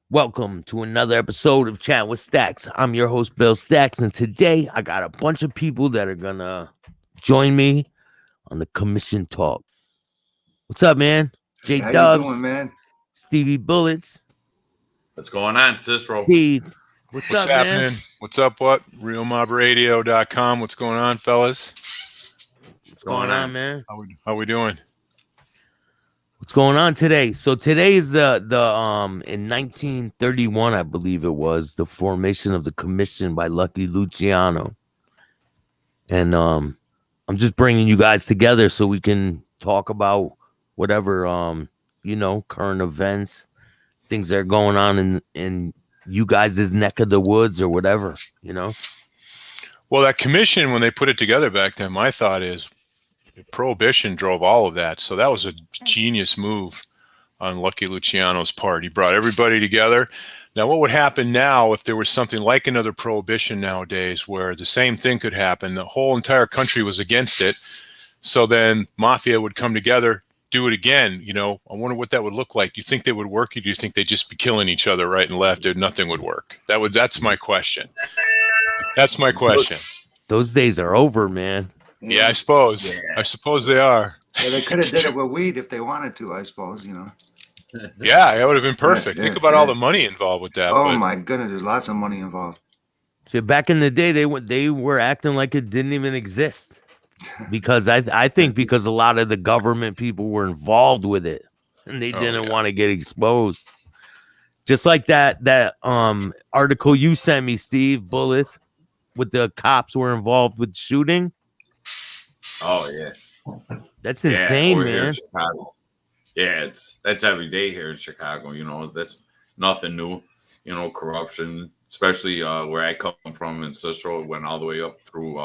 Welcome to another episode of Chat with Staxx. I'm your host, Bill Staxx, and today I got a bunch of people that are gonna join me on the commission talk. What's up, man? Hey, J how you Dubs, doing, man? Stevie Bullets, What's going on, Cicero? Steve. What's up, happening? man? What's up? What? RealMobRadio.com. What's going on, fellas? What's going on, man? How we doing? What's going on today? So today is the in 1931, I believe it was, the formation of the commission by Lucky Luciano. And I'm just bringing you guys together so we can talk about whatever current events, things that are going on in you guys' neck of the woods or whatever, Well, that commission, when they put it together back then, my thought is Prohibition drove all of that. So that was a genius move on Lucky Luciano's part. He brought everybody together. Now, what would happen now if there was something like another Prohibition nowadays where the same thing could happen? The whole entire country was against it. So then Mafia would come together, do it again. I wonder what that would look like. Do you think they would work, or do you think they'd just be killing each other right and left and nothing would work? That's my question. That's my question. Those days are over, man. Yeah, I suppose. Yeah. I suppose they are. Yeah, they could have did it with weed if they wanted to, I suppose, Yeah, that would have been perfect. Think about all the money involved with that. Oh, my goodness, there's lots of money involved. So back in the day, they were acting like it didn't even exist. Because I think because a lot of the government people were involved with it and they didn't want to get exposed. Just like that article you sent me, Steve, Bullets, with the cops were involved with shooting. Oh yeah, that's insane, man. Here in Chicago. Yeah, that's every day here in Chicago. That's nothing new. Corruption, especially where I come from in Cicero, went all the way up through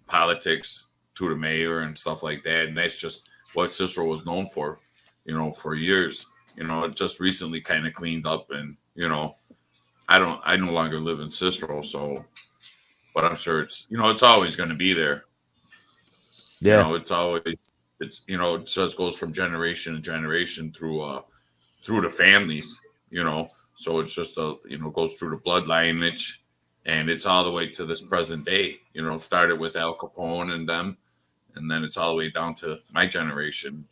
politics to the mayor and stuff like that. And that's just what Cicero was known for, for years. It just recently kind of cleaned up, and I no longer live in Cicero, so, but I'm sure it's always going to be there. Yeah, it just goes from generation to generation through the families. So it's just goes through the blood lineage, and it's all the way to this present day. Started with Al Capone and them, and then it's all the way down to my generation.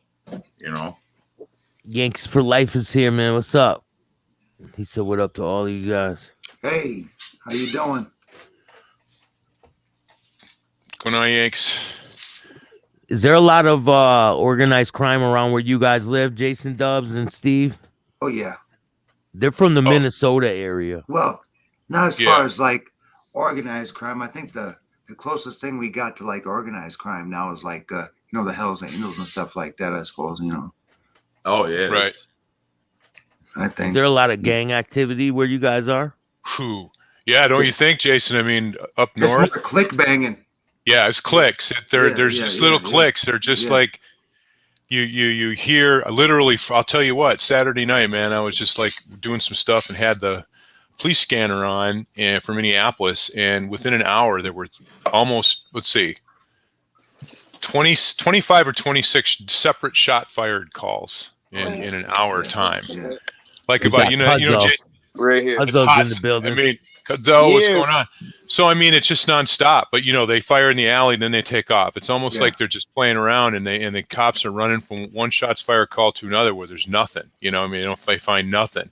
Yankees for Life is here, man. What's up? He said, "What up to all of you guys?" Hey, how you doing? Going on, Yanks? Is there a lot of organized crime around where you guys live, Jason Dubs and Steve? Oh yeah, they're from the Minnesota area. Well, not as far as like organized crime. I think the closest thing we got to like organized crime now is like the Hells Angels and stuff like that, I suppose. Oh yeah, right. I think. Is there a lot of gang activity where you guys are? Whew. Yeah, don't you think, Jason? I mean, up it's north, more click banging. Yeah, it's cliques. There's just little cliques. They're just like you hear literally. I'll tell you what. Saturday night, man, I was just like doing some stuff and had the police scanner on for Minneapolis, and within an hour there were almost 25 or 26 separate shot fired calls in an hour time. Yeah. Like about Jason, right here. Huzzo's in the building. I mean, what's going on? So, I mean, it's just nonstop. But, they fire in the alley, then they take off. It's almost like they're just playing around, and the cops are running from one shots fired call to another where there's nothing. They find nothing.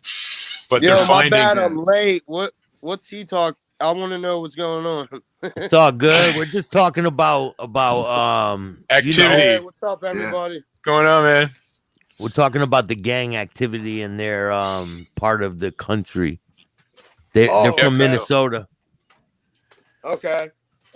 But they're finding. My bad, I'm late. What's he talk? I want to know what's going on. It's all good. We're just talking about activity. Hey, what's up, everybody? Going on, man? We're talking about the gang activity in their part of the country. They're from Minnesota. Okay.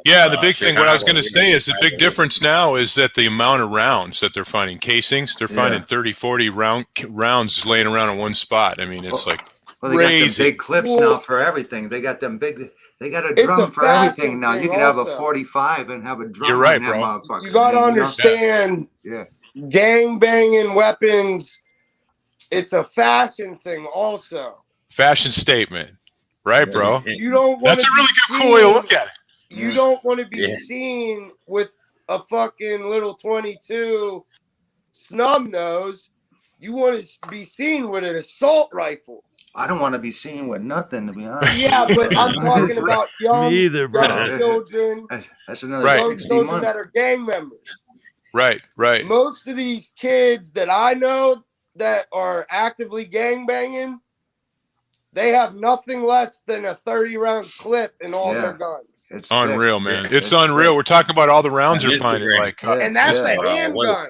Yeah, the big thing, what I was going to say is the big difference now is that the amount of rounds that they're finding, casings, they're finding 30, 40 rounds laying around in one spot. I mean, it's like they crazy. got them big clips now for everything. They got them big. They got a drum for everything now. You can have a 45 and have a drum. You're right, on that bro. motherfucker. You got to understand. Yeah. Gang banging weapons. It's a fashion thing, also. Fashion statement, right, bro? You don't. That's a really good cool way to look at it. You don't want to be seen with a fucking little 22 snub nose. You want to be seen with an assault rifle. I don't want to be seen with nothing, to be honest. Yeah, but I'm talking about young, Me either, bro. young children, That's another Right. young 60 children months. that are gang members. Right. Most of these kids that I know that are actively gang banging, they have nothing less than a 30-round clip in all their guns. It's Unreal, sick. man. Yeah, it's unreal. sick. We're talking about all the rounds On they're finding. Instagram. Like, Yeah, And that's yeah. a handgun.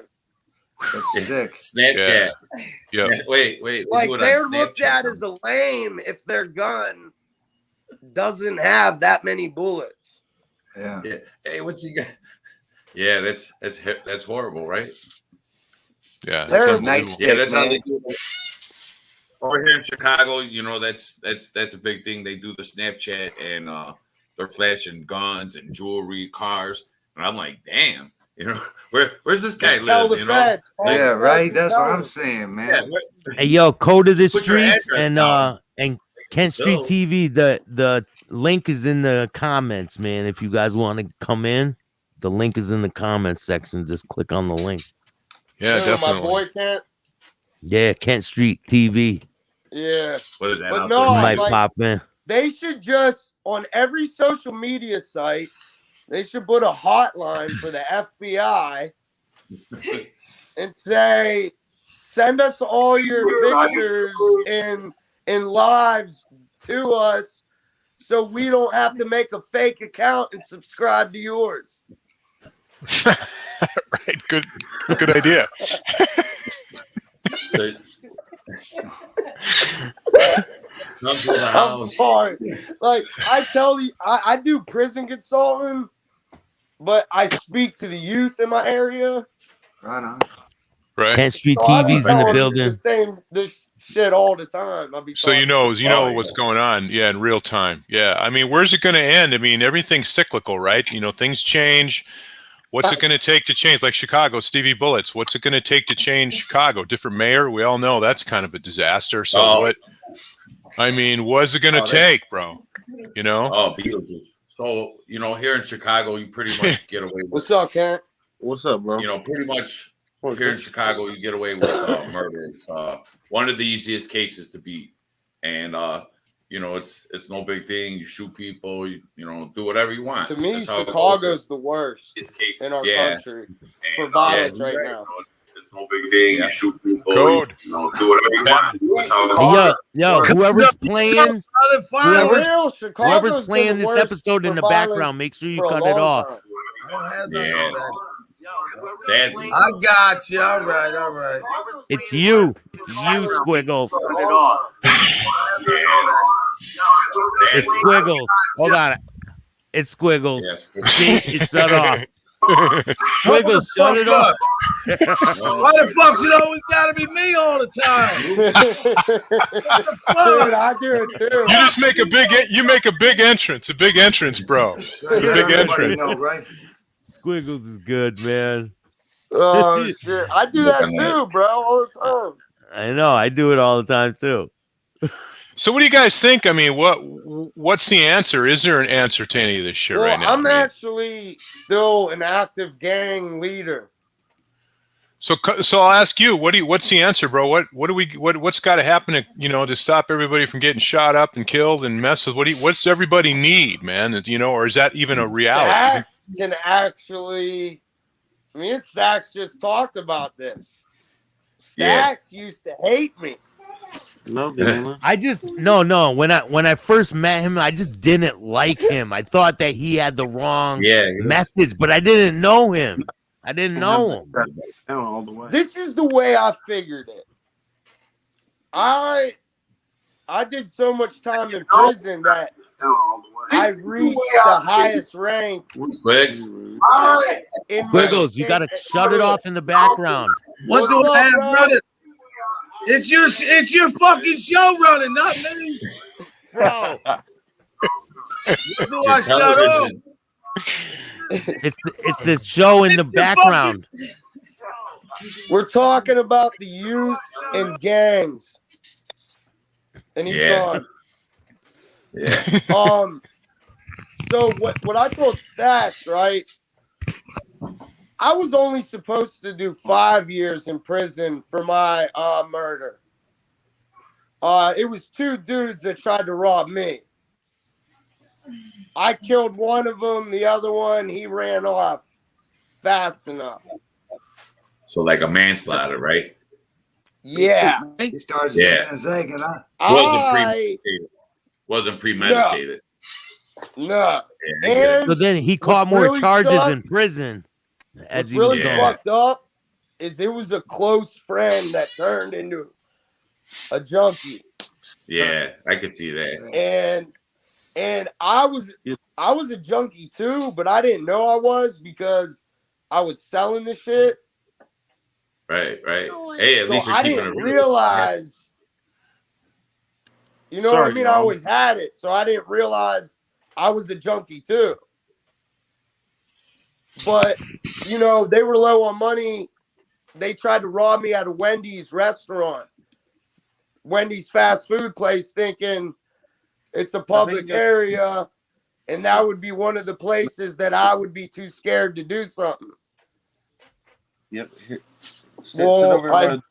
It's sick. Snapchat. yeah. Wait. Like do it on they're looked Snapchat at now. as a lame if their gun doesn't have that many bullets. Yeah. Yeah. Hey, what's he got? Yeah, that's horrible, right? Yeah. That's Terrible. unbelievable. Nightstick, Yeah, that's how man. they do it. Over here in Chicago, that's a big thing. They do the Snapchat and they're flashing guns and jewelry, cars, and I'm like, damn, where's this guy Tell live? the feds. Call Yeah, the right. feds That's and what tell I'm them. saying, man. Yeah, Hey, yo, code of the Put your streets address and down. Kent Street Bills. TV. The link is in the comments, man. If you guys want to come in, the link is in the comments section. Just click on the link. Yeah, My definitely. boy can't. Yeah, Kent Street TV. Yeah. What is that? But out no, there? You might like- pop in. They should just, on every social media site, they should put a hotline for the FBI and say, send us all your pictures and lives to us so we don't have to make a fake account and subscribe to yours. Right. Good idea. Come to the I'm house. sorry. Like, I tell you, I do prison consulting, but I speak to the youth in my area. Right on. Right. Kent Street So I be TV's in the telling building. this shit all the time. I be So you talking know Oh, what's yeah. going on, yeah, in real time. Yeah, I mean, where's it going to end? I mean, everything's cyclical, right? Things change. What's it going to take to change? Like Chicago, Stevie Bullets. What's it going to take to change Chicago? Different mayor. We all know that's kind of a disaster. So Oh. what's it going to Oh, take, bro? Oh, Beetlejuice. So here in Chicago, you pretty much get away with. What's up, Kent? What's up, bro? Pretty much here in Chicago, you get away with murder. It's one of the easiest cases to beat, and it's no big thing. You shoot people, you do whatever you want. To me, That's how it goes. Chicago's the worst It's cases. in our Yeah. country And, for violence yeah, right you're now. It's no big thing. You shoot people. Code. Do whatever you want. That's how it Hey, goes. yo, whoever's playing, For Whoever's- real, Chicago's whoever's been playing the this worst episode in for the violence background, make sure you for a cut it long off. time. Yeah. Sadly. I got you. All right. It's you, Squiggles. It's Squiggles. Hold on, it's Squiggles. Yes. See, it shut off. Squiggles, shut it off. Why the fuck should it always gotta be me all the time? Dude, I do it too. You just make a big entrance, bro. Right, big everybody entrance. know, right? Squiggles is good, man. Oh shit, I do that too, bro, all the time. I know, I do it all the time too. So what do you guys think? I mean, what's the answer? Is there an answer to any of this shit Well, right now? I'm actually still an active gang leader. So I'll ask you, what's the answer, bro? What's got to happen to stop everybody from getting shot up and killed and messed with? What's everybody need, man? Or is that even a reality? Staxx can actually, me and Staxx just talked about this. Staxx used to hate me. No, man. I just no. When I first met him, I just didn't like him. I thought that he had the wrong message, but I didn't know him. I didn't know him. Down all the way. This is the way I figured it. I did so much time in prison that I reached the highest rank Squigs. in my Squiggles, you gotta shut it off in the background. What do What's I up, have bro? running? It's your fucking show running, not me. Bro, What do It's I your shut up? television. it's the show in the background. We're talking about the youth and gangs. And he's Yeah. gone. Yeah. So what I told Staxx, right? I was only supposed to do 5 years in prison for my murder. It was two dudes that tried to rob me. I killed one of them. The other one, he ran off fast enough. So like a manslaughter, right? Yeah. He started Yeah. zagging, huh? Wasn't premeditated. No. Yeah, And So then he caught more really charges sucks- in prison. As what's he was really going. fucked up is it was a close friend that turned into a junkie. yeah, I could see that. And I was a junkie too, but I didn't know I was because I was selling the shit. Right. Hey, at So least you're I keeping didn't it real. realize. You know what I mean? I always had it, so I didn't realize I was a junkie too. But you know, they were low on money. They tried to rob me at a Wendy's restaurant, Wendy's fast food place, thinking it's a public area, and that would be one of the places that I would be too scared to do something. Yep. Well,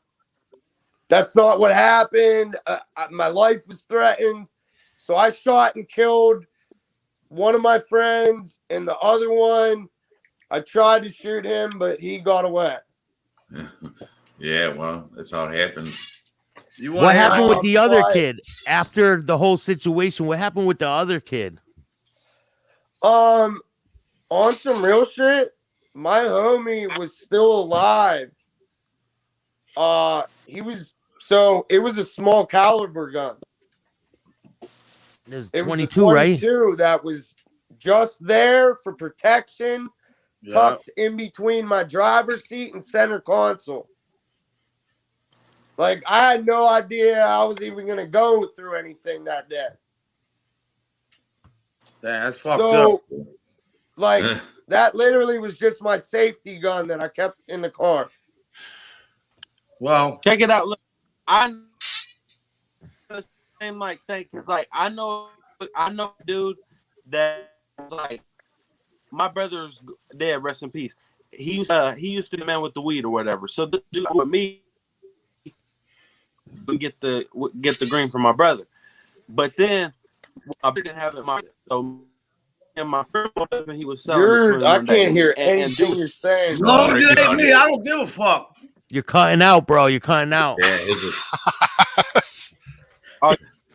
that's not what happened. My life was threatened, so I shot and killed one of my friends, and the other one, I tried to shoot him, but he got away. Yeah, well, that's how it happens. What happened with the other kid after the whole situation? What happened with the other kid? On some real shit, my homie was still alive. It was a small caliber gun. It It was was a 22, right? 22 that was just there for protection, tucked in between my driver's seat and center console. Like, I had no idea I was even going to go through anything that day. That's fucked up. Like, that literally was just my safety gun that I kept in the car. Well, check it out. Look, I same like thank you. Like I know a dude that like my brother's dead. Rest in peace. He used to be the man with the weed or whatever. So this dude with me get the green from my brother, but then I didn't have it. And my friend he was selling. I can't hear anything you're saying. As long as it ain't me, I don't give a fuck. You're cutting out, bro. You're cutting out. Yeah,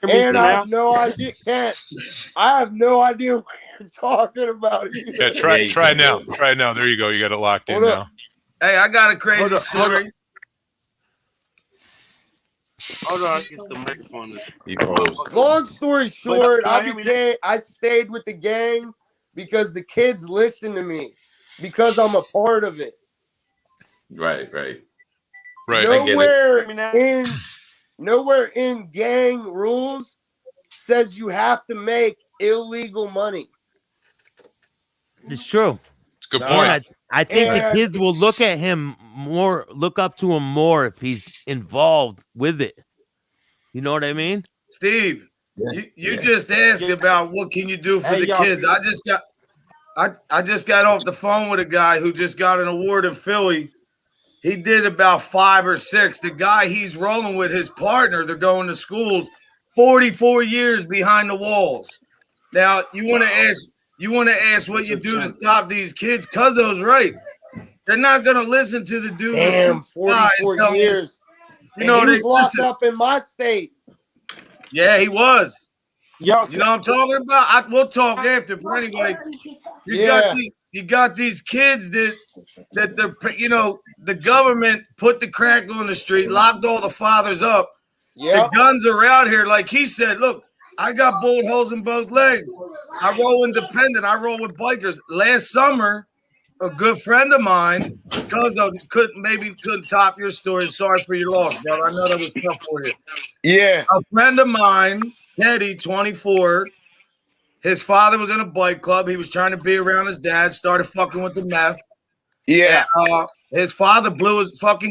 and I have no idea. I have no idea what you're talking about. Yeah, try now. Try now. There you go. You got it locked in now. Hey, I got a crazy story. Hold on, I get the microphone. Long story short, I stayed with the gang because the kids listen to me because I'm a part of it. Right. Nowhere in gang rules says you have to make illegal money. It's true. It's a good point. I think the kids will look up to him more if he's involved with it. You know what I mean? Steve, you just asked about what can you do for the kids. I just got off the phone with a guy who just got an award in Philly. He did about 5 or 6. The guy he's rolling with, his partner, they're going to schools, 44 years behind the walls. Now, you want to ask what you do to stop these kids? Cuzzo's right. They're not going to listen to the dude. Damn, 44 years. You know, he was locked up in my state. Yeah, he was. Yo, you know what I'm talking about? We'll talk after. But anyway, you got these kids that the government put the crack on the street, locked all the fathers up. The guns are out here. Like he said, look, I got bullet holes in both legs. I roll independent. I roll with bikers. Last summer, a good friend of mine, because couldn't top your story. Sorry for your loss, brother. I know that was tough for you. Yeah. A friend of mine, Teddy, 24, his father was in a bike club. He was trying to be around his dad, started fucking with the meth. Yeah. And, his father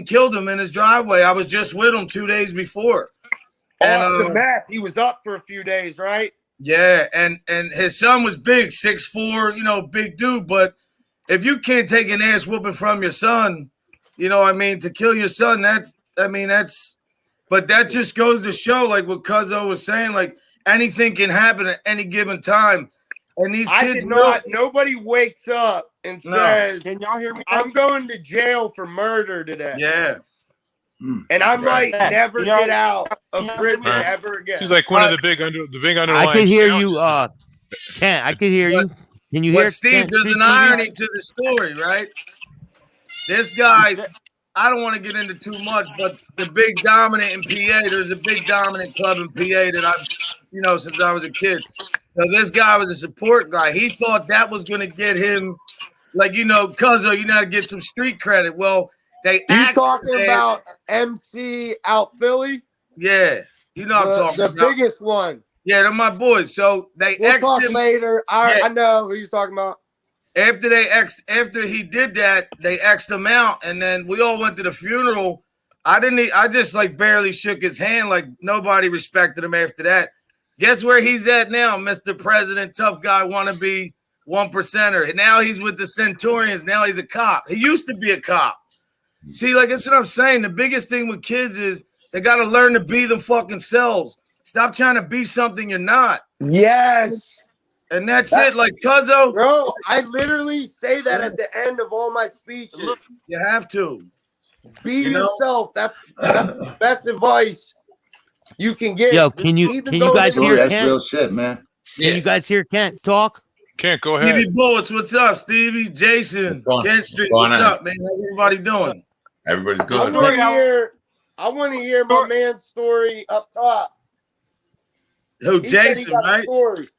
killed him in his driveway. I was just with him 2 days before. And the meth, he was up for a few days, right? Yeah, and his son was big, 6'4", big dude. But if you can't take an ass whooping from your son, to kill your son, that's But that just goes to show, like what Cuzzo was saying, like anything can happen at any given time. And these I kids did not. Nobody wakes up and No. says, Can y'all hear me? I'm going to jail for murder today. Yeah. And I might never Y'all- get out of prison Right. ever again. He's like one of the big underlying. I can hear you, challenges. Kent. I can hear you. Can you hear? But Steve, Kent there's Street an TV? irony to the story, right? This guy, I don't want to get into too much, but the big dominant in PA, there's a big dominant club in PA that I've, since I was a kid. So this guy was a support guy. He thought that was going to get him, like, Cuzzo, you know how to get some street credit. Well, they You actually talking said- about MC out Philly? Yeah, I'm talking the about. biggest one. Yeah, they're my boys. So they We'll X'd talk him. later. I know who you're talking about. After he did that, they X'd him out, and then we all went to the funeral. I just like barely shook his hand, like nobody respected him after that. Guess where he's at now, Mr. President, tough guy, wannabe, 1%er. And now he's with the Centurions. Now he's a cop. He used to be a cop. See, like that's what I'm saying. The biggest thing with kids is they got to learn to be them fucking selves. Stop trying to be something you're not. Yes. And that's it. Like Cuzzo, Bro, I literally say that at the end of all my speeches. you have to. Be You know? yourself. That's the best advice you can get. Yo, can you guys hear That's Kent? real shit, man. Can you guys hear Kent talk? Can't go ahead. Stevie Bullets, what's up? Stevie, Jason, What's going- Kent Street, what's what's going on? up, man? How's everybody doing? Everybody's I good. want to hear my man's story up top. Who, He said he Jason, got a right? story.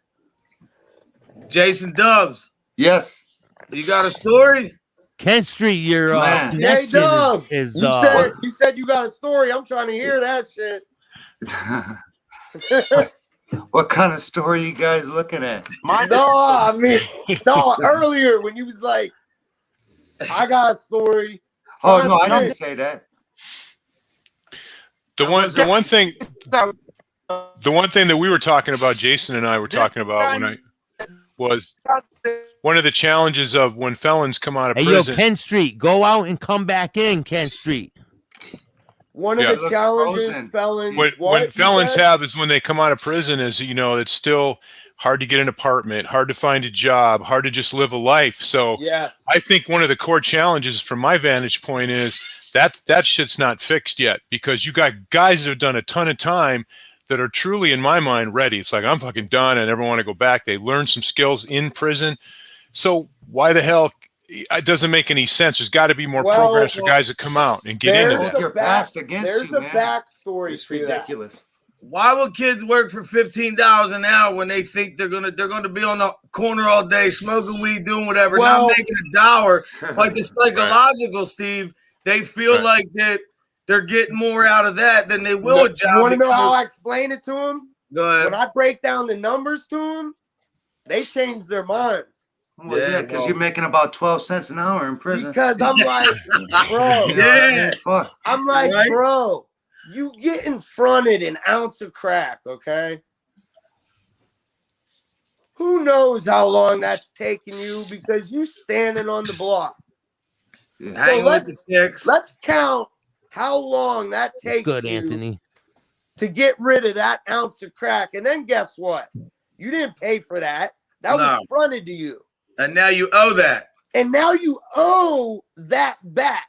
Jason Dubs. Yes. You got a story? Kent Street, your Man. Hey, connection Dubs, is you said you got a story. I'm trying to hear that shit. What kind of story you guys looking at? Earlier when you was like, I got a story. Oh no, I didn't say that. The one thing that we were talking about, Jason and I were talking about was one of the challenges of when felons come out of Hey, prison. yo, Kent Street, go out and come back in, Kent Street. One of Yeah. the challenges frozen. felons When felons have is when they come out of prison is, it's still hard to get an apartment, hard to find a job, hard to just live a life. So yes. I think one of the core challenges from my vantage point is that shit's not fixed yet, because you got guys that have done a ton of time that are truly, in my mind, ready. It's like, I'm fucking done. I never want to go back. They learn some skills in prison. So why the hell? It doesn't make any sense. There's got to be more programs for guys that come out and get into Hold that. your past against There's you, a man. backstory It's to that. ridiculous. Why would kids work for $15 an hour when they think they're gonna be on the corner all day smoking weed, doing whatever, Well- not making $1? Like it's psychological, Steve. They feel like that they're getting more out of that than they will a job. You want to know because- how I explain it to him? Go ahead. When I break down the numbers to them, they change their mind. Well, yeah, because you're making about 12 cents an hour in prison. Because I'm like, bro, You know what I mean? Fuck. I'm like, Right? bro, you getting fronted an ounce of crack, okay? Who knows how long that's taking you because you standing on the block. Hanging with the chicks. Let's count how long that takes Good, you Anthony. to get rid of that ounce of crack. And then guess what? You didn't pay for that. That was No. fronted to you. And now you owe that. And now you owe that back.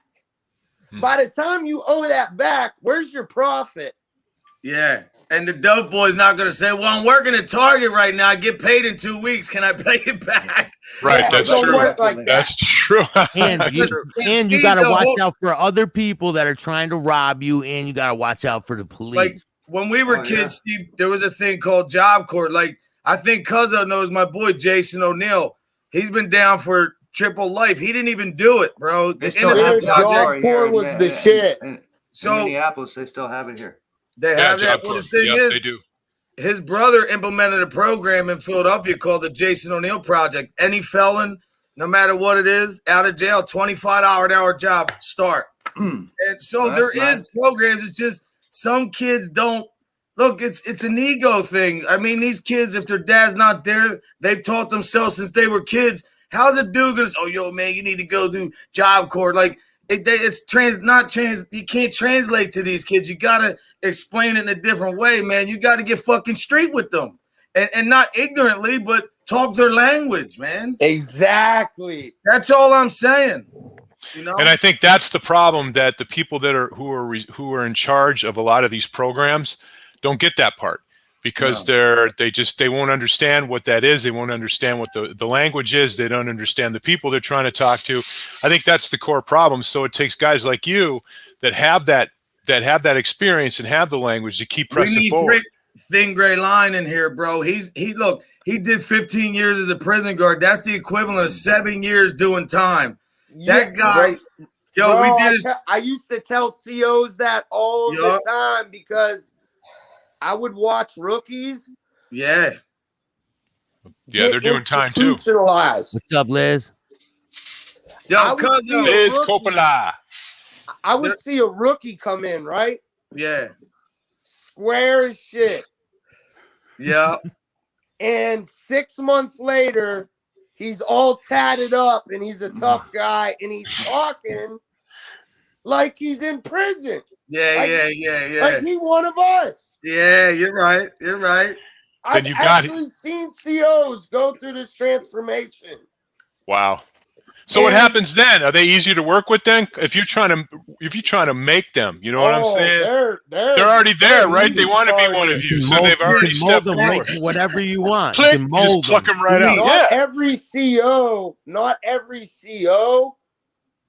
By the time you owe that back, where's your profit? Yeah. And the dope boy's not going to say, well, I'm working at Target right now. I get paid in 2 weeks. Can I pay it back? Right, Yeah, that's it don't true. work like that. That's true. And That's you, true. and you Steve, got to the watch whole- out for other people that are trying to rob you, and you got to watch out for the police. Like when we were Oh, kids, Steve, there was a thing called Job Corps. Like I think Cuzzo knows my boy Jason O'Neill. He's been down for triple life. He didn't even do it, bro. They The still innocent have Dude, Job project, Job Corps Corps here, was yeah, the yeah. shit. In so Minneapolis, they still have it here. they Yeah, have that. Job Well, the Corps. thing Yep, is, they do. his brother implemented a program in Philadelphia called the Jason O'Neill Project. Any felon, no matter what it is, out of jail, $25 an hour job, start. And so That's there is nice. programs. It's just some kids don't look. It's an ego thing. I mean, these kids, if their dad's not there, they've taught themselves since they were kids. How's a dude gonna say, oh, yo, man, you need to go do Job Corps? Like, you can't translate to these kids. You gotta explain it in a different way, man. You gotta get fucking straight with them. And not ignorantly, but talk their language, man. Exactly. That's all I'm saying. You know? And I think that's the problem, that the people that are who are in charge of a lot of these programs don't get that part, because they won't understand what that is. They won't understand what the language is. They don't understand the people they're trying to talk to. I think that's the core problem. So it takes guys like you that have that experience and have the language to keep pressing forward. Thin gray line in here, bro. He did 15 years as a prison guard. That's the equivalent of 7 years doing time. That guy, I used to tell COs that all the time because I would watch rookies. Yeah, they're doing time too. What's up, Liz? Yo, cousin Liz Coppola. I would see a rookie come in, right? Yeah. Square as shit. Yeah. And 6 months later, he's all tatted up and he's a tough guy and he's talking like he's in prison. Yeah. Like he one of us. Yeah, you're right. I've actually seen COs go through this transformation. Wow. So what happens then? Are they easier to work with then? If you're trying to make them, you know what I'm saying? They're already there, right? They want to be one of you, so they've already stepped forward. Whatever you want. Click, you just pluck them right out. Not every CO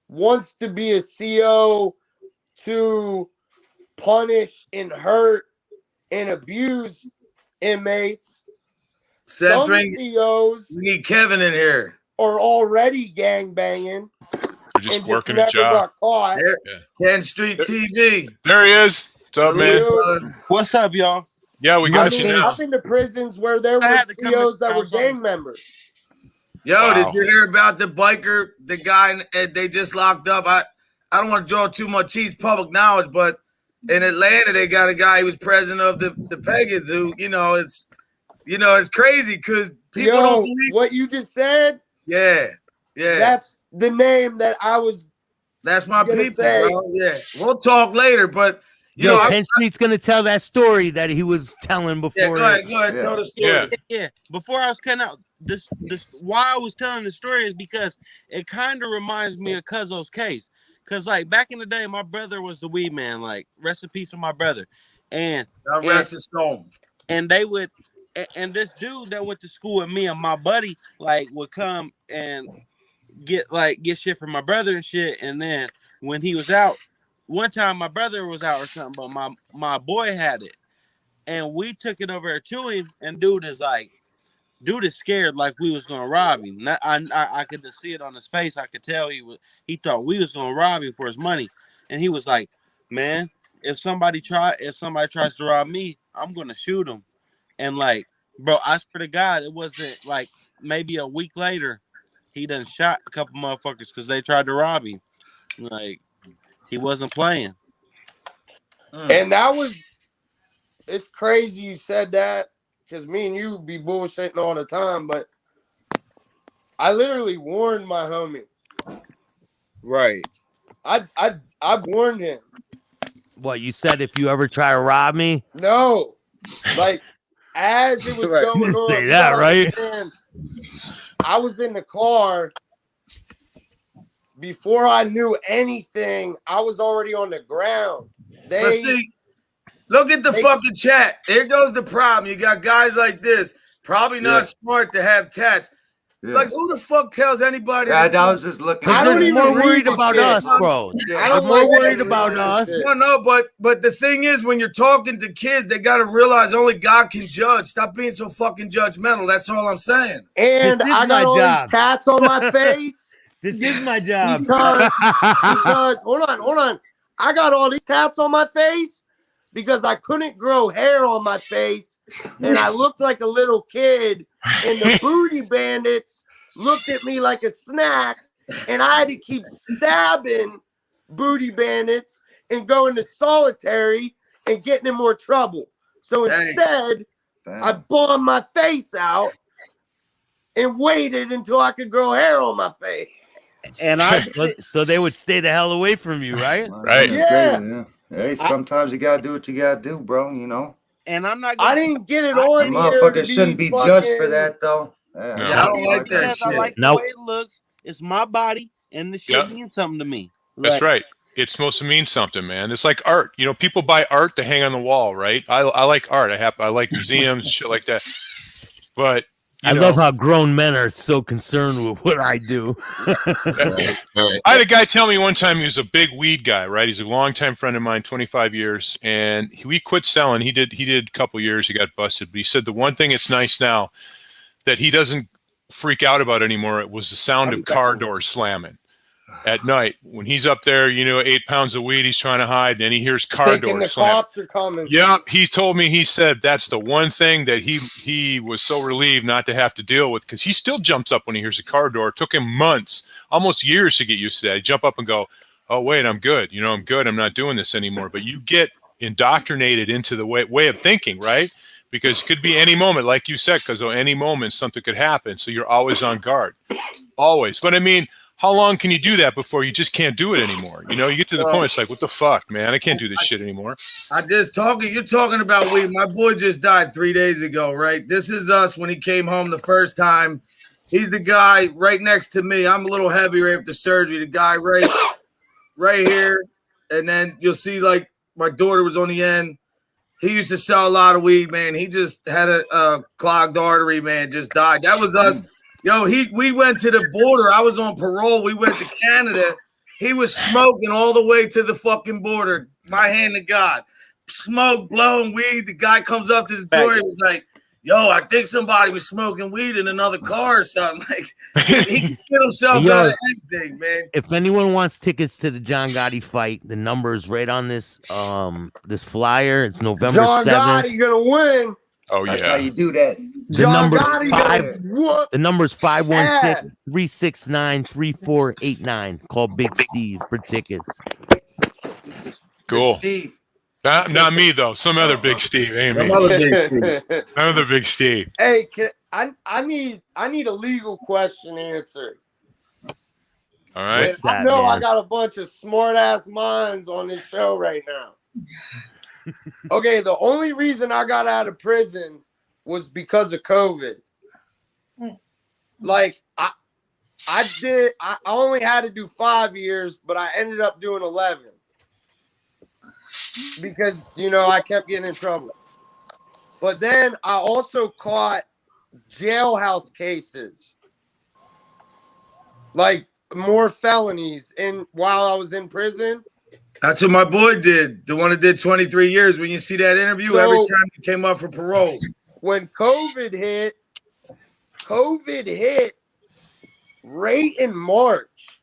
wants to be a CO to punish and hurt and abuse inmates. Some COs, we need Kevin in here. Are already gangbanging. They're just working a job. Got caught. 10th Street TV. There he is. What's up, man? What's up, y'all? Yeah, we got you now. I've been to prisons where there were COs that were gang members. Yo, did you hear about the biker, the guy they just locked up? I don't want to draw too much heat, public knowledge, but in Atlanta they got a guy who was president of the Pagans who, it's crazy because people don't believe what you just said. Yeah. That's the name that I was. That's my people, bro. Yeah, we'll talk later, but Penn Street's gonna tell that story that he was telling before. Yeah, go ahead, tell the story. Yeah. Before I was cutting out this, why I was telling the story is because it kind of reminds me of Cuzzo's case. Cause like back in the day, my brother was the weed man. Like rest in peace to my brother, and rest his soul. And they would. And this dude that went to school with me and my buddy like would come and get shit from my brother and shit. And then when he was out, one time my brother was out or something, but my boy had it, and we took it over to him. And dude is scared like we was gonna rob him. I could just see it on his face. I could tell he thought we was gonna rob him for his money. And he was like, "Man, if somebody tries to rob me, I'm gonna shoot him." And like, bro, I swear to God, it wasn't like maybe a week later, he done shot a couple motherfuckers because they tried to rob him. Like, he wasn't playing. And it's crazy you said that because me and you be bullshitting all the time, but I literally warned my homie. Right. I warned him. What you said? If you ever try to rob me? No. Like, as it was going on, say that, right? I was in the car. Before I knew anything, I was already on the ground. But see, look at the fucking chat. There goes the problem. You got guys like this, probably not smart to have tats. Yeah. Like, who the fuck tells anybody? Yeah, I was just looking. I don't even more worried about us, bro. I'm more worried about us. No, but the thing is, when you're talking to kids, they got to realize only God can judge. Stop being so fucking judgmental. That's all I'm saying. And I got all these tats on my face. This is my job. Because hold on. I got all these tats on my face because I couldn't grow hair on my face, and I looked like a little kid. And the booty bandits looked at me like a snack, and I had to keep stabbing booty bandits and going to solitary and getting in more trouble. So instead, I bombed my face out and waited until I could grow hair on my face. And I So they would stay the hell away from you, right? Right. Yeah. Hey, sometimes you gotta do what you gotta do, bro. You know. and I'm not. I Gonna, didn't get it The on here to motherfucker shouldn't be fucking, judged for that, though. Yeah, No. Yeah, I don't know like that that shit. I like the Nope. way it looks. It's my body, and the shit Yep. means something to me. That's Like, right. It's supposed to mean something, man. It's like art. You know, people buy art to hang on the wall, right? I like art. I like museums and shit like that. But I love how grown men are so concerned with what I do. Right. I had a guy tell me one time he was a big weed guy, right? He's a longtime friend of mine, 25 years, and we quit selling. He did a couple years. He got busted, but he said the one thing that's nice now that he doesn't freak out about anymore, it was the sound of car doors slamming at night when he's up there. 8 pounds of weed he's trying to hide, and he hears car thinking the doors slam. cops are coming. Yep, he told me, he said that's the one thing that he was so relieved not to have to deal with, because he still jumps up when he hears a car door. It took him months, almost years to get used to that. He'd jump up and go, oh wait, I'm good. I'm good. I'm not doing this anymore. But you get indoctrinated into the way of thinking, right? Because it could be any moment, like you said, because any moment something could happen. So you're always on guard, always. But I mean, how long can you do that before you just can't do it anymore? You get to the point, it's like, what the fuck, man? I can't do this shit anymore. You're talking about weed. My boy just died 3 days ago, right? This is us when he came home the first time. He's the guy right next to me. I'm a little heavier after surgery. The guy right here. And then you'll see, like, my daughter was on the end. He used to sell a lot of weed, man. He just had a clogged artery, man, just died. That was us. We went to the border. I was on parole. We went to Canada. He was smoking all the way to the fucking border. My hand to God. Smoke, blowing weed. The guy comes up to the door. He was like, yo, I think somebody was smoking weed in another car or something. Like, he can get himself out of anything, man. If anyone wants tickets to the John Gotti fight, the number is right on this this flyer. It's November 7th. John Gotti gonna win. Oh, That's yeah. how you do that. John Gotti gonna whoop. The number is 516-369-3489. Call Big Steve for tickets. Cool. Steve. Not me, though. Some other Big Steve. Ain't me. Another Big Steve. Hey, I need a legal question answered. All right. What's that, I know I man? got a bunch of smart ass minds on this show right now. Okay, the only reason I got out of prison was because of COVID. Like I only had to do 5 years, but I ended up doing 11 because I kept getting in trouble. But then I also caught jailhouse cases, like more felonies, while I was in prison. That's what my boy did. The one that did 23 years. When you see that interview, every time he came up for parole. When COVID hit right in March.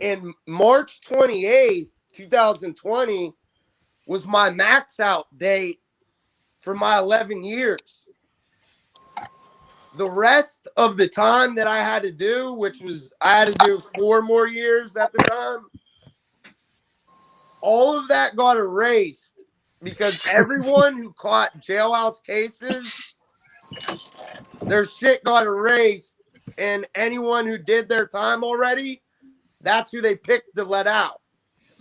And March 28th, 2020 was my max out date for my 11 years. The rest of the time that I had to do, which was I had to do 4 more years at the time, all of that got erased because everyone who caught jailhouse cases, their shit got erased, and anyone who did their time already, that's who they picked to let out.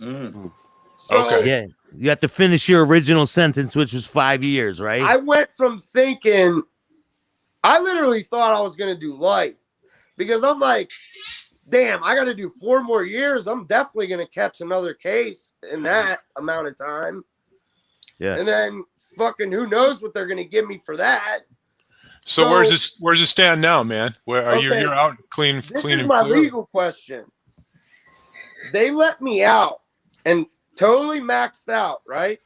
Mm. So, Okay. Yeah, you have to finish your original sentence, which was 5 years, right? I went from thinking, I literally thought I was going to do life because I'm like, damn, I got to do 4 more years. I'm definitely going to catch another case in that amount of time. Yeah. And then fucking who knows what they're going to give me for that. So where's it stand now, man? Where are you? Okay, You're out clean This and is my clear? legal question. They let me out and totally maxed out, right?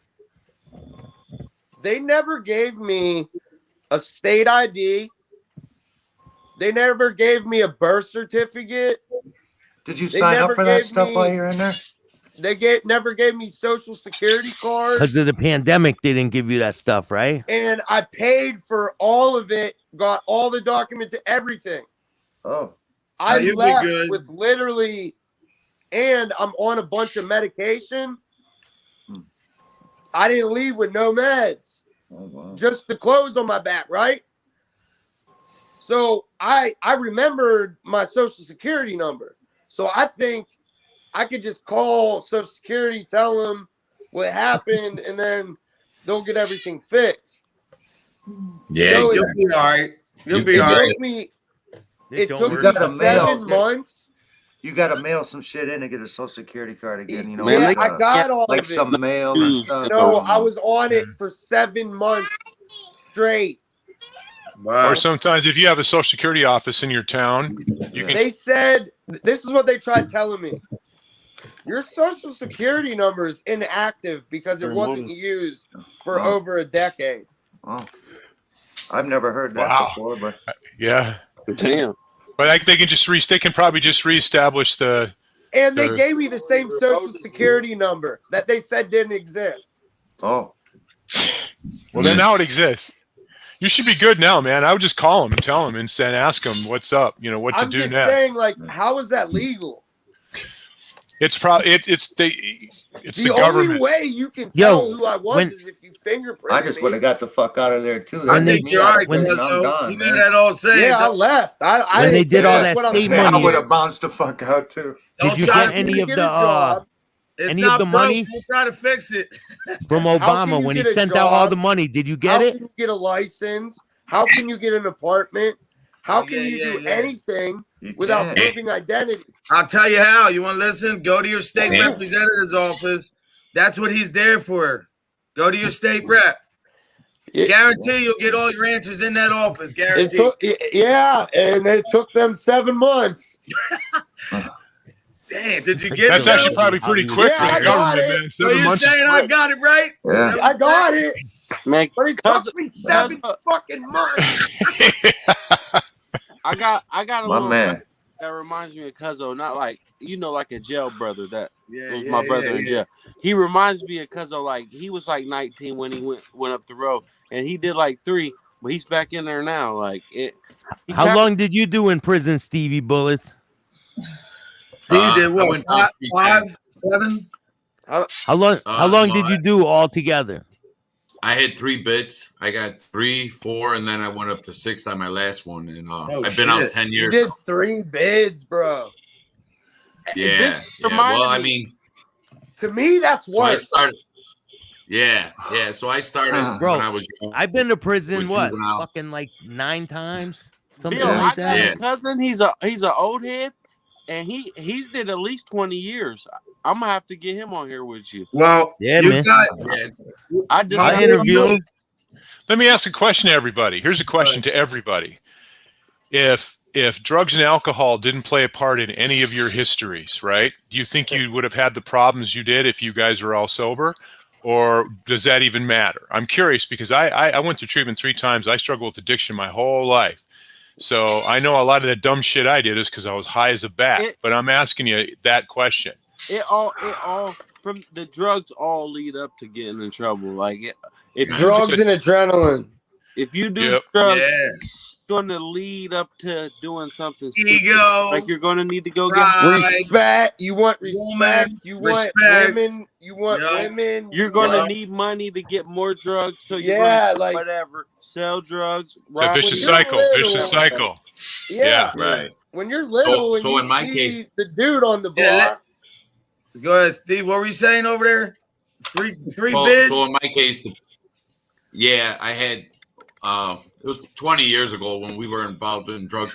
They never gave me a state ID. They never gave me a birth certificate. Did you sign up for that stuff while you're in there? They never gave me social security cards. Because of the pandemic, they didn't give you that stuff, right? And I paid for all of it, got all the documents, everything. Oh. I you'd be left good. with literally, and I'm on a bunch of medication. I didn't leave with no meds. Oh, wow. Just the clothes on my back, right? So I remembered my social security number. So I think I could just call Social Security, tell them what happened, and then they'll get everything fixed. Yeah, So You'll be all right. You'll You be can all get right. took me. It It don't took You work. me gotta 7 mail. months. You got to mail some shit in to get a Social Security card again. You know, Man, like, Yeah, I got all like of it. some mail and stuff. No, I was on it for 7 months straight. Wow. Or sometimes if you have a Social Security office in your town, you can. They said, this is what they tried telling me. Your Social Security number is inactive because it wasn't used for Oh. over a decade. Oh, I've never heard that Wow. before, but Yeah. Damn. But they can just they can probably just reestablish the. And they Sure. gave me the same Social Security number that they said didn't exist. oh, Well, then now it exists. You should be good now, man. I would just call them and tell them and ask them what's up. You know what to I'm do just next. saying, like, how is that legal? It's probably it's the The only government. way you can Yo, tell who I was when- is if you fingerprint I just would have got the fuck out of there too. I When they- think you're all right, when- because I'm done, you know man. that old saying. Yeah, I left. I When they didn't did all care. that What I'm state saying money- I would is, have bounced the fuck out too. Don't Did you try get to- any you of get the a job, It's any not of the broke. money? Don't try to fix it. from How can Obama you when he get a sent out all job? the money? Did you how get it? can you get a license? How can you get an apartment? How can Yeah, you yeah, do yeah. anything You without can't. proving identity? I'll tell you how. You want to listen? Go to your state Yeah. representative's office. That's what he's there for. Go to your state rep. It- Guarantee you'll get all your answers in that office. It Guarantee. took, yeah, and it took them 7 months. Damn, did you get That's it? actually though? probably pretty quick Yeah, for I the got government, it. man. So 7 you're months. is saying I quick. got it right? Yeah. I got it, Man, but it cuz- took me 7 fucking months. I got a My little man. brother that reminds me of Cuzzo, not like like a jail brother that Yeah, was yeah, my brother yeah, in yeah. jail. He reminds me of Cuzzo, like he was like 19 when he went up the road, and he did like 3, but he's back in there now. Like it. he How kinda- long did you do in prison, Stevie Bullets? Steve did I what? went down 3 times. 5, 7? How long well, did you do all together? I had 3 bits. I got 3, 4, and then I went up to 6 on my last one. And I've been out shit. 10 You years. did 3 bids, bro. Yeah. This Yeah. reminded Well, I me- mean, To me, that's so I worse. started. Yeah. So I started Bro, when I was young. I've been to prison With what? juvenile. Fucking like 9 times? Something Bill, like I got that. Yeah. a cousin. He's an old head, and he's did at least 20 years. I'm gonna have to get him on here with you. Well, Yeah, you man. got Yeah, it's, I just I interview him. Let me ask a question to everybody. Here's a question to everybody. If drugs and alcohol didn't play a part in any of your histories, right? Do you think you would have had the problems you did if you guys were all sober? Or does that even matter? I'm curious because I went through treatment 3 times. I struggled with addiction my whole life. So I know a lot of the dumb shit I did is because I was high as a bat. But I'm asking you that question. It all from the drugs all lead up to getting in trouble. Like if Drugs and adrenaline. if you do Yep. drugs, yeah. it's gonna lead up to doing something stupid. Ego. Like you're gonna need to go Pride. Respect. You want respect. Woman, You want respect. women. You want Yeah. women. You're gonna Yeah. need money to get more drugs, so you're Yeah, gonna do like- whatever, sell drugs. It's a rob vicious you're cycle. little- Vicious cycle. Yeah. right. When you're little and So you in my see case- the dude on the Yeah, block, Go ahead, Steve. What were you saying over there? Three Well, bids? so in my case, I had. It was 20 years ago when we were involved in drug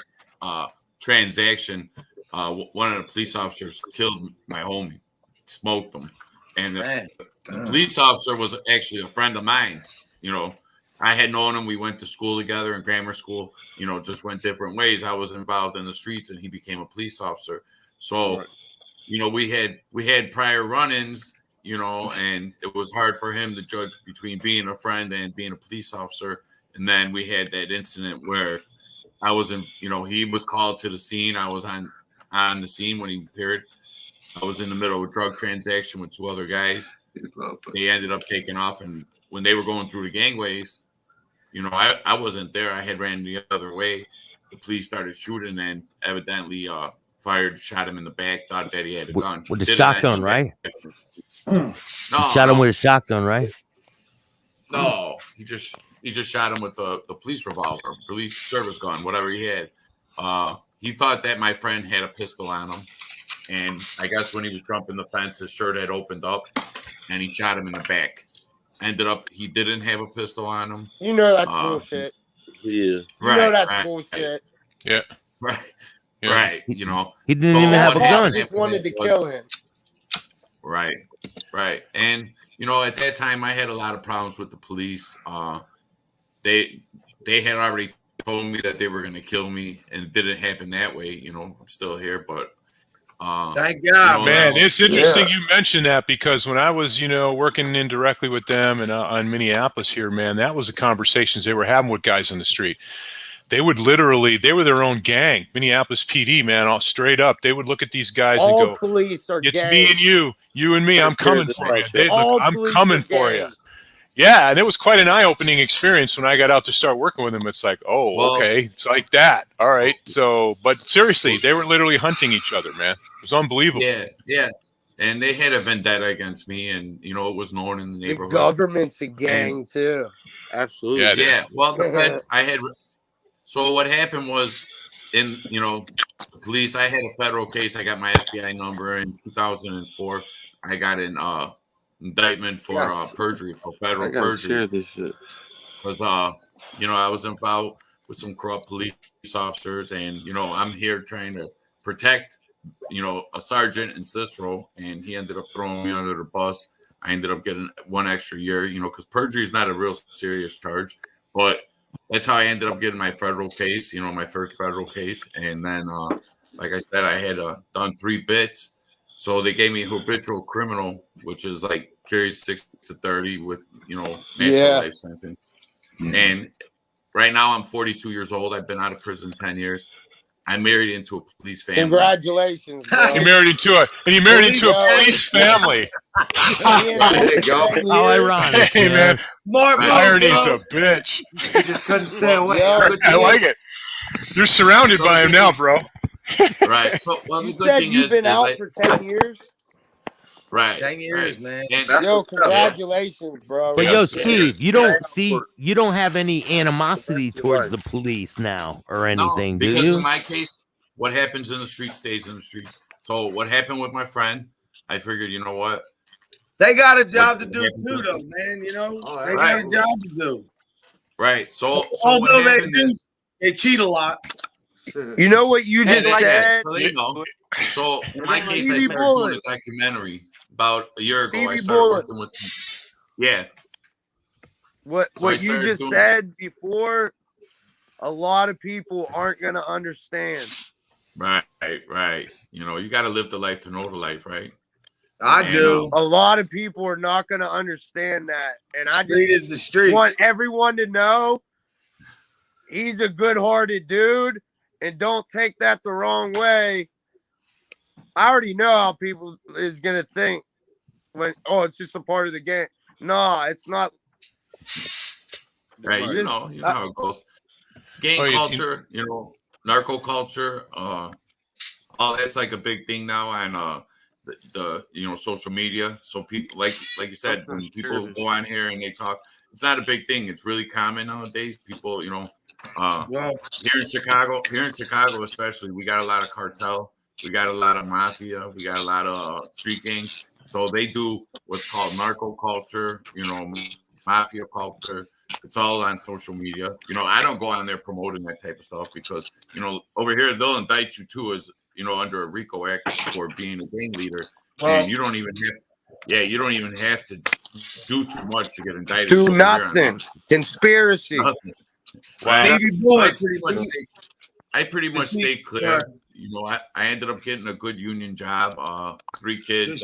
transaction. One of the police officers killed my homie, smoked him, and Man. the police officer was actually a friend of mine. You know, I had known him. We went to school together in grammar school. You know, just went different ways. I was involved in the streets, and he became a police officer. So, you know, we had prior run-ins. You know, and it was hard for him to judge between being a friend and being a police officer. And then we had that incident where I was in, you know, he was called to the scene. I was on the scene when he appeared. I was in the middle of a drug transaction with 2 other guys. They ended up taking off. And when they were going through the gangways, you know, I wasn't there. I had ran the other way. The police started shooting and evidently shot him in the back, thought that he had a gun. With the Didn't shotgun, actually- right? No, Shot him with a shotgun, right? No, he just shot him with the police revolver, police service gun, whatever he had. He thought that my friend had a pistol on him, And I guess when he was jumping the fence, his shirt had opened up, and he shot him in the back. Ended up, he didn't have a pistol on him. You know that's bullshit. Yeah. You know that's bullshit. Yeah. Right. Yeah. Right. You know, He didn't even have a That gun. just wanted to kill him. Right. Right. And, you know, at that time, I had a lot of problems with the police. They had already told me that they were going to kill me, and it didn't happen that way. You know, I'm still here, but thank God, man. It's interesting you mentioned that, because when I was, you know, working indirectly with them and on Minneapolis here, man, that was the conversations they were having with guys on the street. They would literally, they were their own gang. Minneapolis PD, man, all straight up. They would look at these guys and go, police are "It's gangs. me and you and me. I'm coming for you. All I'm police coming are for you." gangs. Yeah, and it was quite an eye-opening experience when I got out to start working with them. It's like, oh, Well, okay, it's like that. All right, so, but seriously, they were literally hunting each other, man. It was unbelievable. Yeah. And they had a vendetta against me, and, you know, it was known in the The neighborhood. government's a gang too. Absolutely. Yeah, it is. Yeah. Well, the feds, so what happened was, in, you know, the police, I had a federal case. I got my FBI number in 2004. I got an indictment for perjury, for federal perjury. Share this shit. Because, you know, I was involved with some corrupt police officers, and, you know, I'm here trying to protect, you know, a sergeant in Cicero, and he ended up throwing me under the bus. I ended up getting 1 extra year, you know, because perjury is not a real serious charge, but that's how I ended up getting my federal case, you know, my first federal case. And then, like I said, I had done 3 bits. So they gave me habitual criminal, which is like carries 6 to 30 with, you know, natural life sentence. And right now I'm 42 years old. I've been out of prison 10 years. I married into a police family. Congratulations, bro. You married into a police family. There you go. How ironic. Hey, man, Mark, irony's a bitch. You just couldn't stay away. I like it. You're surrounded by him now, bro. Right. So, well, the You good said thing you've is, been out for 10 years? right. 10 years, man. And, Yo, congratulations, bro. But yo, Steve, you don't have any animosity towards the police now or anything, no, do because you? in my case, what happens in the street stays in the streets. So what happened with my friend, I figured, you know what? They got a job to What's do happened too, to though, them? man. You know, they Right. got a job to do. Right. So Although what they happened do, is, they cheat a lot. You know what you just like said? that. So, you know, so in my case, I Stevie started doing Bullet. a documentary about a year ago. I Stevie started Bullet. working with, yeah. What So I you started just doing- said before, a lot of people aren't gonna understand. Right. You know, you got to live the life to know the life, right? I And, do. A lot of people are not gonna understand that. And I Street just is the street. want everyone to know he's a good-hearted dude, and don't take that the wrong way. I already know how people is gonna think when it's just a part of the game. Nah, it's not. Right. You know how it goes. Gang culture, you know, narco culture, all that's like a big thing now on the you know, social media. So people like you said, when people go on here and they talk, it's not a big thing. It's really common nowadays. People, you know, here in Chicago especially, we got a lot of cartel, we got a lot of mafia, we got a lot of street gangs. So they do what's called narco culture, you know, mafia culture. It's all on social media. You know, I don't go on there promoting that type of stuff because, you know, over here they'll indict you too as, you know, under a RICO Act for being a gang leader. And you don't even have to do too much to get indicted. Do over here on nothing. Conspiracy. nothing. Stevie So Bullet. I pretty much stayed clear. You know, I ended up getting a good union job, 3 kids.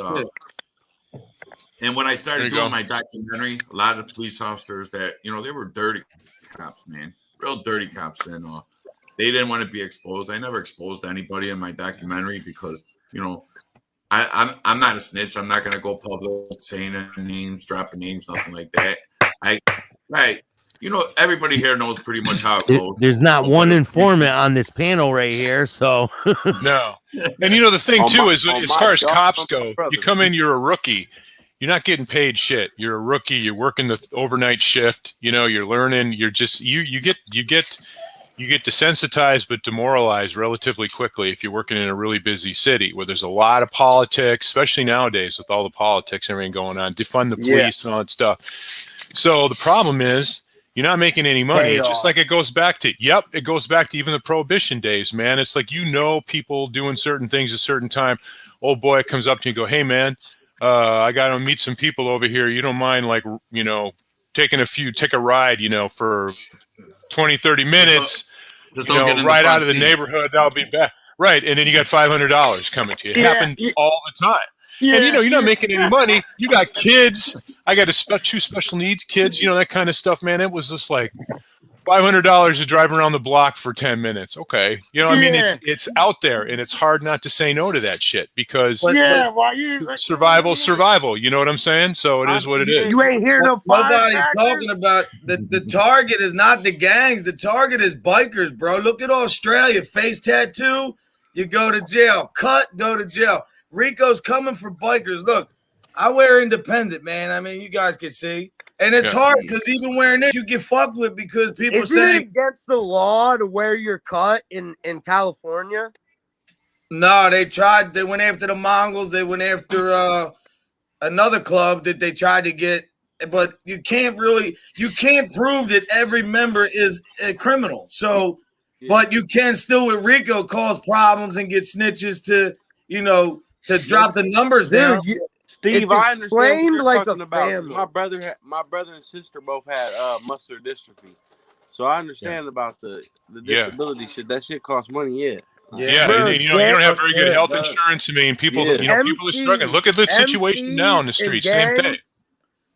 And when I started doing my documentary, a lot of police officers that, you know, they were dirty cops, man, real dirty cops. And they didn't want to be exposed. I never exposed anybody in my documentary because, you know, I'm not a snitch. I'm not going to go public saying any names, dropping names, nothing like that. You know, everybody here knows pretty much how it goes. There's not one informant on this panel right here, so No. And you know the thing too is as far as cops go, you come in, you're a rookie. You're not getting paid shit. You're a rookie. You're working the overnight shift. You know, you're learning. You're just you get you get desensitized but demoralized relatively quickly if you're working in a really busy city where there's a lot of politics, especially nowadays with all the politics and everything going on, defund the police and all that stuff. So the problem is you're not making any money. It's just like it goes back to, it goes back to even the Prohibition days, man. It's like, people doing certain things at a certain time. Old boy comes up to you and go, hey, man, I got to meet some people over here. You don't mind, like, take a ride, for 20, 30 minutes, right out of the neighborhood. That'll be bad. Right. And then you got $500 coming to you. It happened all the time. Yeah, and you're not making any money. You got kids. I got two special needs kids, that kind of stuff, man. It was just like $500 to drive around the block for 10 minutes. Okay. I mean, it's out there, and it's hard not to say no to that shit because survival. You know what I'm saying? So it is what it is. You ain't hear no Nobody's talking about the target is not the gangs. The target is bikers, bro. Look at Australia. Face tattoo, you go to jail. Cut, go to jail. Rico's coming for bikers. Look, I wear independent, man. I mean, you guys can see. And it's hard because even wearing this, you get fucked with because people say it against the law to wear your cut in California? No, they tried. They went after the Mongols. They went after another club that they tried to get. But you can't prove that every member is a criminal. So, but you can still with Rico cause problems and get snitches to drop the numbers down. Steve, I understand what you're like talking a about. family. My brother and sister both had muscular dystrophy, so I understand about the disability shit. That shit costs money. And you don't have very good health insurance. I mean, people are struggling. Look at the situation now in the street. Same thing.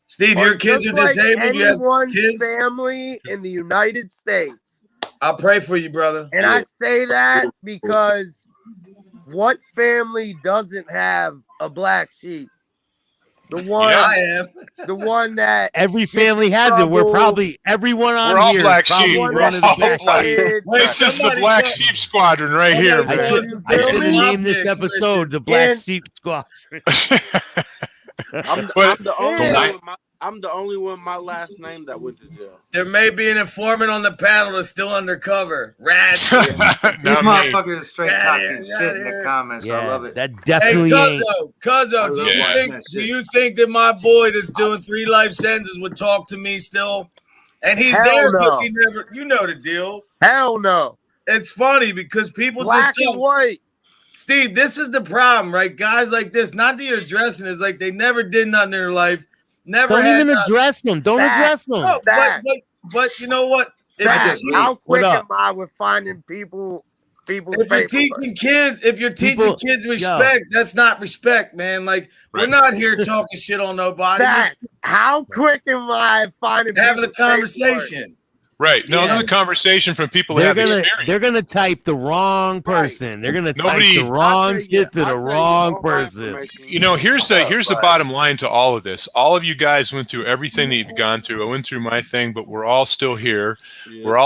Steve, your kids are disabled. Like you have kids. family in the United States. I'll pray for you, brother. And I say that because what family doesn't have a black sheep? The one I am. The one that every family has it. We're probably everyone on we're all here. black sheep. We're all black sheep. This is the Black Sheep Squadron right here, man. I should have named this episode the Black Sheep Squadron. I'm the only one my last name that went to jail. There may be an informant on the panel that's still undercover. Rats. These motherfuckers are straight talking shit in the comments. I love it. That definitely ain't. Cuzzo, do you think that my boy that's doing 3 life sentences would talk to me still? And he's there because he never, you know the deal. Hell no. It's funny because people black just and white. Steve, this is the problem, right? Guys like this, not that you're addressing, is like they never did nothing in their life. Never don't even address them. Don't address them. No, but you know what? How quick am I with finding people's if you're teaching kids, kids respect, that's not respect, man. Like we're not here talking shit on nobody. How quick am I finding having a conversation? Right. No, this is a conversation from people that have experience. They're gonna type the wrong person. Right. They're gonna type the wrong shit to the wrong person. Here's the bottom line to all of this. All of you guys went through everything that you've gone through. I went through my thing, but we're all still here. Yeah. We're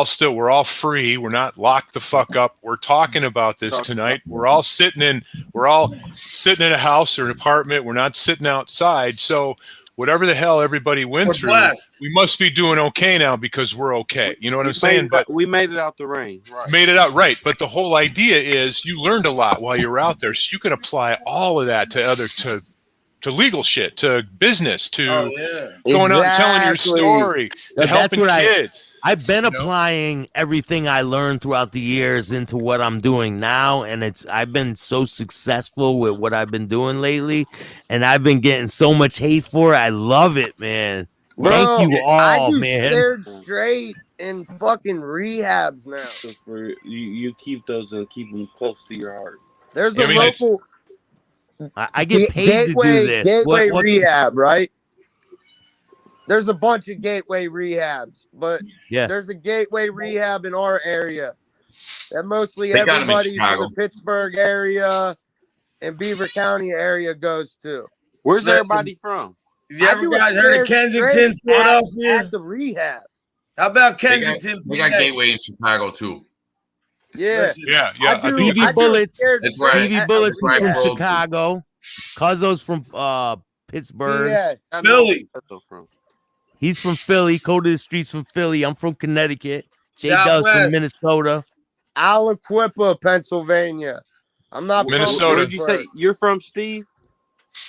all free. We're not locked the fuck up. We're talking about this tonight. We're all sitting in a house or an apartment. We're not sitting outside. So whatever the hell everybody went through, we must be doing okay now because we're okay. You know what I'm saying? But we made it out the rain. Right. Made it out right. But the whole idea is you learned a lot while you were out there, so you can apply all of that to legal shit, to business, to going out and telling your story, to helping kids. I've been applying everything I learned throughout the years into what I'm doing now, and I've been so successful with what I've been doing lately, and I've been getting so much hate for it. I love it, man. Bro, thank you all, I do man. Scared straight in fucking rehabs now. So you keep those and keep them close to your heart. There's a local. I get paid to do this. Gateway rehab, right? There's a bunch of gateway rehabs, but there's a gateway rehab in our area that mostly everybody from the Pittsburgh area and Beaver County area goes to. Where's everybody from? You ever guys heard of Kensington, Philadelphia? At the rehab. How about Kensington? They got gateway in Chicago too. Yeah. BB Bullets. That's right. BB Bullets is from Chicago. Cuzzo's from Pittsburgh. Yeah. Philly. He's from Philly. Code of the Streets from Philly. I'm from Connecticut. J-Dubs Southwest. from Minnesota. Aliquippa, Pennsylvania. I'm not from Minnesota. Where'd you say you're from, Steve?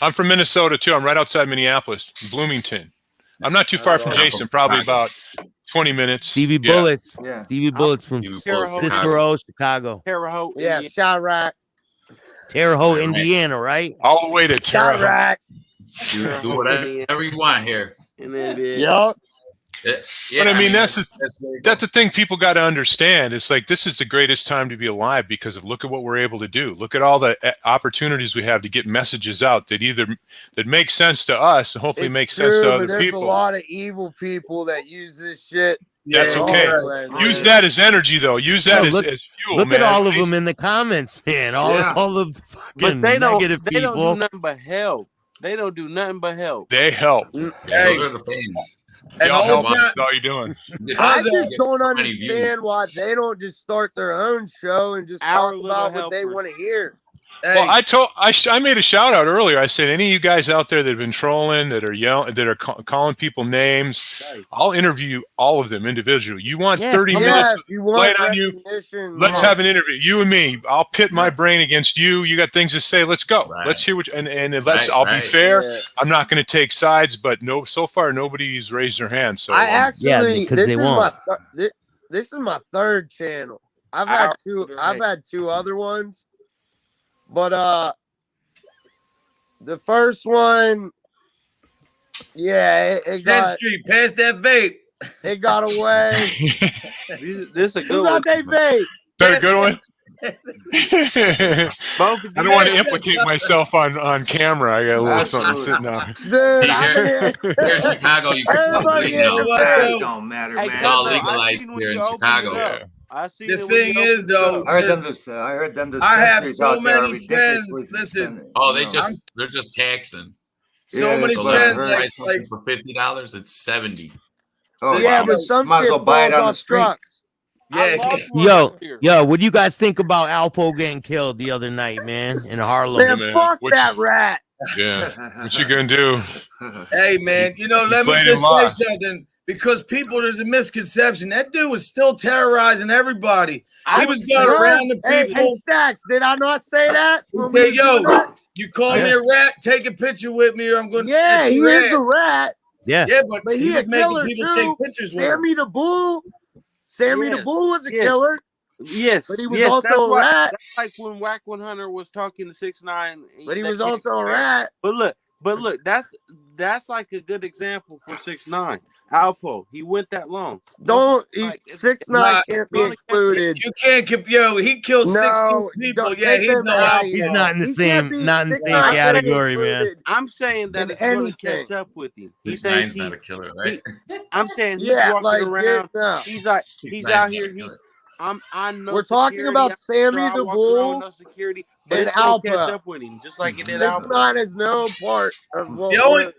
I'm from Minnesota too. I'm right outside Minneapolis, Bloomington. I'm not too far from Jason, probably about 20 minutes. Stevie Yeah. Bullets. Yeah. Stevie Bullets from Terre Haute, Cicero, Chicago. Terre Haute, Yeah, Indiana. Chirac. Terre Haute, Right. Indiana, right? All the way to Terre Haute. Chirac. Do whatever you want here. And then it- Yup. Yeah, But I mean, that's very That's the thing people got to understand. It's like this is the greatest time to be alive because of look at what we're able to do. Look at all the opportunities we have to get messages out that make sense to us and hopefully It's make sense true, to but other there's people. a lot of evil people that use this shit. That's Yeah, okay. right. Use that as energy, though. Use that No, as, look- as fuel, Look man. at all of them in the comments, man. All the fucking But they don't. negative They don't people. do nothing but help. They don't do nothing but help. They help. Yeah, Hey. those are the fans. And Y'all the help. whole time- That's all you're doing. I Because just don't so many views. understand why they don't just start their own show and just Our talk little about what they helpers. want to hear. hey, Well, I made a shout out earlier. I said, any of you guys out there that have been trolling, that are yelling, that are calling people names, I'll interview all of them individually. You want 30 minutes? Yeah, if you want light on you, recognition, Let's yeah. have an interview. You and me. I'll pit my brain against you. You got things to say. Let's go. Right. Let's hear what. And let's. Right, I'll be right. fair. Yeah. I'm not going to take sides. But no, so far nobody's raised their hand. So I actually, Yeah, because this they is won't. this is my third channel. I've Our- had two. I've had two other ones, but the first one, yeah, it 10th got Street, past that vape. it got away. This is a Who good one. got they vape? that a good one. Both of I you. don't want to implicate myself on camera. I got a little something Absolutely. sitting on. Dude, Here in Chicago, you can smoke Everybody weed in now. your It don't matter, Hey, man. It's all Cuzzo, I legalized seen when here you in opened Chicago. it up. Yeah. I seen The it when thing you is, opened it though, up. I heard them I have dispensaries so out there are many friends. ridiculously Listen, expensive, Oh, you know. they're just taxing. so Yeah, many so So like, friends, her- buy like something for $50, it's $70. Oh, yeah, wow. but some Might as shit well buy it falls on the off street. trucks. I yeah, love one Yo, up here. yo, what do you guys think about Alpo getting killed the other night, man, in Harlem? Man, man, fuck what that rat. Yeah. What you gonna do? hey man, let me played just him say lost. something. Because there's a misconception. That dude was still terrorizing everybody. He was going around the Hey, people. Staxx, did I not say that? He when we said, was yo, doing that? you call me a rat, take a picture with me, or I'm going to Yeah, he is a rat. Yeah. Yeah, but But he he was a making killer people too. take pictures with him. Sammy the Bull. Sammy the Yes, Bull was a yes. killer, Yes, but he was yes, also that's a why- rat. That's like when Whack 100 was talking to 6ix9ine. But he was also a rat. But look, that's like a good example for 6ix9ine. Alpo, he went that long. Don't Like, it's- 6ix9ine Nah, can't be gonna catch included. You can't keep he killed No, 16 people. don't Yeah, take he's them no out of outlaw. here. He's not in the He same, can't be- not in the 6ix9ine same can't be category, man. included. I'm saying that In it's going to anything. catch up with him. He 6ix9ine's thinks not a killer, right? I'm saying he's Yeah, walking like around. no. He's like he's out here. I know. We're talking about Sammy the Bull No security, but and it's gonna catch Alpha. up with him, just like it did Alpha. 6ix9ine is no part of what The only we're-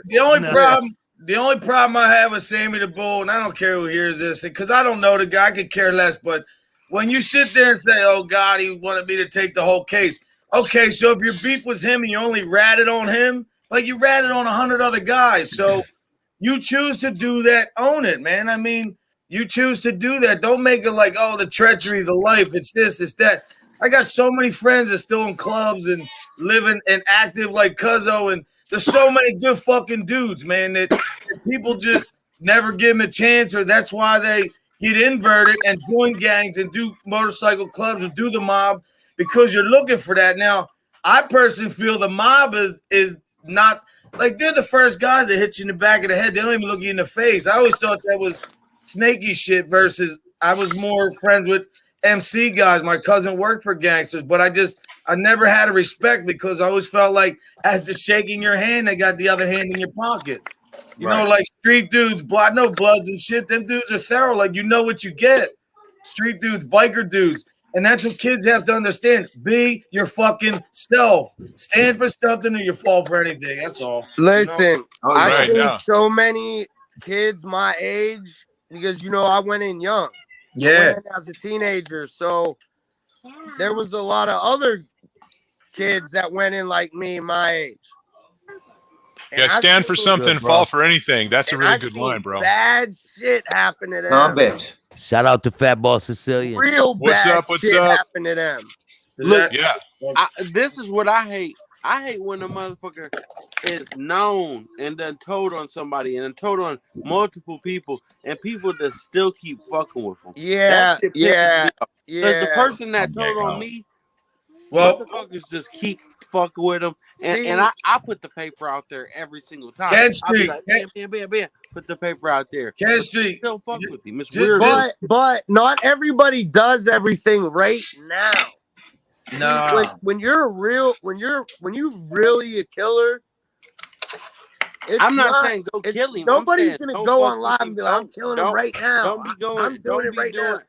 the only problem I have with Sammy the Bull, and I don't care who hears this, because I don't know the guy, I could care less. But when you sit there and say, "Oh God, he wanted me to take the whole case," okay, so if your beef was him and you only ratted on him, like you ratted on 100 other guys, so you choose to do that, own it, man. I mean, you choose to do that. Don't make it like, oh, the treachery, the life, it's this, it's that. I got so many friends that still in clubs and living and active like Cuzzo, and there's so many good fucking dudes, man, that people just never give them a chance, or that's why they get inverted and join gangs and do motorcycle clubs or do the mob, because you're looking for that. Now, I personally feel the mob is not like they're the first guys that hit you in the back of the head. They don't even look you in the face. I always thought that was snaky shit versus I was more friends with MC guys. My cousin worked for gangsters, but I never had a respect because I always felt like as they're shaking your hand, they got the other hand in your pocket. You know, like street dudes, no bloods and shit. Them dudes are thorough. Like, you know what you get. Street dudes, biker dudes. And that's what kids have to understand. Be your fucking self. Stand for something or you fall for anything. That's all. Listen, Oh, I right, seen yeah. so many kids my age because I went in young. I Yeah. went in as a teenager, so there was a lot of other kids that went in like me, my age. And Yeah, I stand for seen- something, Good, bro. fall for anything. That's a and really I good seen line, bro. Bad shit happen to them. Son of a bitch. Shout out to Fat Ball Sicilian. Real What's bad up? What's shit up? happened to them. Look, Yeah. this is what I hate. I hate when a motherfucker is known and then told on somebody and then told on multiple people and people that still keep fucking with them. Yeah, That shit pisses yeah, me off. Because the yeah. person that told on me, Well, motherfuckers just keep fucking with them. See? And I put the paper out there every single time. Ken I'll be Street, like, bam, bam, bam, bam. Put the paper out there. Ken Street. Still fuck with him. It's Just- weird. But not everybody does everything right now. No. When you're really a killer, I'm not saying go kill him. Nobody's I'm saying gonna don't go fuck on live with and be like, I'm killing him right now. Don't be going. I'm doing it right now.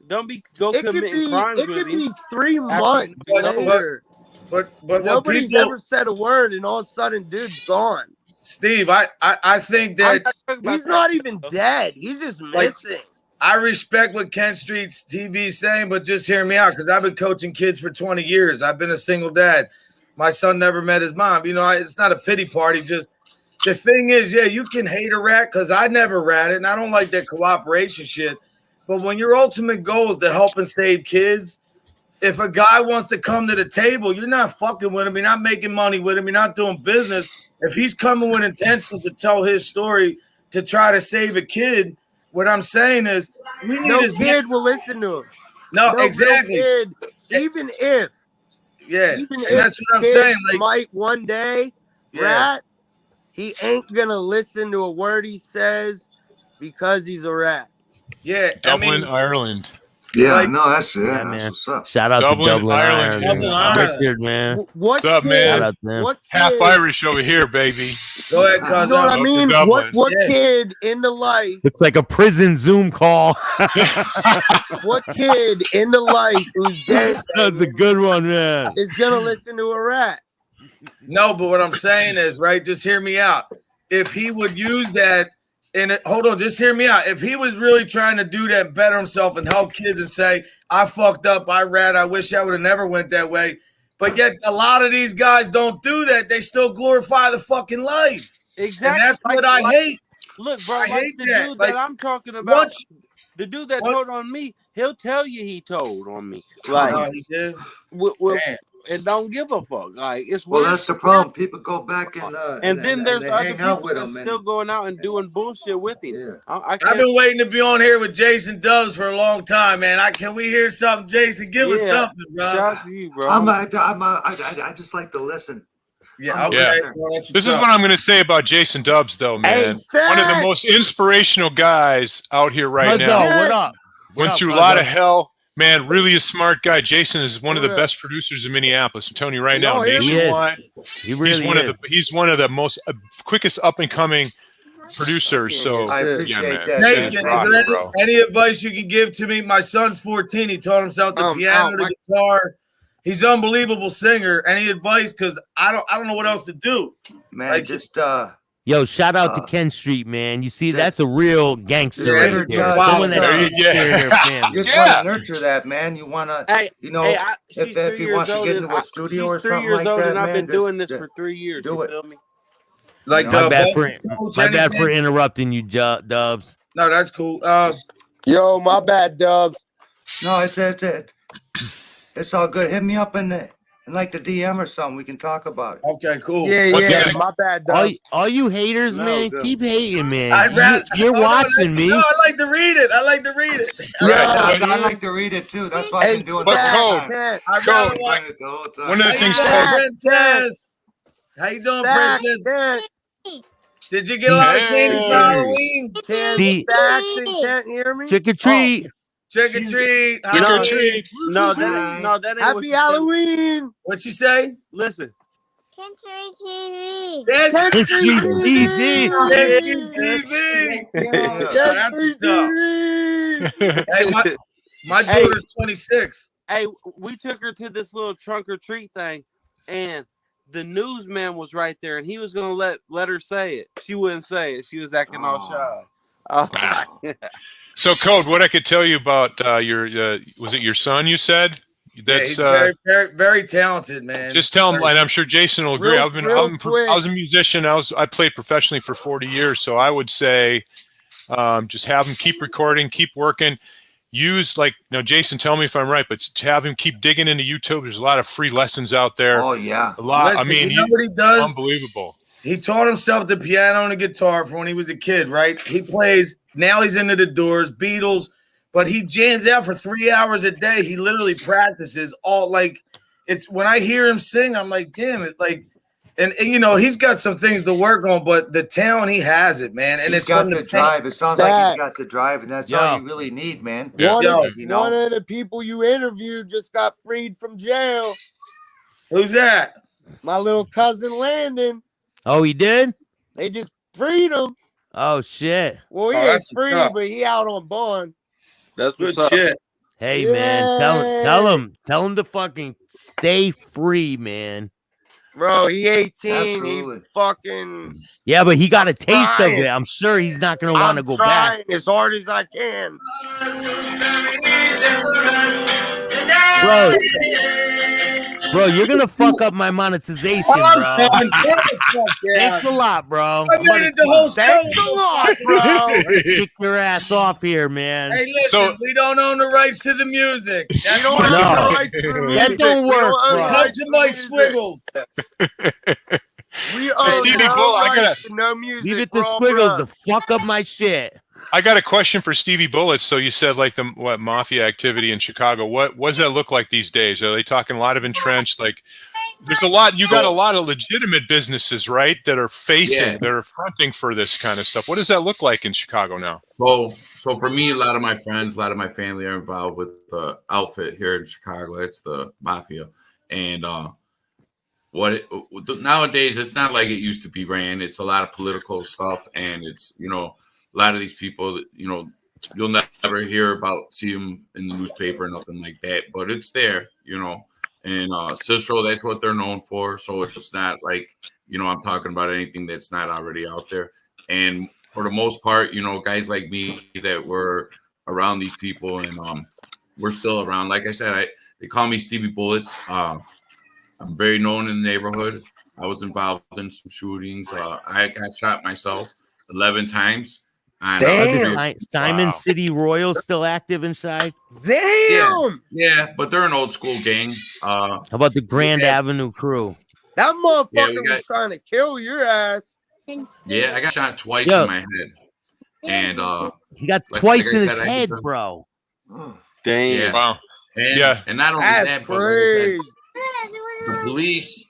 Don't be go It could committing be crimes it with could him. be 3 After months you know, later. But what Nobody's people, ever said a word, and all of a sudden, dude's gone. Steve, I think I'm that not talking about He's that. not even dead. He's just missing. I respect what Ken Street's TV is saying, but just hear me out because I've been coaching kids for 20 years. I've been a single dad. My son never met his mom. You know, it's not a pity party. Just the thing is, yeah, you can hate a rat because I never ratted, and I don't like that cooperation shit. But when your ultimate goal is to help and save kids, if a guy wants to come to the table, you're not fucking with him. You're not making money with him. You're not doing business. If he's coming with intentions to tell his story to try to save a kid, what I'm saying is we need No his kid will listen to him. No, No exactly. kid, even if And if that's what I'm kid saying. Like, might one day rat, he ain't gonna listen to a word he says because he's a rat. yeah, Dublin, Ireland. Yeah, Like- no, that's man. what's up. Shout out Dublin, to Dublin, Ireland. Ireland. Dublin, Ireland. Richard, man. What What's up, kid? man? Shout out to them. What Half kid? Irish over here, baby. Go ahead, You cuz. know what I Up to mean? Dublin. What Yeah. kid in the life? It's like a prison Zoom call. What kid in the life who's dead That's a good one, man. is gonna listen to a rat? No, but what I'm saying is, right, just hear me out. If he would use that, hold on, just hear me out. If he was really trying to do that, better himself and help kids and say, I fucked up, I rat, I wish I would have never went that way. But yet a lot of these guys don't do that. They still glorify the fucking life. Exactly. And that's what I hate. Look, bro, I like hate the that. dude Like, that I'm talking about, Once, the dude that what- told on me, he'll tell you he told on me. Oh, Like, he did? and don't give a fuck. Like, it's Well, weird. that's the problem. People go back And then there's they other hang out people with that's him. still going out and doing bullshit with him. Yeah. I I've can't. been waiting to be on here with Jason Dubs for a long time, man. Can we hear something, Jason? Give us Yeah. something, bro. Shout out to you, bro. I just like to listen. Yeah, I'm a okay. listener. Well, that's This what's is up. what I'm going to say about Jason Dubs, though, man. One of the Staxx! most inspirational guys out here right now. Cuzzo, what up? Went through a Cuzzo? lot of hell. Man, really a smart guy. Jason is one of the Yeah. best producers in Minneapolis. I'm telling you right now, Oh, he is. nationwide. He really He's one of the most quickest up and coming producers. So I Yeah, appreciate man. that. Jason, Jason, is rock, there bro. any advice you can give to me? My son's 14. He taught himself the piano, the guitar. He's an unbelievable singer. Any advice? Because I don't know what else to do. Man, Like, just Yo, shout out to Ken Street, man. You see, just- that's a real gangster just right nurture- there. wow, Someone that there you- takes care of their family. just Yeah. want to nurture that, man. You want to, Hey, you know, hey, she's if 3 he years wants to old get and into a studio or she's 3 something years like old that, and I've man, been doing just- this for 3 years. do You it. feel me? Like, My My bad both for coach, my bad for anything? interrupting you, Dubs. No, that's cool. Yo, my bad, Dubs. No, it's all good. Hit me up in like the DM or something. We can talk about it. Okay, cool. Yeah, What's yeah, that? my bad, All, Dubs. all you haters, No, man, Dubs. keep hating, man. I'd rather- You're Oh, no, watching me. No, I like to read it. I like to read it. Right. I like to read it too. That's why I've Hey, been doing But that. Code. Staxx, I'd Go. rather I've been watch. doing it the whole time. One of the Hey, things Staxx, called Princess. How you doing, Staxx, Princess? Kent, Did you get a lot of candy for Hey. Halloween? Kent, See- Staxx, and Kent hear me? Trick or treat. Trick or treat. trick or Halloween. treat. No, that ain't what Happy she said. Halloween. What'd you say? Listen, That's Kent It's Street TV. TV. Kent That's Street what's up. TV. Hey, my Hey. daughter's 26. hey, we took her to this little trunk or treat thing, and the newsman was right there, and he was gonna let her say it. She wouldn't say it. She was acting all shy. Oh, So, Code, what I could tell you about your was it your son? You said Yeah, that's he's very, very, very talented, man. just tell him, and I'm sure Jason will agree. Real quick. I was a musician. I played professionally for 40 years, so I would say Just have him keep recording, keep working. Use Jason, tell me if I'm right, but to have him keep digging into YouTube. There's a lot of free lessons out there. Oh yeah, a lot. Listen, I mean, you know what he does? Unbelievable. He taught himself the piano and the guitar from when he was a kid, right? He plays. Now he's into the Doors, Beatles, but he jams out for 3 hours a day. He literally practices all it's when I hear him sing, I'm like, damn it, and you know, he's got some things to work on, but the talent, he has it, man. And he's it's got the drive. It sounds like he's got the drive, and that's all you really need, man. Yeah. One of the people you interviewed just got freed from jail. Who's that? My little cousin Landon. Oh, he did? They just freed him. Oh shit. Well, he Oh, ain't that's free, tough. but he out on bond. That's Good what's up. shit. Hey Yeah. man, tell him to fucking stay free, man. Bro, he 18. Absolutely. He fucking. Yeah, but he got a taste of trying. it. I'm sure he's not gonna want to I'm go back. trying as hard as I can. Bro, you're gonna fuck up my monetization, bro. Thanks a lot, bro. I made it the whole Thanks a lot, bro. Kick your ass off here, man. Hey, listen, So- we don't own the rights to the music. That's You don't why- No. have the rights to the That music. don't We work, own bro. the Come rights to the Mike music. Squiggles. We So, own Stevie no Bull, I rights gotta- to no music. Leave it to We're all Squiggles broke. to fuck up my shit. I got a question for Stevie Bullets. So you said what Mafia activity in Chicago? What does that look like these days? Are they talking a lot of entrenched? There's a lot. You got a lot of legitimate businesses, right? That are that are fronting for this kind of stuff. What does that look like in Chicago now? So for me, a lot of my friends, a lot of my family are involved with the outfit here in Chicago. It's the Mafia, and nowadays it's not like it used to be, Rand. It's a lot of political stuff, and it's a lot of these people, you'll never see them in the newspaper or nothing like that, but it's there, and Cicero, that's what they're known for. So it's not like, I'm talking about anything that's not already out there. And for the most part, guys like me that were around these people, and we're still around. Like I said, they call me Stevie Bullets. I'm very known in the neighborhood. I was involved in some shootings. I got shot myself 11 times. Damn. Simon Wow. City Royals still active inside? Damn. Yeah, but they're an old school gang. How about the Grand Yeah. Avenue crew? That motherfucker Yeah, we got- was trying to kill your ass. Yeah, I got shot twice Yo. in my head. And He got Like twice I in his said, I head, just- bro. Oh, Damn. Yeah. Wow. and, Yeah. and not only That's that, but like I said, crazy.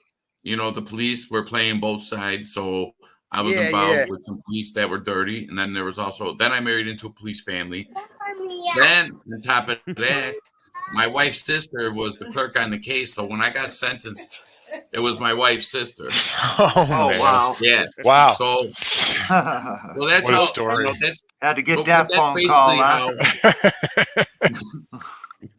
the police were playing both sides. So I was Yeah, involved yeah. with some police that were dirty, and then there was then I married into a police family. Then on top of that, my wife's sister was the clerk on the case. So when I got sentenced, it was my wife's sister. Oh, man. wow. Yeah. Wow. So that's What a how story. that's Had to get so that that's phone call. basically Huh?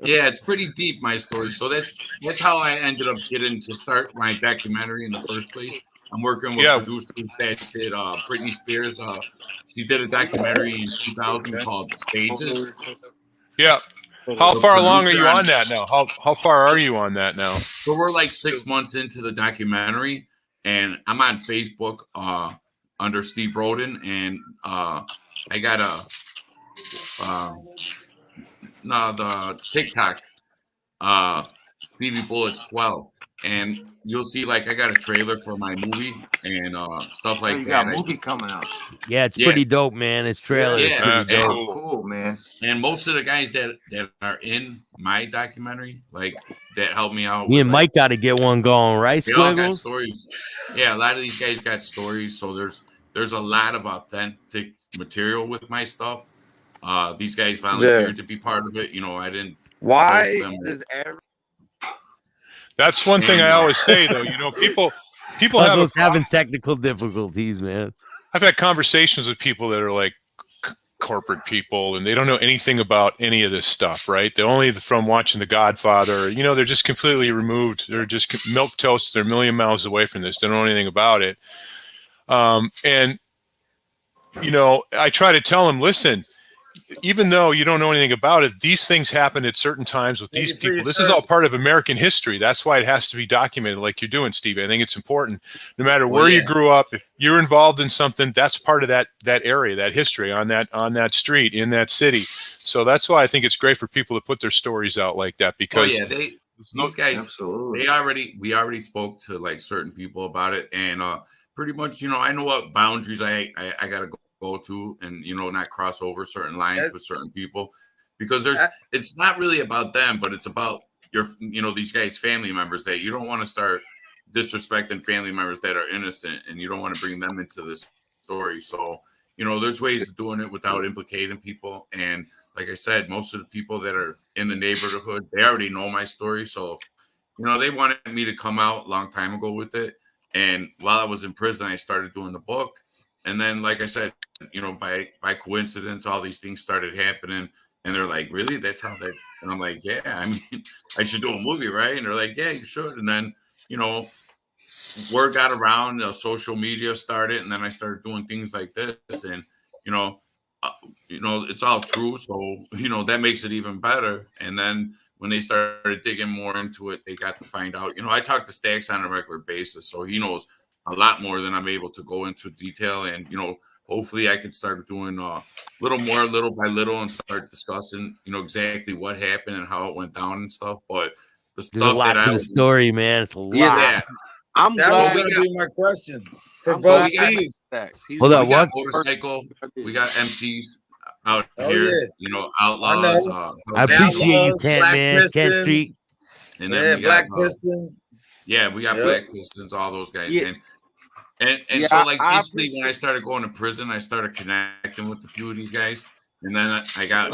Yeah, it's pretty deep, my story. So that's how I ended up getting to start my documentary in the first place. I'm working with producers that did Britney Spears. She did a documentary in 2000 called Stages. Yeah. How The far along are producer you on that now? How far are you on that now? So we're like 6 months into the documentary, and I'm on Facebook under Steve Roden, and I got the TikTok Stevie Bullets 12, and you'll see I got a trailer for my movie and stuff Oh, like you that. got a movie coming up. Yeah, it's Yeah. pretty dope, man. His trailer is Yeah. pretty Yeah. dope. Oh, cool, man. And most of the guys that are in my documentary, that helped me out. Me with, and Mike got to get one going, right, they all got Squiggles? stories. Yeah, a lot of these guys got stories. So there's a lot of authentic material with my stuff. These guys volunteered to be part of it. I didn't. Why Post them. does every That's one thing I always say, though. People have Puzzle's having technical difficulties, man. I've had conversations with people that are like corporate people, and they don't know anything about any of this stuff, right? They're only from watching The Godfather. They're just completely removed. They're just milquetoast. They're a million miles away from this. They don't know anything about it. And I try to tell them, listen, even though you don't know anything about it, these things happen at certain times with these people. This is all part of American history. That's why it has to be documented like you're doing, Steve. I think it's important. No matter where you grew up, if you're involved in something, that's part of that area, that history on that street, in that city. So that's why I think it's great for people to put their stories out like that, because these guys, we already spoke to like certain people about it, and pretty much, I know what boundaries I gotta go to, and not cross over certain lines with certain people, because it's not really about them, but it's about your these guys' family members, that you don't want to start disrespecting family members that are innocent, and you don't want to bring them into this story. So there's ways of doing it without implicating people. And like I said, most of the people that are in the neighborhood, they already know my story, so they wanted me to come out a long time ago with it. And while I was in prison, I started doing the book. And then, like I said, by coincidence, all these things started happening. And they're like, really? That's how that? And I'm like, yeah, I mean, I should do a movie, right? And they're like, yeah, you should. And then, word got around, social media started. And then I started doing things like this. And, it's all true. So, that makes it even better. And then when they started digging more into it, they got to find out, I talk to Staxx on a regular basis, so he knows a lot more than I'm able to go into detail. And, hopefully I can start doing a little more, little by little, and start discussing, exactly what happened and how it went down and stuff. But the stuff that I was, story, man, it's a lot. Yeah, that was going to be my question for both Steves. Hold on, what? Motorcycle, we got MCs out here, outlaws. I appreciate you, Kent, man. Kent Street. And then we Black got, Pistons. Yeah, we got Black Pistons, all those guys. Yeah. And so, like, basically, when I started going to prison, I started connecting with a few of these guys. And then I got,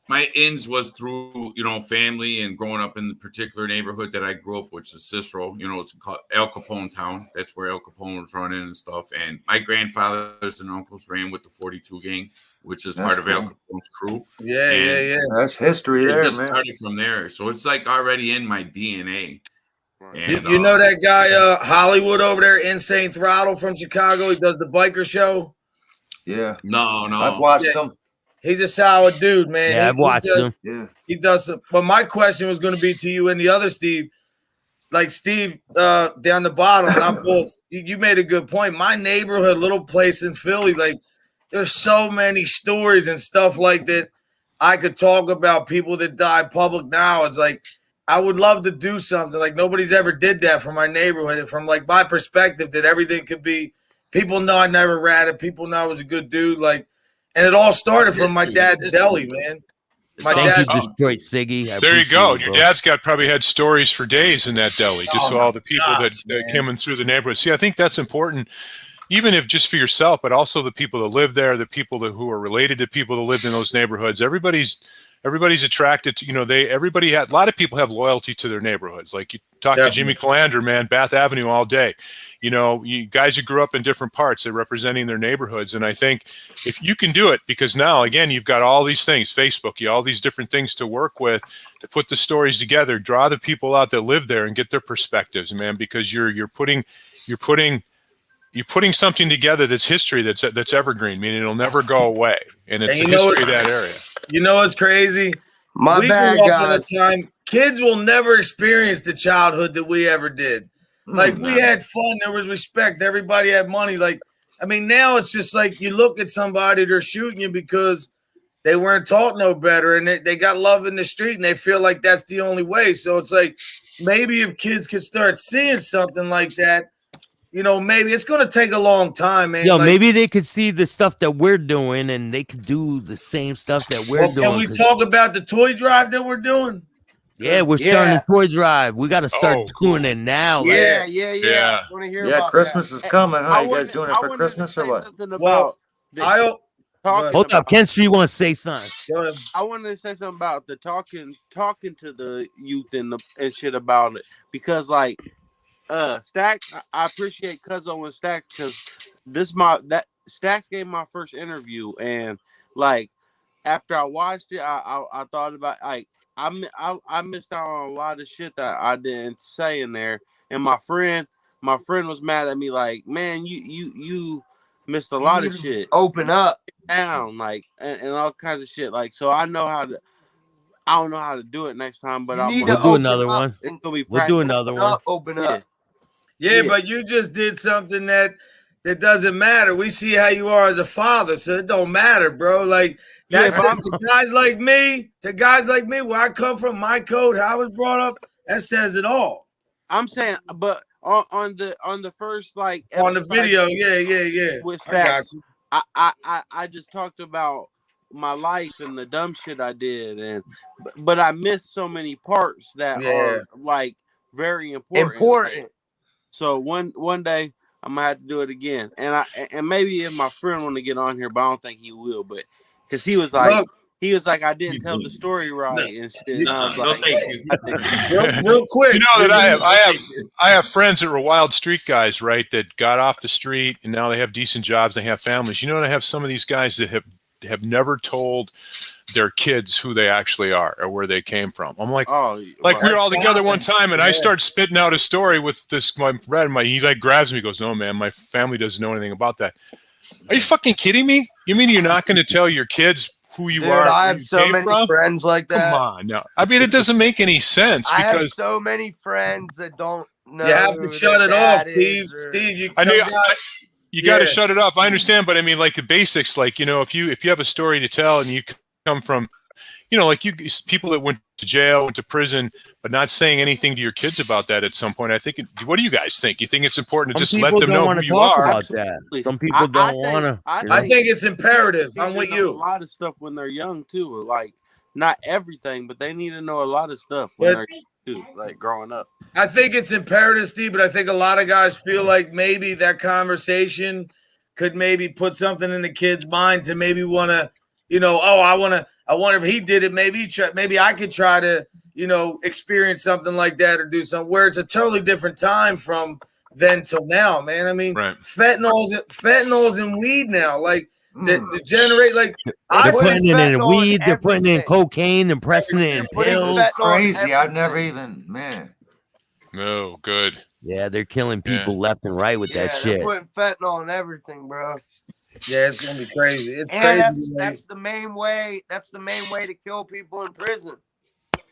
my ins was through, family and growing up in the particular neighborhood that I grew up, which is Cicero. It's called El Capone town. That's where El Capone was running and stuff. And my grandfathers and uncles ran with the 42 gang, which is part of El Capone's crew. Yeah. That's history there, man. Started from there. So it's like already in my DNA. And, you know that guy Hollywood over there, Insane Throttle from Chicago? He does the biker show. Yeah. No. I've watched him. He's a solid dude, man. Yeah, I've watched him. Yeah. He does. But my question was going to be to you and the other Steve. Like Steve down the bottom, not both. You made a good point. My neighborhood, little place in Philly, like there's so many stories and stuff like that I could talk about, people that die public now. It's like I would love to do something. Like nobody's ever did that for my neighborhood. And from like my perspective, that everything could be, people know I never ratted. People know I was a good dude. Like, and it all started from my dad's deli, man. Thank you, Detroit Siggy. There you go. Your dad's probably had stories for days in that deli, just so all the people that came in through the neighborhood. See, I think that's important, even if just for yourself, but also the people that live there, the people who are related to people that lived in those neighborhoods. Everybody's attracted to, a lot of people have loyalty to their neighborhoods. Like you talk to Jimmy Calandra, man, Bath Avenue all day. You guys who grew up in different parts, they're representing their neighborhoods. And I think if you can do it, because now, again, you've got all these things, Facebook, all these different things to work with, to put the stories together, draw the people out that live there and get their perspectives, man, because you're putting something together that's history, that's evergreen, meaning it'll never go away. And it's the history of that area. You know what's crazy? We grew up in a time, kids will never experience the childhood that we ever did. Like, we had fun. There was respect. Everybody had money. Like, I mean, now it's just like you look at somebody, they're shooting you because they weren't taught no better, and they got love in the street, and they feel like that's the only way. So it's like maybe if kids could start seeing something like that, maybe it's going to take a long time, man. Yo, maybe they could see the stuff that we're doing, and they could do the same stuff that we're doing. Can we talk about the toy drive that we're doing? Yeah, we're starting a toy drive. We got to start doing it now. Yeah. I want to hear about Christmas is coming. Huh? You guys doing it for Christmas or what? Hold up, Ken Street wants to say something. I wanted to say something about the talking to the youth and shit about it, because like Staxx, I appreciate Cuzzo and Staxx, because Staxx gave my first interview, and like after I watched it, I thought about like I missed out on a lot of shit that I didn't say in there, and my friend was mad at me like, man, you missed a lot of shit. Open up. down, like, and all kinds of shit. Like, so I know how to. I don't know how to do it next time, but You I'm need We'll to do open another up one. it's gonna be We'll do practical. another one. Open Yeah. up. Yeah, Yeah. but you just did something that doesn't matter. We see how you are as a father, so it don't matter, bro. Like Yeah, that's but to guys like me, where I come from, my code, how I was brought up, that says it all. I'm saying, but on the first like On the episode I video, did yeah. with I got Staxx, you. I just talked about my life and the dumb shit I did, and but I missed so many parts that Yeah. are like very important. Like, so one day I'm gonna have to do it again, and maybe if my friend want to get on here, but I don't think he will. But because he was like. Look, I didn't tell the story right and shit. And I was No, like, thank you. real quick. You know that I have friends that were wild street guys, right? That got off the street and now they have decent jobs, they have families. You know, I have some of these guys that have never told their kids who they actually are or where they came from. I'm like, oh, like we were all together one awesome. time, and I start spitting out a story with this my friend. He like grabs me, goes, "No, man, my family doesn't know anything about that." Are you fucking kidding me? You mean you're not going to tell your kids who you are? I where have you so came many from? friends like that. Come on, no. I mean, it doesn't make any sense I have because so many friends that don't know. You have to shut it off, Steve. Steve, you got to shut it off. I understand, but I mean, like the basics, like, you know, if you have a story to tell and you come from, you know, like people that went to jail, went to prison, but not saying anything to your kids about that at some point. I think. What do you guys think? You think it's important to just let them know who you are? About that. Some people don't want to. I think it's imperative. I'm with you. A lot of stuff when they're young too. Like not everything, but they need to know a lot of stuff when they're young too, like growing up. I think it's imperative, Steve, but I think a lot of guys feel like maybe that conversation could maybe put something in the kid's mind to maybe want to, you know, I wonder if he did it. Maybe I could try to, you know, experience something like that or do something where it's a totally different time from then till now, man. I mean, fentanyl's in weed now. Like the generate, like they're putting it in weed, they're putting it in cocaine and pressing it in pills. It's crazy. I've never even, man. No, good. Yeah, they're killing people left and right with that shit. They're putting fentanyl in everything, bro. Yeah, it's gonna be crazy. It's and crazy. That's the main way. That's the main way to kill people in prison.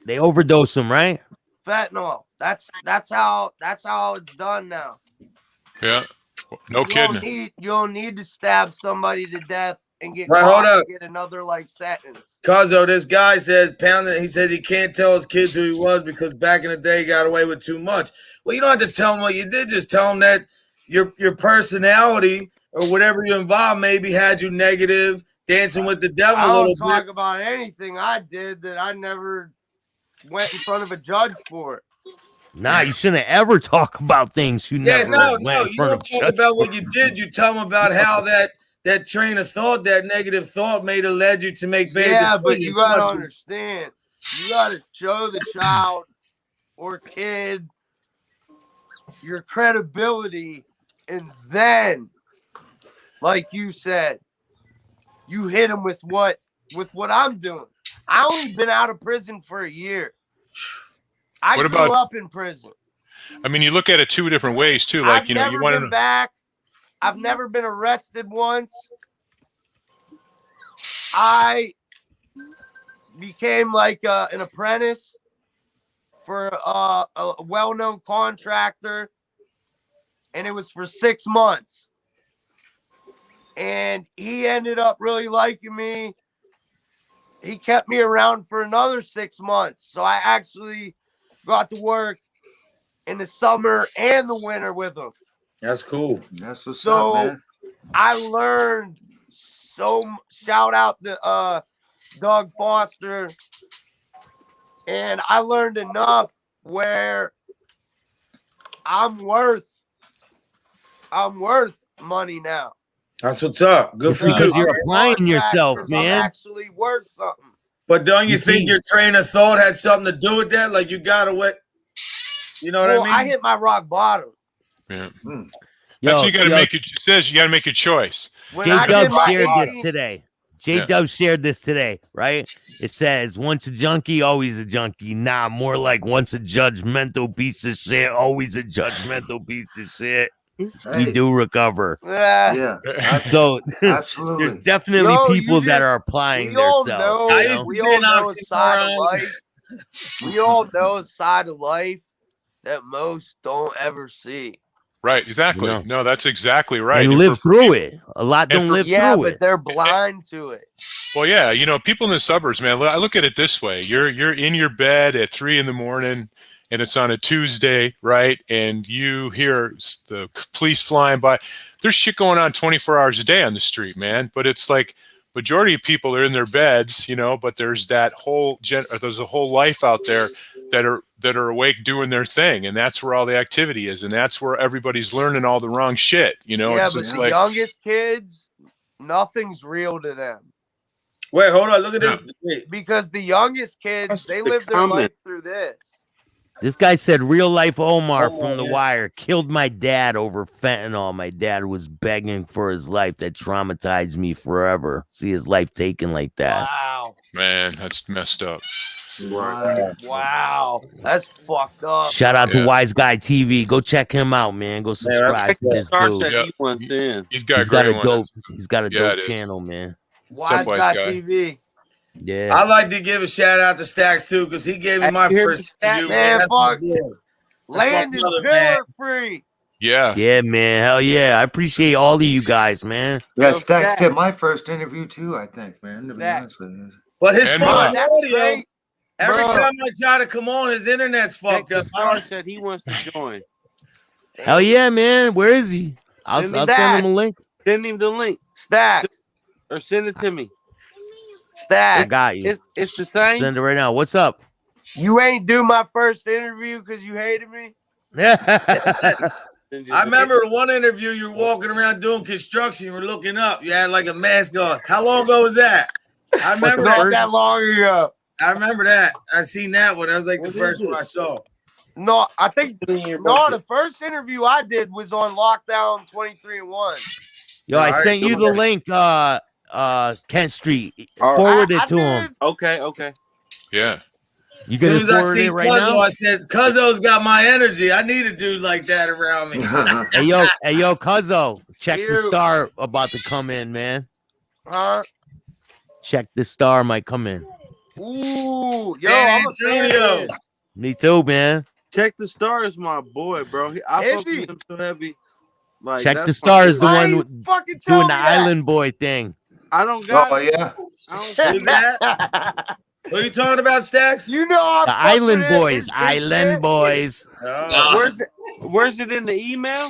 They overdose them, right? Fentanyl. That's how it's done now. Yeah, no kidding. You don't need to stab somebody to death and get hold up. get another life sentence. Cuzzo, this guy says he says he can't tell his kids who he was because back in the day he got away with too much. Well, you don't have to tell them what you did. Just tell them that your personality or whatever you involved maybe had you negative, dancing with the devil a little bit. I don't talk about anything I did that I never went in front of a judge for. Nah, you shouldn't ever talk about things you never went in you front don't of talk judge about for. what you did. You tell them about how that train of thought, that negative thought may have led you to make bad decisions. Yeah, but you got to understand. You got to show the child or kid your credibility, and then, like you said, you hit them with what I'm doing. I only been out of prison for a year. I grew up in prison. I mean, you look at it two different ways too. Like, you know, you want to back. I've never been arrested once. I became like an apprentice for a well-known contractor, and it was for 6 months. And he ended up really liking me. He kept me around for another 6 months. So I actually got to work in the summer and the winter with him. That's cool. That's what's up, man. I learned shout out to Doug Foster. And I learned enough where I'm worth money now. That's what's up. Good for you. Because you're applying yourself, man. I'm actually worth something. But don't you think your train of thought had something to do with that? Like you got to what? You know what I mean? I hit my rock bottom. Yeah. That's what you got to make. It says you got to make your choice. J-Dub shared this today. J-Dub shared this today, right? It says, once a junkie, always a junkie. Nah, more like once a judgmental piece of shit, always a judgmental piece of shit. Hey, you do recover. yeah, So there's absolutely. definitely Yo, you people that just- are applying we all themselves. know. I You used know? to We be all an know a side of oxymoron. life. We all know a side of life that most don't ever see. Right, exactly. No. No, that's exactly right. And And live for through it. A lot and don't for- live Yeah, through but it. they're blind to it. Well, yeah, you know, people in the suburbs, man. I look at it this way: you're in your bed at 3 a.m, and it's on a Tuesday, right? And you hear the police flying by. There's shit going on 24 hours a day on the street, man. But it's like majority of people are in their beds, you know. But there's that whole there's a whole life out there that are awake doing their thing, and that's where all the activity is, and that's where everybody's learning all the wrong shit, you know. Yeah, it's but just the like youngest kids, nothing's real to them. Wait, hold on. Look at this. Wait. Because the youngest kids, That's they the live their comment. life through this. This guy said real life Omar Omar, from The yeah. Wire killed my dad over fentanyl. My dad was begging for his life. That traumatized me forever. See his life taken like that. Wow. man, that's messed up. Wow. That's fucked up. Shout out to Yeah. Wise Guy TV. Go check him out, man. Go subscribe Check to the this star dude. set Yeah. he wants in. He's got He's a got great a one. dope. He's got a Yeah, dope it is. channel, man. Wise Wise Guy Guy? TV. Yeah. I'd like to give a shout out to Staxx too, because he gave me Hey, my you hear me, first Staxx? interview. Man, That's my fuck. boy. That's my Land is brother, man. pillar free. Yeah. Yeah, man. Hell yeah. I appreciate all of you guys, man. Yeah, Yo, Staxx Staxx. did my first interview too, I think, man. To be Staxx. honest with you. But his And fucking mine. That's audio, great. every Bro. time I try to come on, his internet's Check fucked the up. star set he wants to join. Hell yeah, man. Where is he? I'll Send me send that. him a link. Send him the link Stack. or send it to me. I Stack. got you. It's the same. Send it right now. What's up? You ain't do my first interview because you hated me? I remember one interview you were walking around doing construction, you were looking up, you had like a mask on. How long ago was that? I remember Not that. that long ago. I remember that. I seen that one. That was like the What first is it? one I saw. No, I think No, the first interview I did was on Lockdown 23-1. Yo, I All right, sent you the so- link, Kent Street. All right. Forward I it to him. did. Okay. Yeah. You As soon gonna as I forward see it right Cuzzo, now? I said, Cuzzo's got my energy. I need a dude like that around me. Hey yo, Cuzzo, check the You. star about to come in, man. Huh? Check the star might come in. Ooh, yo, San I'm a fan Antonio. of this. Me too, man. Check the stars, my boy, bro. I Is fuck he? with him so heavy. Like Check that's the my star is the boy. Why one you with- fucking tell Doing me the that? island boy thing. I don't got Oh it. yeah. I don't Who's that? What are you talking about, Staxx? You know I The fuck Island with him. Boys. His big Island shit. Boys. Oh. Where's it in the email?